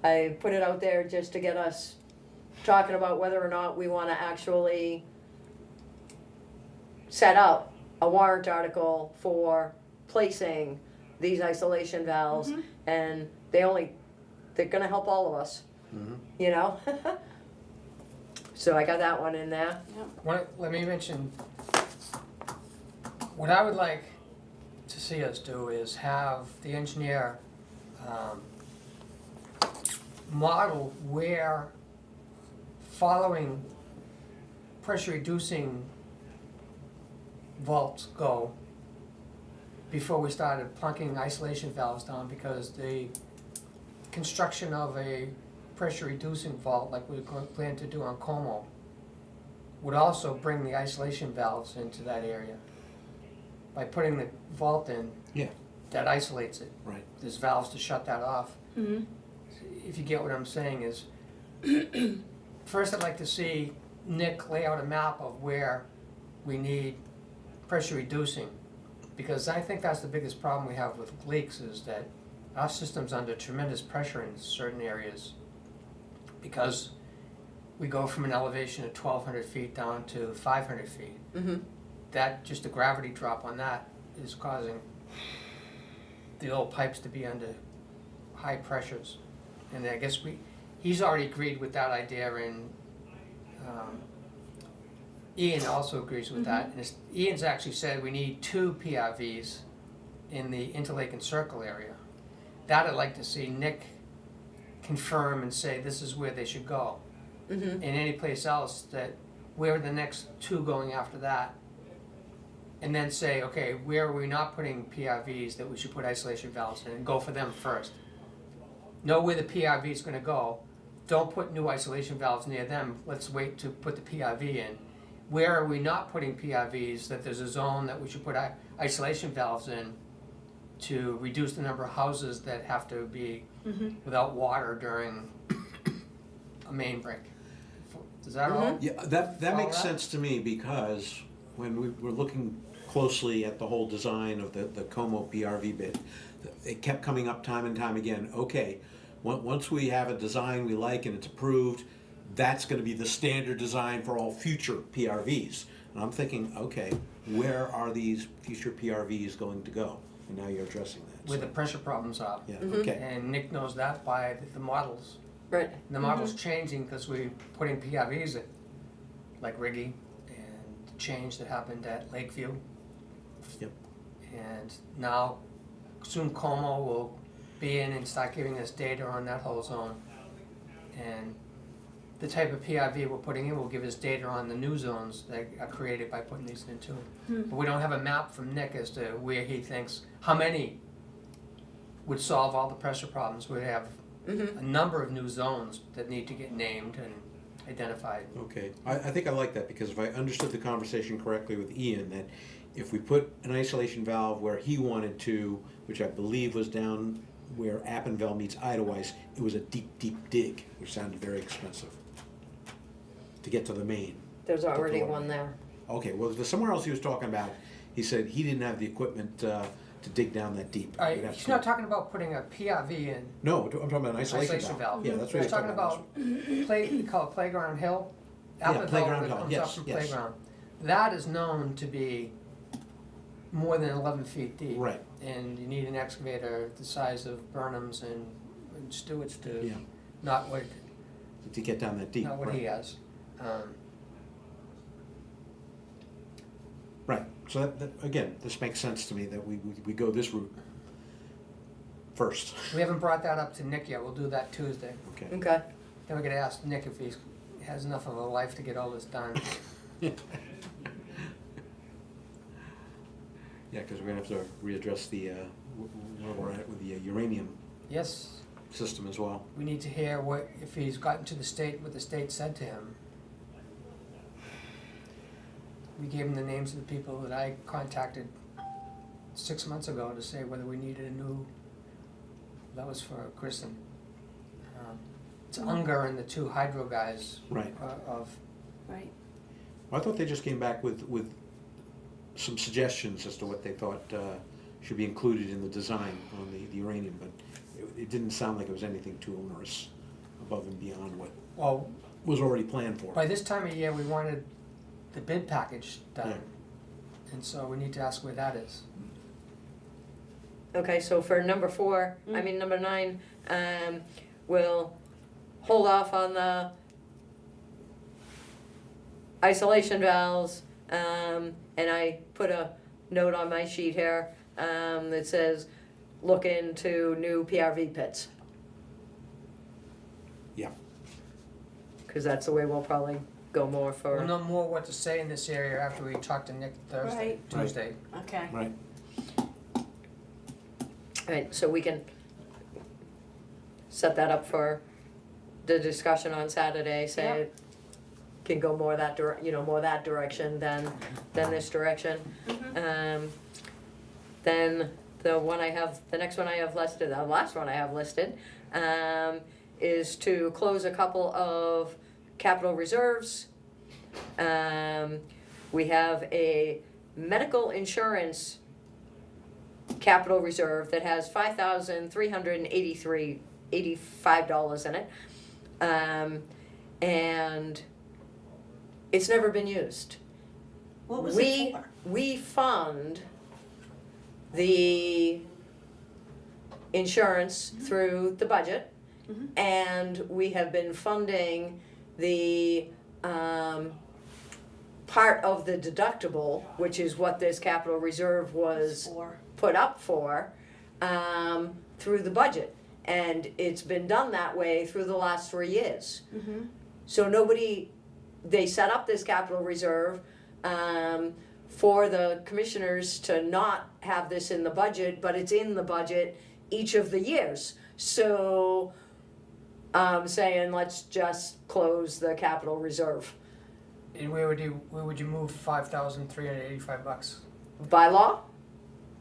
Speaker 3: I put it out there just to get us talking about whether or not we want to actually set up a warrant article for placing these isolation valves, and they're gonna help all of us, you know? So I got that one in there.
Speaker 1: Let me mention, what I would like to see us do is have the engineer model where following pressure reducing vaults go before we started plunking isolation valves down, because the construction of a pressure reducing vault like we plan to do on Como would also bring the isolation valves into that area. By putting the vault in,
Speaker 2: Yeah.
Speaker 1: that isolates it.
Speaker 2: Right.
Speaker 1: There's valves to shut that off.
Speaker 4: Mm-hmm.
Speaker 1: If you get what I'm saying is, first I'd like to see Nick lay out a map of where we need pressure reducing, because I think that's the biggest problem we have with leaks, is that our system's under tremendous pressure in certain areas, because we go from an elevation of 1,200 feet down to 500 feet.
Speaker 3: Mm-hmm.
Speaker 1: That, just the gravity drop on that is causing the old pipes to be under high pressures. And I guess he's already agreed with that idea, and Ian also agrees with that. And Ian's actually said we need 2 PRVs in the Interlake and Circle area. That I'd like to see Nick confirm and say this is where they should go.
Speaker 3: Mm-hmm.
Speaker 1: And any place else, that where are the next 2 going after that? And then say, okay, where are we not putting PRVs that we should put isolation valves in, and go for them first. Know where the PRV is gonna go. Don't put new isolation valves near them. Let's wait to put the PRV in. Where are we not putting PRVs, that there's a zone that we should put isolation valves in to reduce the number of houses that have to be without water during a main break. Does that all?
Speaker 2: Yeah, that
Speaker 1: Follow
Speaker 2: makes
Speaker 1: that?
Speaker 2: sense to me, because when we were looking closely at the whole design of the Como PRV bid, it kept coming up time and time again. Okay, once we have a design we like and it's approved, that's gonna be the standard design for all future PRVs. And I'm thinking, okay, where are these future PRVs going to go? And now you're addressing that.
Speaker 1: Where the pressure problems are.
Speaker 2: Yeah, okay.
Speaker 1: And Nick knows that by the models.
Speaker 3: Right.
Speaker 1: The model's changing because we're putting PRVs in, like Riggy, and the change that happened at Lakeview.
Speaker 2: Yep.
Speaker 1: And now, soon Como will be in and start giving us data on that whole zone. And the type of PRV we're putting in will give us data on the new zones that are created by putting these in too. But we don't have a map from Nick as to where he thinks, how many would solve all the pressure problems. We'd have
Speaker 3: Mhm.
Speaker 1: a number of new zones that need to get named and identified.
Speaker 2: Okay, I think I like that, because if I understood the conversation correctly with Ian, that if we put an isolation valve where he wanted to, which I believe was down where Appinville meets Idlewise, it was a deep, deep dig, which sounded very expensive to get to the main.
Speaker 3: There's already
Speaker 2: door.
Speaker 3: one there.
Speaker 2: Okay, well, there's somewhere else he was talking about, he said he didn't have the equipment to dig down that deep. We'd have
Speaker 1: He's
Speaker 2: to-
Speaker 1: not talking about putting a PRV in.
Speaker 2: No, I'm talking about an isolation
Speaker 1: Isolation
Speaker 2: valve.
Speaker 1: valve.
Speaker 2: Yeah, that's what
Speaker 1: He's talking about we call it Playground Hill.
Speaker 2: Yeah,
Speaker 1: Appinville
Speaker 2: Playground
Speaker 1: that
Speaker 2: Hill,
Speaker 1: comes
Speaker 2: yes,
Speaker 1: up from
Speaker 2: yes.
Speaker 1: Playground. That is known to be more than 11 feet deep.
Speaker 2: Right.
Speaker 1: And you need an excavator the size of Burnham's and Stewart's to,
Speaker 2: Yeah.
Speaker 1: not what,
Speaker 2: To get down that deep,
Speaker 1: not what he
Speaker 2: right.
Speaker 1: has.
Speaker 2: Right, so that, again, this makes sense to me, that we go this route first.
Speaker 1: We haven't brought that up to Nick yet, we'll do that Tuesday.
Speaker 2: Okay.
Speaker 3: Okay.
Speaker 1: Then we're gonna ask Nick if he has enough of a life to get all this done.
Speaker 2: Yeah, because we're gonna have to readdress the, where we're at with the uranium
Speaker 1: Yes,
Speaker 2: system as well.
Speaker 1: we need to hear what, if he's gotten to the state, what the state said to him. We gave him the names of the people that I contacted 6 months ago to say whether we needed a new, that was for Grissom. It's Unger and the two hydro guys
Speaker 2: Right.
Speaker 1: of,
Speaker 4: Right.
Speaker 2: Well, I thought they just came back with some suggestions as to what they thought should be included in the design on the uranium, but it didn't sound like it was anything too onerous above and beyond what
Speaker 1: well,
Speaker 2: was already planned for.
Speaker 1: by this time of year, we wanted the bid package done.
Speaker 2: Yeah.
Speaker 1: And so we need to ask where that is.
Speaker 3: Okay, so for number 9, we'll hold off on the isolation valves, and I put a note on my sheet here, that says, look into new PRV pits.
Speaker 2: Yeah.
Speaker 3: Cause that's the way we'll probably go more for.
Speaker 1: We'll know more what to say in this area after we talk to Nick Thursday,
Speaker 4: Right.
Speaker 1: Tuesday.
Speaker 4: Okay.
Speaker 2: Right.
Speaker 3: Right, so we can set that up for the discussion on Saturday, say
Speaker 4: Yep.
Speaker 3: it can go more that more that direction than this direction. Then the next one I have listed, the last one I have listed, is to close a couple of capital reserves. We have a medical insurance capital reserve that has $5,385 in it, and it's never been used.
Speaker 4: What was it for?
Speaker 3: We fund the insurance through the budget, and we have been funding the part of the deductible, which is what this capital reserve was
Speaker 4: For.
Speaker 3: put up for, through the budget. And it's been done that way through the last 3 years. So they set up this capital reserve for the commissioners to not have this in the budget, but it's in the budget each of the years. So I'm saying let's just close the capital reserve.
Speaker 1: And where would you move $5,385?
Speaker 3: By law,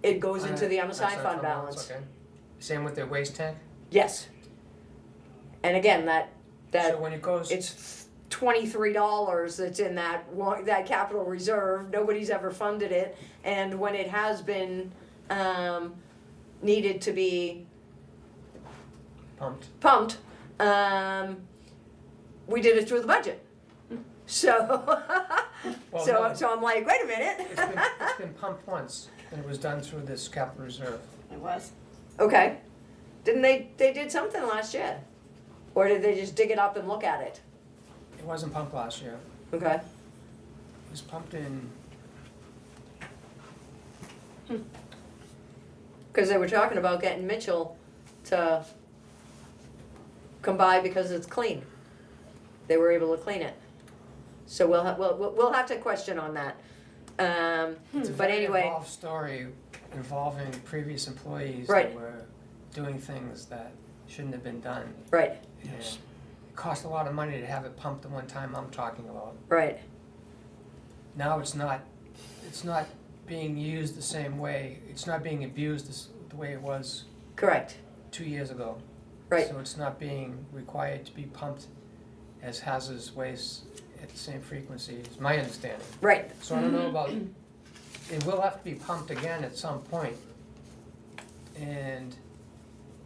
Speaker 3: it goes into the unassigned
Speaker 1: Unassigned
Speaker 3: fund balance.
Speaker 1: Okay. Same with the waste tank?
Speaker 3: Yes. And again,
Speaker 1: So
Speaker 3: that
Speaker 1: when it goes,
Speaker 3: it's $23 that's in that capital reserve. Nobody's ever funded it, and when it has been needed to be pumped, we did it through the budget. So,
Speaker 1: Well,
Speaker 3: so
Speaker 1: no.
Speaker 3: so I'm like, wait a minute.
Speaker 1: it's been pumped once, and it was done through this capital reserve.
Speaker 4: It was.
Speaker 3: Okay, didn't they did something last year, or did they just dig it up and look at it?
Speaker 1: It wasn't pumped last year.
Speaker 3: Okay.
Speaker 1: It was pumped in,
Speaker 3: Because they were talking about getting Mitchell to come by because it's clean. They were able to clean it. So we'll have to question on that.
Speaker 1: it's a
Speaker 3: But
Speaker 1: very
Speaker 3: anyway,
Speaker 1: involved story involving previous employees
Speaker 3: Right.
Speaker 1: that were doing things that shouldn't have been done.
Speaker 3: Right,
Speaker 1: And it cost a lot of money to have it pumped the one time I'm talking about.
Speaker 3: right,
Speaker 1: Now it's not being used the same way, it's not being abused the way it was
Speaker 3: correct,
Speaker 1: 2 years ago.
Speaker 3: right.
Speaker 1: So it's not being required to be pumped as hazardous waste at the same frequency, is my understanding.
Speaker 3: Right,
Speaker 1: So I don't know about, it will have to be pumped again at some point. And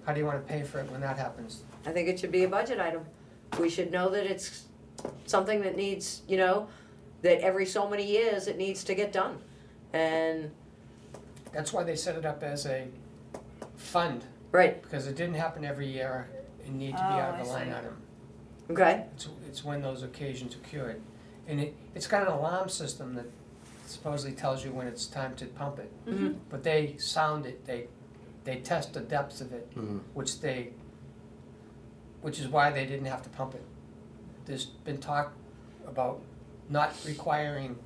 Speaker 1: how do you wanna pay for it when that happens?
Speaker 3: I think it should be a budget item. We should know that it's something that needs, you know, that every so many years it needs to get done. And,
Speaker 1: That's why they set it up as a fund,
Speaker 3: right,
Speaker 1: because it didn't happen every year and need to be
Speaker 4: Oh,
Speaker 1: out of the
Speaker 4: I
Speaker 1: line
Speaker 4: see.
Speaker 1: item.
Speaker 3: okay,
Speaker 1: It's when those occasions occurred. And it's got an alarm system that supposedly tells you when it's time to pump it.
Speaker 3: mhm,
Speaker 1: But they sound it, they test the depths of it,
Speaker 2: Mhm.
Speaker 1: which is why they didn't have to pump it. There's been talk about not requiring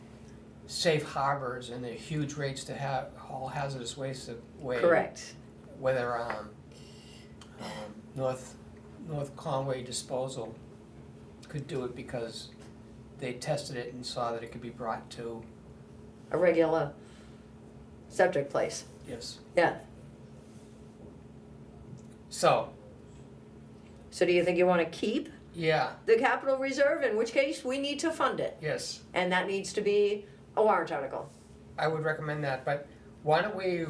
Speaker 1: safe harbors and the huge rates to have haul hazardous waste away.
Speaker 3: correct,
Speaker 1: Whether, North Conway Disposal could do it because they tested it and saw that it could be brought to,
Speaker 3: a regular septic place,
Speaker 1: yes.
Speaker 3: yeah.
Speaker 1: So,
Speaker 3: So do you think you wanna keep
Speaker 1: yeah,
Speaker 3: the capital reserve, in which case we need to fund it?
Speaker 1: yes.
Speaker 3: And that needs to be a warrant article.
Speaker 1: I would recommend that, but why don't we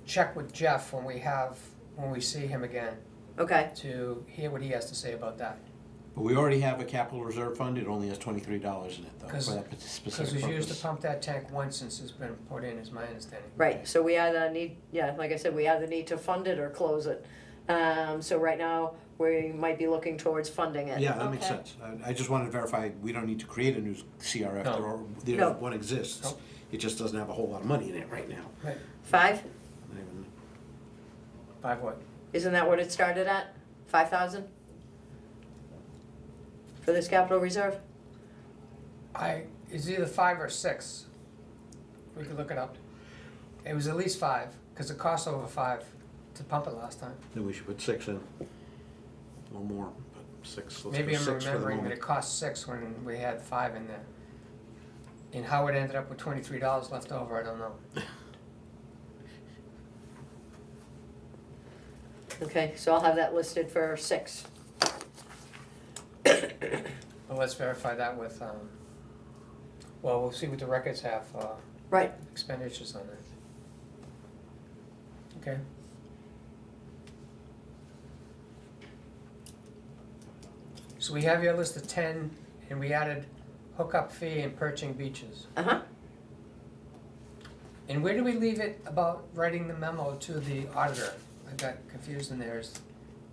Speaker 1: check with Jeff when we see him again
Speaker 3: Okay,
Speaker 1: to hear what he has to say about that?
Speaker 2: But we already have a capital reserve fund, it only has $23 in it though, for
Speaker 1: 'Cause-
Speaker 2: that
Speaker 1: Because
Speaker 2: specific
Speaker 1: we've used to
Speaker 2: purpose.
Speaker 1: pump that tank once since it's been put in, is my understanding.
Speaker 3: right, so we either need, yeah, like I said, we either need to fund it or close it. So right now, we might be looking towards funding it.
Speaker 2: Yeah, that makes
Speaker 4: Okay.
Speaker 2: sense. I just wanted to verify, we don't need to create a new CRF,
Speaker 1: No.
Speaker 3: No.
Speaker 2: one exists.
Speaker 1: No.
Speaker 2: It just doesn't have a whole lot of money in it right now.
Speaker 1: Right,
Speaker 3: 5,
Speaker 2: Not even-
Speaker 1: 5 what?
Speaker 3: isn't that what it started at? 5,000? For this capital reserve?
Speaker 1: It's either 5 or 6. We could look it up. It was at least 5, because it cost over 5 to pump it last time.
Speaker 2: Then we should put 6 in. Or more, but 6, let's
Speaker 1: Maybe
Speaker 2: go
Speaker 1: I'm
Speaker 2: 6 for the
Speaker 1: remembering that
Speaker 2: moment.
Speaker 1: it cost 6 when we had 5 in there. And how it ended up with $23 left over, I don't know.
Speaker 3: Okay, so I'll have that listed for 6.
Speaker 1: But let's verify that with, well, we'll see what the records have,
Speaker 3: Right,
Speaker 1: expenditures on that. Okay? So we have your list of 10, and we added hookup fee and perching beaches.
Speaker 3: uh-huh.
Speaker 1: And where do we leave it about writing the memo to the auditor? I got confused in there.
Speaker 4: So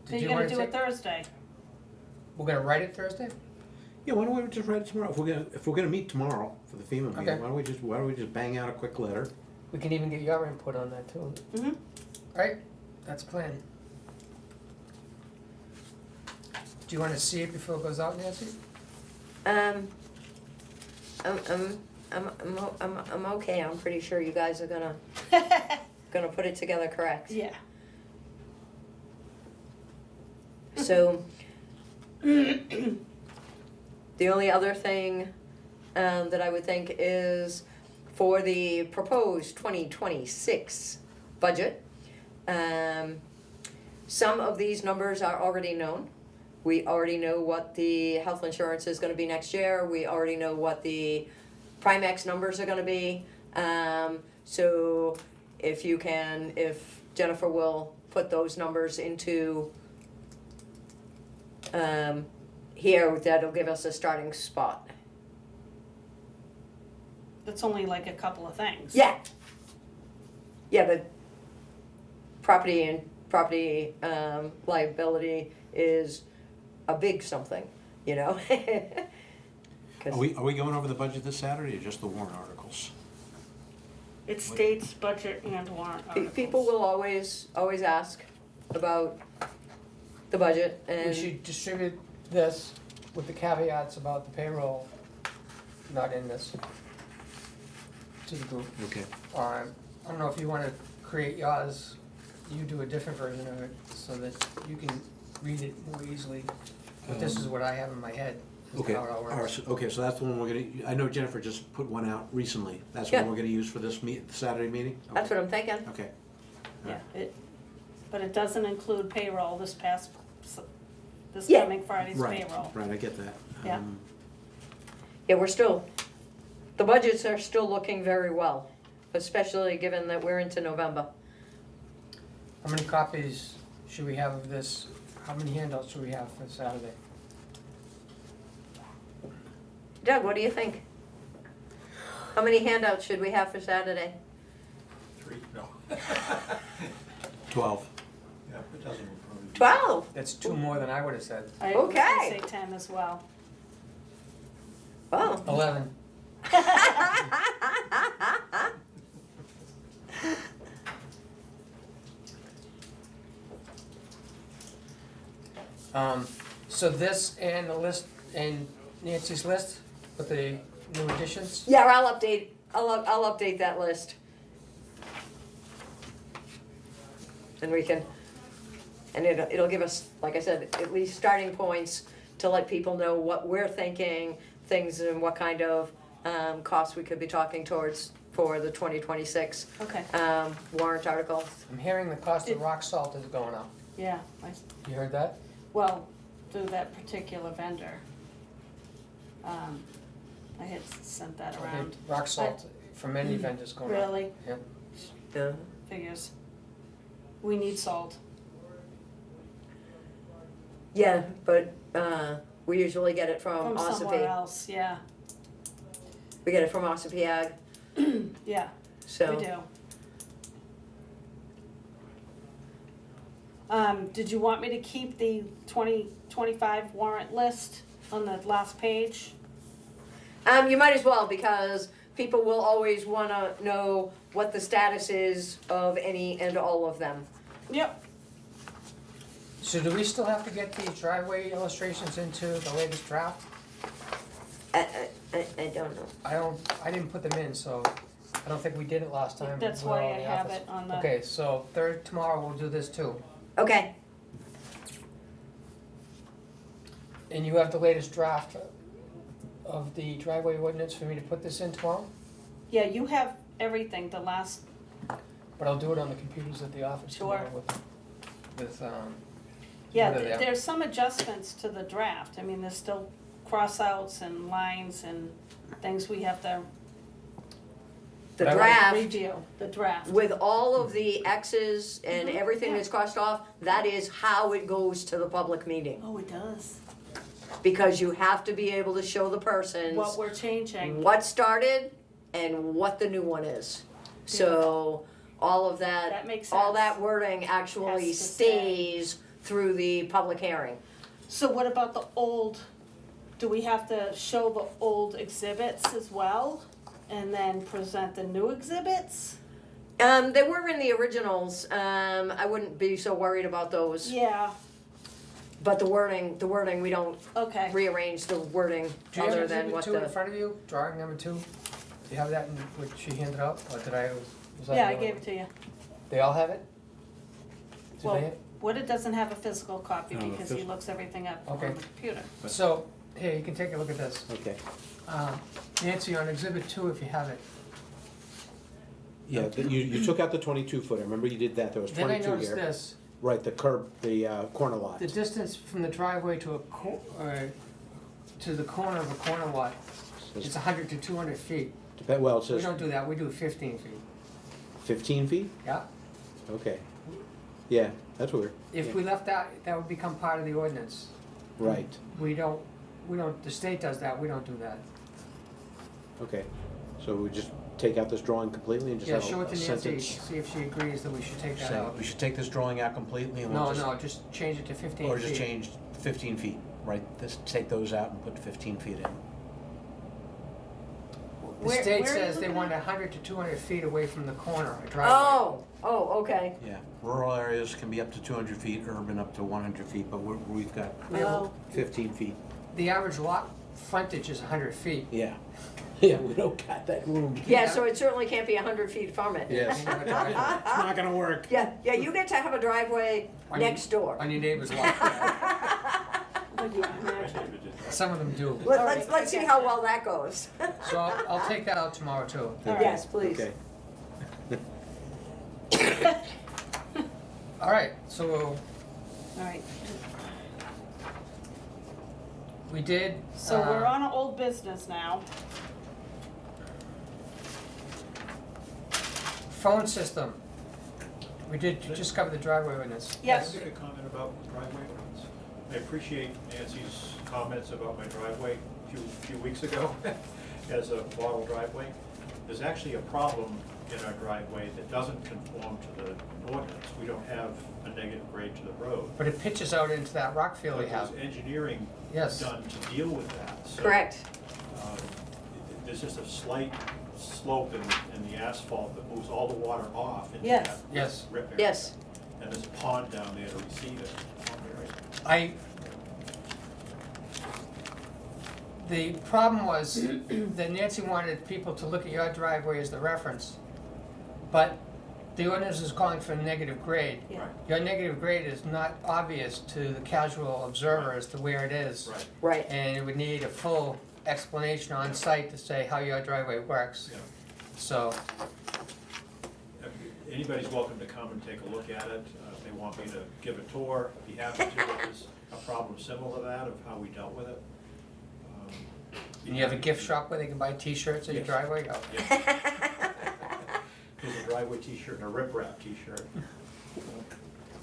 Speaker 1: Did
Speaker 4: you're
Speaker 1: you
Speaker 4: gonna
Speaker 1: wanna
Speaker 4: do it
Speaker 1: take,
Speaker 4: Thursday?
Speaker 1: we're gonna write it Thursday?
Speaker 2: Yeah, why don't we just write it tomorrow? If we're gonna meet tomorrow for the FEMA meeting,
Speaker 1: Okay.
Speaker 2: why don't we just bang out a quick letter?
Speaker 1: We can even get your input on that too.
Speaker 4: Mm-hmm.
Speaker 1: Right, that's plan. Do you wanna see it before it goes out, Nancy?
Speaker 3: I'm okay, I'm pretty sure you guys are gonna put it together correct.
Speaker 4: Yeah.
Speaker 3: So, the only other thing that I would think is for the proposed 2026 budget, some of these numbers are already known. We already know what the health insurance is gonna be next year, we already know what the Primex numbers are gonna be. So if Jennifer will put those numbers into here, that'll give us a starting spot.
Speaker 4: That's only like a couple of things.
Speaker 3: Yeah. Yeah, the property liability is a big something, you know? 'Cause-
Speaker 2: Are we going over the budget this Saturday or just the warrant articles?
Speaker 4: It states budget and warrant articles.
Speaker 3: People will always ask about the budget
Speaker 1: We
Speaker 3: and,
Speaker 1: should distribute this with the caveats about the payroll not in this to the group.
Speaker 2: Okay.
Speaker 1: I don't know if you wanna create yours you do a different version of it so that you can read it more easily. But this is what I have in my head, is
Speaker 2: Okay,
Speaker 1: how it all
Speaker 2: all right,
Speaker 1: works.
Speaker 2: okay, so that's the one we're gonna, I know Jennifer just put one out recently. That's
Speaker 3: Yeah.
Speaker 2: what we're gonna use for this Saturday meeting?
Speaker 3: That's what I'm thinking.
Speaker 2: Okay.
Speaker 4: Yeah, but it doesn't include payroll this
Speaker 3: Yeah.
Speaker 4: coming Friday's
Speaker 2: Right,
Speaker 4: payroll.
Speaker 2: right, I get that.
Speaker 4: Yeah.
Speaker 3: Yeah, the budgets are still looking very well, especially given that we're into November.
Speaker 1: How many copies should we have of this? How many handouts should we have for Saturday?
Speaker 3: Doug, what do you think? How many handouts should we have for Saturday?
Speaker 7: 3, no.
Speaker 2: 12.
Speaker 7: Yeah, it doesn't probably.
Speaker 3: 12.
Speaker 1: That's two more than I would have said.
Speaker 4: I was gonna
Speaker 3: Okay.
Speaker 4: say 10 as well.
Speaker 3: Oh.
Speaker 1: 11. So this and the list, and Nancy's list with the new additions?
Speaker 3: Yeah, I'll update that list. And we can, and it'll give us, like I said, at least starting points to let people know what we're thinking, things and what kind of costs we could be talking towards for the 2026
Speaker 4: Okay,
Speaker 3: warrant article.
Speaker 1: I'm hearing the cost of rock salt is going up.
Speaker 4: yeah,
Speaker 1: You heard that?
Speaker 4: well, through that particular vendor. I had sent that
Speaker 1: Okay,
Speaker 4: around.
Speaker 1: rock salt from any vendors going up.
Speaker 4: Really?
Speaker 1: Yep.
Speaker 3: Yeah.
Speaker 4: Figures. We need salt.
Speaker 3: Yeah, but we usually get it from
Speaker 4: From somewhere
Speaker 3: Ossipee.
Speaker 4: else, yeah,
Speaker 3: We get it from Ossipee Ag,
Speaker 4: yeah,
Speaker 3: so.
Speaker 4: we do. Did you want me to keep the 2025 warrant list on the last page?
Speaker 3: You might as well, because people will always wanna know what the status is of any and all of them.
Speaker 4: Yep.
Speaker 1: So do we still have to get these driveway illustrations into the latest draft?
Speaker 3: I don't know.
Speaker 1: I didn't put them in, so I don't think we did it last time.
Speaker 4: That's
Speaker 1: we were
Speaker 4: why
Speaker 1: all
Speaker 4: I
Speaker 1: in the
Speaker 4: have
Speaker 1: office.
Speaker 4: it on the.
Speaker 1: Okay, so tomorrow we'll do this too.
Speaker 3: Okay,
Speaker 1: And you have the latest draft of the driveway ordinance for me to put this in tomorrow?
Speaker 4: Yeah, you have everything, the last,
Speaker 1: But I'll do it on the computers at the office
Speaker 4: Sure.
Speaker 1: tomorrow with
Speaker 4: yeah,
Speaker 1: What are they?
Speaker 4: there's some adjustments to the draft. I mean, there's still cross-outs and lines and things we have to
Speaker 3: the
Speaker 1: But I like
Speaker 3: draft,
Speaker 4: review, the draft.
Speaker 3: with all of the X's and
Speaker 4: Mhm,
Speaker 3: everything
Speaker 4: yeah.
Speaker 3: that's crossed off, that is how it goes to the public meeting.
Speaker 4: Oh, it does.
Speaker 3: Because you have to be able to show the persons
Speaker 4: What we're changing.
Speaker 3: what started and what the new one is. So, all of that,
Speaker 4: That makes
Speaker 3: all
Speaker 4: sense.
Speaker 3: that wording actually
Speaker 4: Has to stay.
Speaker 3: stays through the public hearing.
Speaker 4: So what about the old, do we have to show the old exhibits as well? And then present the new exhibits?
Speaker 3: They were in the originals, I wouldn't be so worried about those.
Speaker 4: Yeah,
Speaker 3: But the wording, we don't
Speaker 4: okay.
Speaker 3: rearrange the wording
Speaker 1: Do you have
Speaker 3: other than
Speaker 1: exhibit
Speaker 3: what
Speaker 1: 2 in
Speaker 3: the,
Speaker 1: front of you, drawing number 2? Do you have that in what she handed out, or did I, was that
Speaker 4: Yeah,
Speaker 1: the
Speaker 4: I
Speaker 1: other
Speaker 4: gave
Speaker 1: one?
Speaker 4: it to you.
Speaker 1: They all have it? Do
Speaker 4: Well,
Speaker 1: they?
Speaker 4: Woodard doesn't have a physical copy
Speaker 2: No,
Speaker 4: because he
Speaker 2: phys-
Speaker 4: looks everything up on
Speaker 1: Okay.
Speaker 4: the computer.
Speaker 1: So, here, you can take a look at this.
Speaker 2: Okay.
Speaker 1: Nancy, on exhibit 2, if you have it.
Speaker 2: Yeah, you took out the 22 foot. I remember you did that. There was
Speaker 1: Then I
Speaker 2: 22
Speaker 1: noticed
Speaker 2: here.
Speaker 1: this,
Speaker 2: Right, the curb, the corner lot.
Speaker 1: the distance from the driveway to to the corner of a corner lot, it's 100 to 200 feet.
Speaker 2: Well, it
Speaker 1: We
Speaker 2: says
Speaker 1: don't do that, we do 15 feet.
Speaker 2: 15 feet?
Speaker 1: Yeah?
Speaker 2: Okay. Yeah, that's weird.
Speaker 1: If
Speaker 2: Yeah.
Speaker 1: we left that, that would become part of the ordinance.
Speaker 2: Right,
Speaker 1: We don't, the state does that, we don't do that.
Speaker 2: okay. So we just take out this drawing completely and just
Speaker 1: Yeah,
Speaker 2: have
Speaker 1: show it
Speaker 2: a
Speaker 1: to Nancy,
Speaker 2: sentence?
Speaker 1: see if she agrees that we should take that
Speaker 2: Say,
Speaker 1: out.
Speaker 2: we should take this drawing out completely and
Speaker 1: No,
Speaker 2: we'll just...
Speaker 1: no, just change it to 15 feet.
Speaker 2: Or just change 15 feet, right? Just take those out and put 15 feet in.
Speaker 1: The
Speaker 4: Where-
Speaker 1: state
Speaker 4: where are you
Speaker 1: says they
Speaker 4: looking
Speaker 1: want
Speaker 4: at?
Speaker 1: 100 to 200 feet away from the corner, a driveway.
Speaker 3: oh, okay.
Speaker 2: Yeah, rural areas can be up to 200 feet, urban up to 100 feet, but we've got
Speaker 1: We have-
Speaker 4: Oh,
Speaker 2: 15 feet.
Speaker 1: The average lot frontage is 100 feet.
Speaker 2: Yeah, yeah, we don't got that room.
Speaker 3: Yeah, so it certainly can't be 100 feet from it.
Speaker 2: Yes,
Speaker 1: You have a driveway
Speaker 2: it's not gonna work.
Speaker 3: Yeah, you get to have a driveway
Speaker 1: On your-
Speaker 3: next door.
Speaker 1: on your neighbor's lot.
Speaker 4: Would you imagine?
Speaker 1: Some of them do.
Speaker 3: Let's see how well that goes.
Speaker 1: So I'll take that out tomorrow too.
Speaker 3: Yes, please.
Speaker 2: Okay.
Speaker 1: All right, so
Speaker 4: All right,
Speaker 1: we did.
Speaker 4: so we're on an old business now.
Speaker 1: Phone system. We did just cover the driveway ordinance.
Speaker 4: Yes.
Speaker 7: Can I make a comment about driveway ordinance? I appreciate Nancy's comments about my driveway a few weeks ago as a model driveway. There's actually a problem in our driveway that doesn't conform to the ordinance. We don't have a negative grade to the road.
Speaker 1: But it pitches out into that rock field we
Speaker 7: But
Speaker 1: have.
Speaker 7: there's engineering
Speaker 1: Yes.
Speaker 7: done to deal with that. So,
Speaker 3: Correct.
Speaker 7: There's just a slight slope in the asphalt that moves all the water off into
Speaker 4: Yes.
Speaker 7: that
Speaker 1: Yes.
Speaker 7: rip area.
Speaker 3: Yes.
Speaker 7: And there's a pond down there to receive it.
Speaker 1: The problem was that Nancy wanted people to look at your driveway as the reference, but the ordinance is calling for a negative grade.
Speaker 4: Yeah.
Speaker 7: Right,
Speaker 1: Your negative grade is not obvious to the casual observer as to where it is.
Speaker 7: right,
Speaker 3: Right.
Speaker 1: And it would need a full explanation on site to say how your driveway works.
Speaker 7: yeah.
Speaker 1: So,
Speaker 7: Anybody's welcome to come and take a look at it. If they want me to give a tour, I'd be happy to. If there's a problem similar to that of how we dealt with it.
Speaker 1: and you have a gift shop where they can buy T-shirts at your
Speaker 7: Yes.
Speaker 1: driveway? Oh.
Speaker 7: Yeah. There's a driveway t-shirt and a riprap t-shirt.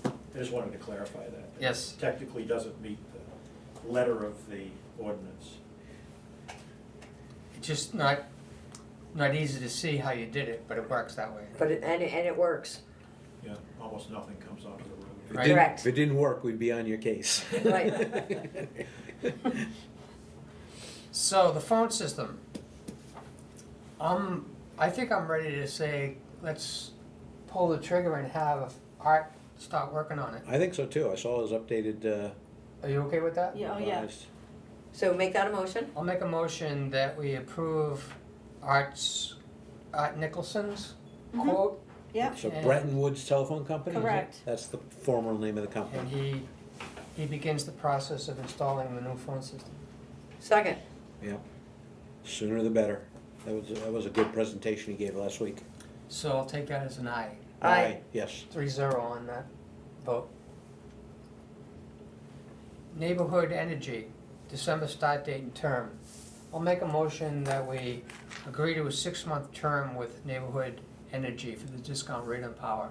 Speaker 7: I just wanted to clarify that.
Speaker 1: Yes.
Speaker 7: It technically doesn't meet the letter of the ordinance.
Speaker 1: It's just not easy to see how you did it, but it works that way.
Speaker 3: But it works.
Speaker 7: Yeah, almost nothing comes onto the road.
Speaker 1: Right.
Speaker 3: Correct.
Speaker 2: If it didn't work, we'd be on your case.
Speaker 3: Right.
Speaker 1: So the phone system. I think I'm ready to say, let's pull the trigger and have Art start working on it.
Speaker 2: I think so too. I saw his updated,
Speaker 1: Are you okay with that?
Speaker 4: Yeah, oh, yeah.
Speaker 2: revised-
Speaker 3: So make that a motion.
Speaker 1: I'll make a motion that we approve Art Nicholson's
Speaker 4: Mhm.
Speaker 1: quote,
Speaker 4: Yeah,
Speaker 2: So
Speaker 1: And-
Speaker 2: Bretton Woods Telephone Company? is it?
Speaker 4: Correct.
Speaker 2: That's the former name of the
Speaker 1: and
Speaker 2: company.
Speaker 1: he begins the process of installing the new phone system.
Speaker 3: Second.
Speaker 2: Yeah. Sooner the better. That was a good presentation he gave last week.
Speaker 1: So I'll take that as an aye.
Speaker 3: Aye.
Speaker 2: Yes.
Speaker 1: 3-0 on that vote. Neighborhood Energy, December start date and term. I'll make a motion that we agree to a 6-month term with Neighborhood Energy for the discount rate on power.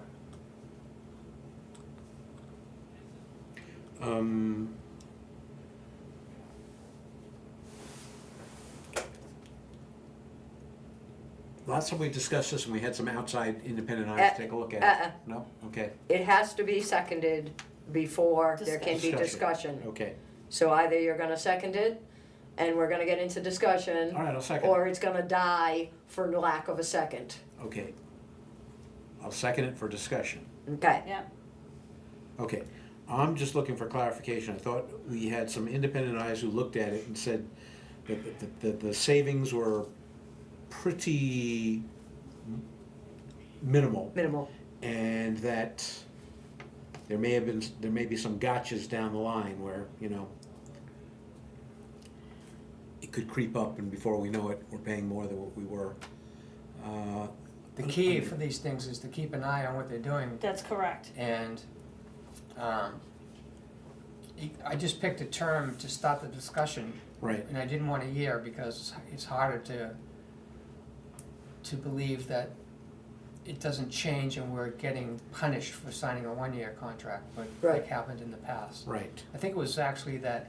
Speaker 2: Last time we discussed this and we had some outside independent eyes take a look at it. No? Okay.
Speaker 3: It has to be seconded before there can be discussion.
Speaker 2: Okay.
Speaker 3: So either you're gonna second it, and we're gonna get into discussion,
Speaker 2: All right, I'll second.
Speaker 3: or it's gonna die for lack of a second.
Speaker 2: Okay. I'll second it for discussion.
Speaker 3: Okay.
Speaker 4: yeah.
Speaker 2: Okay. I'm just looking for clarification. I thought we had some independent eyes who looked at it and said that the savings were pretty minimal,
Speaker 3: Minimal.
Speaker 2: and that there may be some gotchas down the line where, you know, it could creep up and before we know it, we're paying more than what we were.
Speaker 1: The key for these things is to keep an eye on what they're doing.
Speaker 4: That's correct.
Speaker 1: And I just picked a term to start the discussion,
Speaker 2: Right.
Speaker 1: and I didn't want a year because it's harder to believe that it doesn't change and we're getting punished for signing a 1-year contract, but like
Speaker 3: Right.
Speaker 1: happened in the past.
Speaker 2: Right.
Speaker 1: I think it was actually that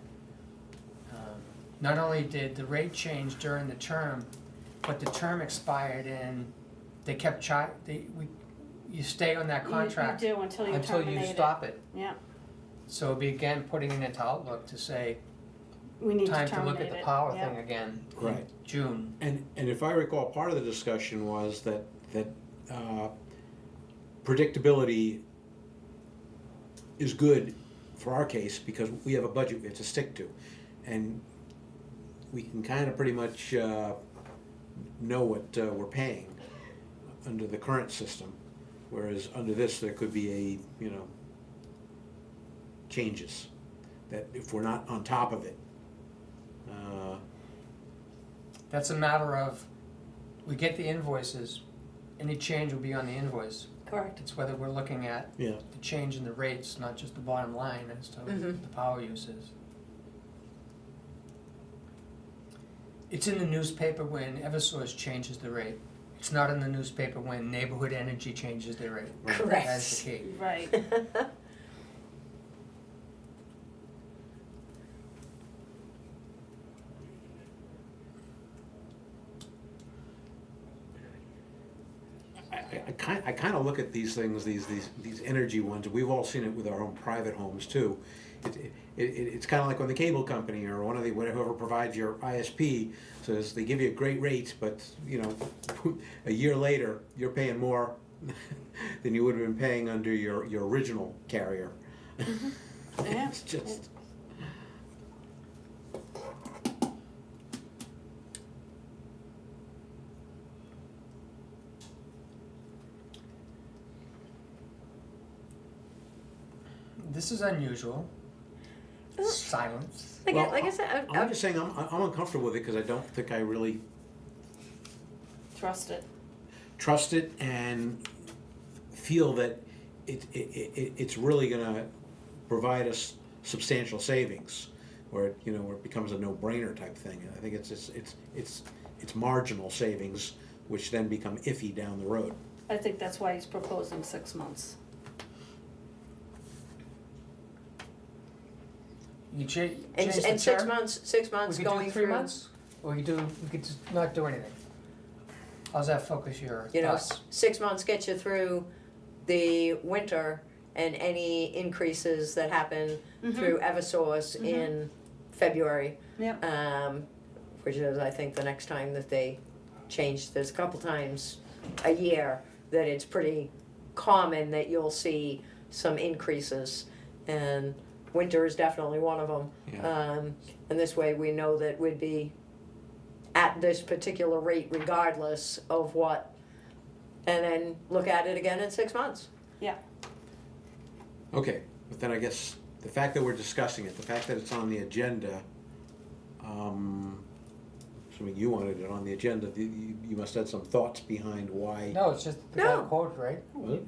Speaker 1: not only did the rate change during the term, but the term expired and they kept you stay on that contract
Speaker 4: You do until you terminate it.
Speaker 1: stop it.
Speaker 4: Yeah,
Speaker 1: So it'd be again putting it into Outlook to say,
Speaker 4: we need to
Speaker 1: time
Speaker 4: terminate
Speaker 1: to
Speaker 4: it.
Speaker 1: look at the power
Speaker 4: Yeah.
Speaker 1: thing again in
Speaker 2: Right.
Speaker 1: June.
Speaker 2: And if I recall, part of the discussion was that predictability is good for our case because we have a budget we have to stick to. And we can kind of pretty much know what we're paying under the current system, whereas under this, there could be a, changes, that if we're not on top of it.
Speaker 1: That's a matter of, we get the invoices, any change will be on the invoice.
Speaker 3: Correct.
Speaker 1: It's whether we're looking at
Speaker 2: Yeah.
Speaker 1: the change in the rates, not just the bottom line as to
Speaker 3: Mhm.
Speaker 1: the power uses. It's in the newspaper when Eversource changes the rate. It's not in the newspaper when Neighborhood Energy changes their rate.
Speaker 3: Correct.
Speaker 1: That's the key.
Speaker 4: Right.
Speaker 2: I kind of look at these things, these energy ones. We've all seen it with our own private homes too. It's kind of like when the cable company or one of the whoever provides your ISP says they give you a great rate, but a year later you're paying more than you would have been paying under your original carrier.
Speaker 4: Yeah.
Speaker 2: It's just.
Speaker 1: This is unusual. Silence.
Speaker 3: Like,
Speaker 2: Well,
Speaker 3: like I said,
Speaker 2: I'm just saying I'm uncomfortable with it because I don't think I really
Speaker 4: Trust it.
Speaker 2: trust it and feel that it's really going to provide us substantial savings, where where it becomes a no-brainer type thing. And I think it's marginal savings, which then become iffy down the road.
Speaker 4: I think that's why he's proposing 6 months.
Speaker 1: You change
Speaker 3: and
Speaker 1: the
Speaker 3: 6
Speaker 1: term.
Speaker 3: months,
Speaker 1: We could
Speaker 3: going
Speaker 1: do 3
Speaker 3: through.
Speaker 1: months, or we could just not do anything. How's that focus your
Speaker 3: You know,
Speaker 1: thoughts?
Speaker 3: 6 months gets you through the winter and any increases that happen through Eversource in February.
Speaker 4: Yep.
Speaker 3: Which is, I think, the next time that they change. There's a couple times a year that it's pretty common that you'll see some increases, and winter is definitely one of them.
Speaker 2: Yeah.
Speaker 3: And this way we know that we'd be at this particular rate regardless of what, and then look at it again in 6 months.
Speaker 4: Yeah.
Speaker 2: Okay, but then I guess the fact that we're discussing it, the fact that it's on the agenda, assuming you wanted it on the agenda, you must have some thoughts behind why.
Speaker 1: No, it's just the
Speaker 3: No.
Speaker 1: guy quote, right?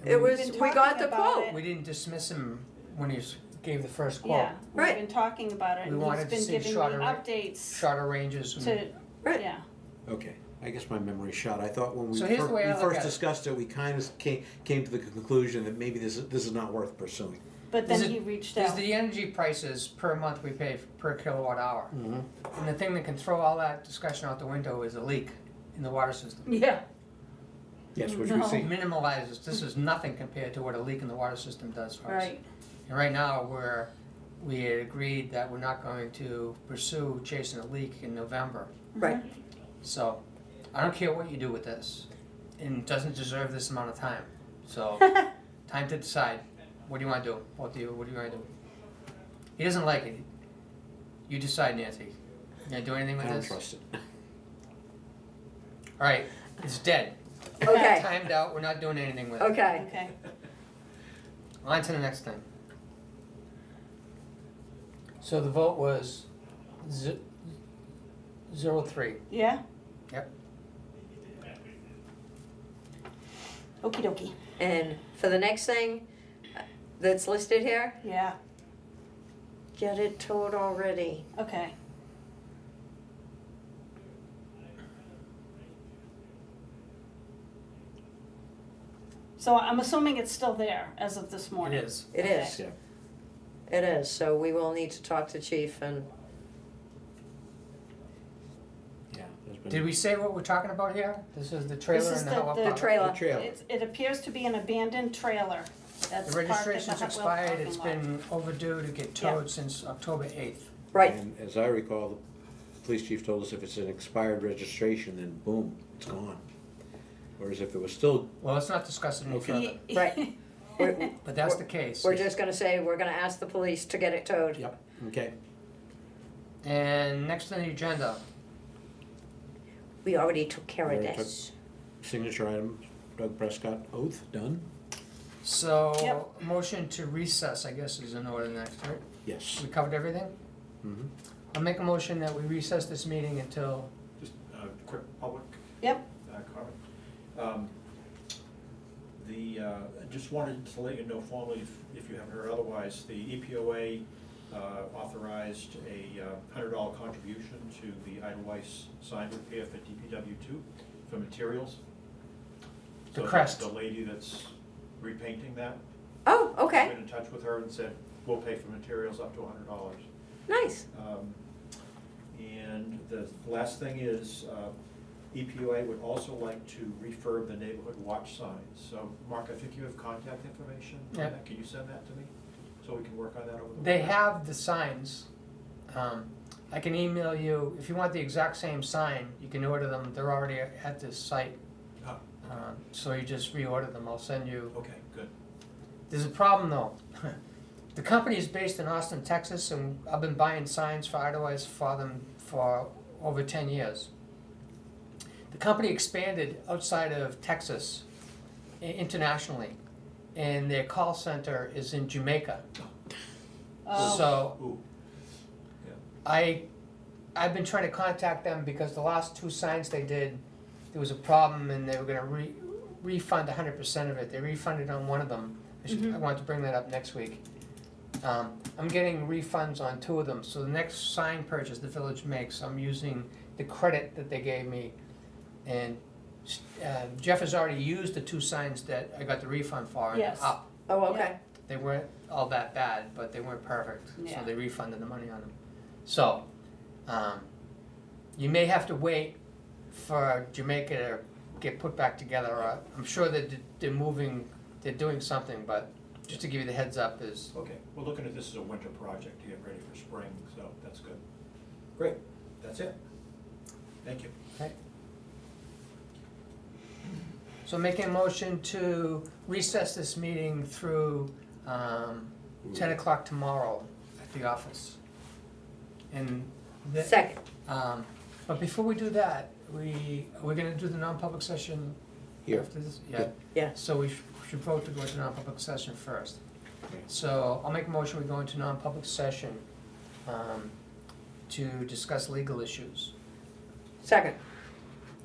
Speaker 3: It was,
Speaker 4: been
Speaker 3: we got
Speaker 4: talking
Speaker 3: the
Speaker 4: about
Speaker 3: quote.
Speaker 4: it.
Speaker 1: We didn't dismiss him when he gave the first quote.
Speaker 4: Yeah, we've
Speaker 3: Right.
Speaker 4: been talking about it,
Speaker 1: We
Speaker 4: and
Speaker 1: wanted to
Speaker 4: he's
Speaker 1: see
Speaker 4: been giving me
Speaker 1: shorter
Speaker 4: updates
Speaker 1: Shorter ranges.
Speaker 4: to,
Speaker 3: Right.
Speaker 4: yeah.
Speaker 2: Okay, I guess my memory's shot. I thought when we
Speaker 1: So here's the way I look
Speaker 2: first
Speaker 1: at it.
Speaker 2: discussed it, we kind of came to the conclusion that maybe this is not worth pursuing.
Speaker 4: But then
Speaker 1: Is it-
Speaker 4: he reached
Speaker 1: There's
Speaker 4: out.
Speaker 1: the energy prices per month we pay per kilowatt hour.
Speaker 2: Mm-hmm.
Speaker 1: And the thing that can throw all that discussion out the window is a leak in the water system.
Speaker 4: Yeah,
Speaker 2: Yes, which
Speaker 4: No.
Speaker 2: we
Speaker 1: It
Speaker 2: see.
Speaker 1: minimalizes, this is nothing compared to what a leak in the water system does for us.
Speaker 4: right.
Speaker 1: And right now, we had agreed that we're not going to pursue chasing a leak in November.
Speaker 3: Right.
Speaker 1: So, I don't care what you do with this, and it doesn't deserve this amount of time. So, time to decide. What do you want to do? What do you want to do? He doesn't like it. You decide, Nancy. You gonna do anything
Speaker 2: I
Speaker 1: with
Speaker 2: don't
Speaker 1: this?
Speaker 2: trust it.
Speaker 1: All right, it's dead.
Speaker 3: Okay,
Speaker 1: Timed out. We're not doing anything with it.
Speaker 3: okay.
Speaker 4: Okay.
Speaker 1: On to the next thing. So the vote was 0-3.
Speaker 4: Yeah?
Speaker 1: Yep.
Speaker 4: Okie dokie.
Speaker 3: And for the next thing that's listed here,
Speaker 4: Yeah,
Speaker 3: get it towed already.
Speaker 4: okay. So I'm assuming it's still there as of this
Speaker 1: It
Speaker 4: morning.
Speaker 1: is.
Speaker 3: It is,
Speaker 2: Yeah.
Speaker 3: it is, so we will need to talk to chief and,
Speaker 2: Yeah. there's been-
Speaker 1: Did we say what we're talking about here? This is the trailer
Speaker 4: This is
Speaker 1: and the how
Speaker 4: the-
Speaker 3: the
Speaker 1: up.
Speaker 3: trailer.
Speaker 2: The trailer.
Speaker 4: It appears to be an abandoned trailer that's
Speaker 1: The
Speaker 4: parked in the
Speaker 1: registration's
Speaker 4: Hutwell
Speaker 1: expired.
Speaker 4: parking
Speaker 1: It's
Speaker 4: lot.
Speaker 1: been overdue to get towed since October 8th.
Speaker 3: right,
Speaker 2: And as I recall, the police chief told us if it's an expired registration, then boom, it's gone. Whereas if it was still,
Speaker 1: Well, let's not discuss it any
Speaker 2: Okay.
Speaker 1: further.
Speaker 3: right. We're,
Speaker 1: But that's the case.
Speaker 3: we're just gonna say, we're gonna ask the police to get it towed.
Speaker 2: yep, okay.
Speaker 1: And next on the agenda,
Speaker 3: We already took care of
Speaker 2: Already
Speaker 3: this.
Speaker 2: Signature item, Doug Prescott, oath, done?
Speaker 1: So,
Speaker 4: Yep.
Speaker 1: motion to recess, I guess, is in order next, right?
Speaker 2: Yes.
Speaker 1: We covered everything?
Speaker 2: Mhm.
Speaker 1: I'll make a motion that we recess this meeting until,
Speaker 7: Just a quick public
Speaker 4: Yep,
Speaker 7: comment. I just wanted to let you know formally, if you haven't heard otherwise, the EPOA authorized a $100 contribution to the Edelweiss sign repair for DPW2 for materials.
Speaker 1: The
Speaker 7: So
Speaker 1: crest.
Speaker 7: the lady that's repainting that,
Speaker 3: Oh,
Speaker 7: I've
Speaker 3: okay,
Speaker 7: been in touch with her and said, we'll pay for materials up to $100.
Speaker 3: nice.
Speaker 7: And the last thing is, EPOA would also like to refurb the neighborhood watch signs. So, Mark, I think you have contact information on
Speaker 1: Yeah.
Speaker 7: that. Can you send that to me, so we can work on that over the
Speaker 1: they
Speaker 7: weekend?
Speaker 1: have the signs. I can email you, if you want the exact same sign, you can order them, they're already at this site.
Speaker 7: Ah,
Speaker 1: So you just reorder them, I'll send you.
Speaker 7: okay, good.
Speaker 1: There's a problem though. The company is based in Austin, Texas, and I've been buying signs for Edelweiss for them for over 10 years. The company expanded outside of Texas internationally, and their call center is in Jamaica.
Speaker 4: Oh.
Speaker 1: So
Speaker 7: Ooh,
Speaker 1: I've been trying to contact them because the last two signs they did, there was a problem and they were gonna refund 100% of it. They refunded on one of them. I want to bring that up next week. I'm getting refunds on two of them, so the next sign purchase the village makes, I'm using the credit that they gave me. And Jeff has already used the two signs that I got the refund for and
Speaker 4: Yes.
Speaker 1: up.
Speaker 3: Oh, okay.
Speaker 1: They weren't all that bad, but they weren't perfect, so
Speaker 4: Yeah.
Speaker 1: they refunded the money on them. So, you may have to wait for Jamaica to get put back together, or I'm sure that they're moving, they're doing something, but just to give you the heads up is,
Speaker 7: okay. We're looking at this as a winter project to get ready for spring, so that's good. Great, that's it. Thank you.
Speaker 1: okay. So making a motion to recess this meeting through 10 o'clock tomorrow at the office. And that,
Speaker 3: Second,
Speaker 1: but before we do that, we're gonna do the non-public session
Speaker 2: Here.
Speaker 1: after this? Yeah.
Speaker 3: yeah,
Speaker 1: So we should vote to go into non-public session first.
Speaker 2: Okay.
Speaker 1: So I'll make a motion, we go into non-public session to discuss legal issues.
Speaker 3: second,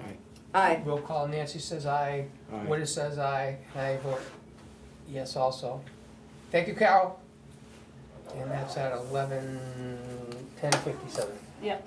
Speaker 2: Aye.
Speaker 3: aye.
Speaker 1: Roll call, Nancy says aye,
Speaker 2: Aye.
Speaker 1: Witter says aye, and I vote yes also. Thank you, Carol. And that's at 10:57.
Speaker 4: yep.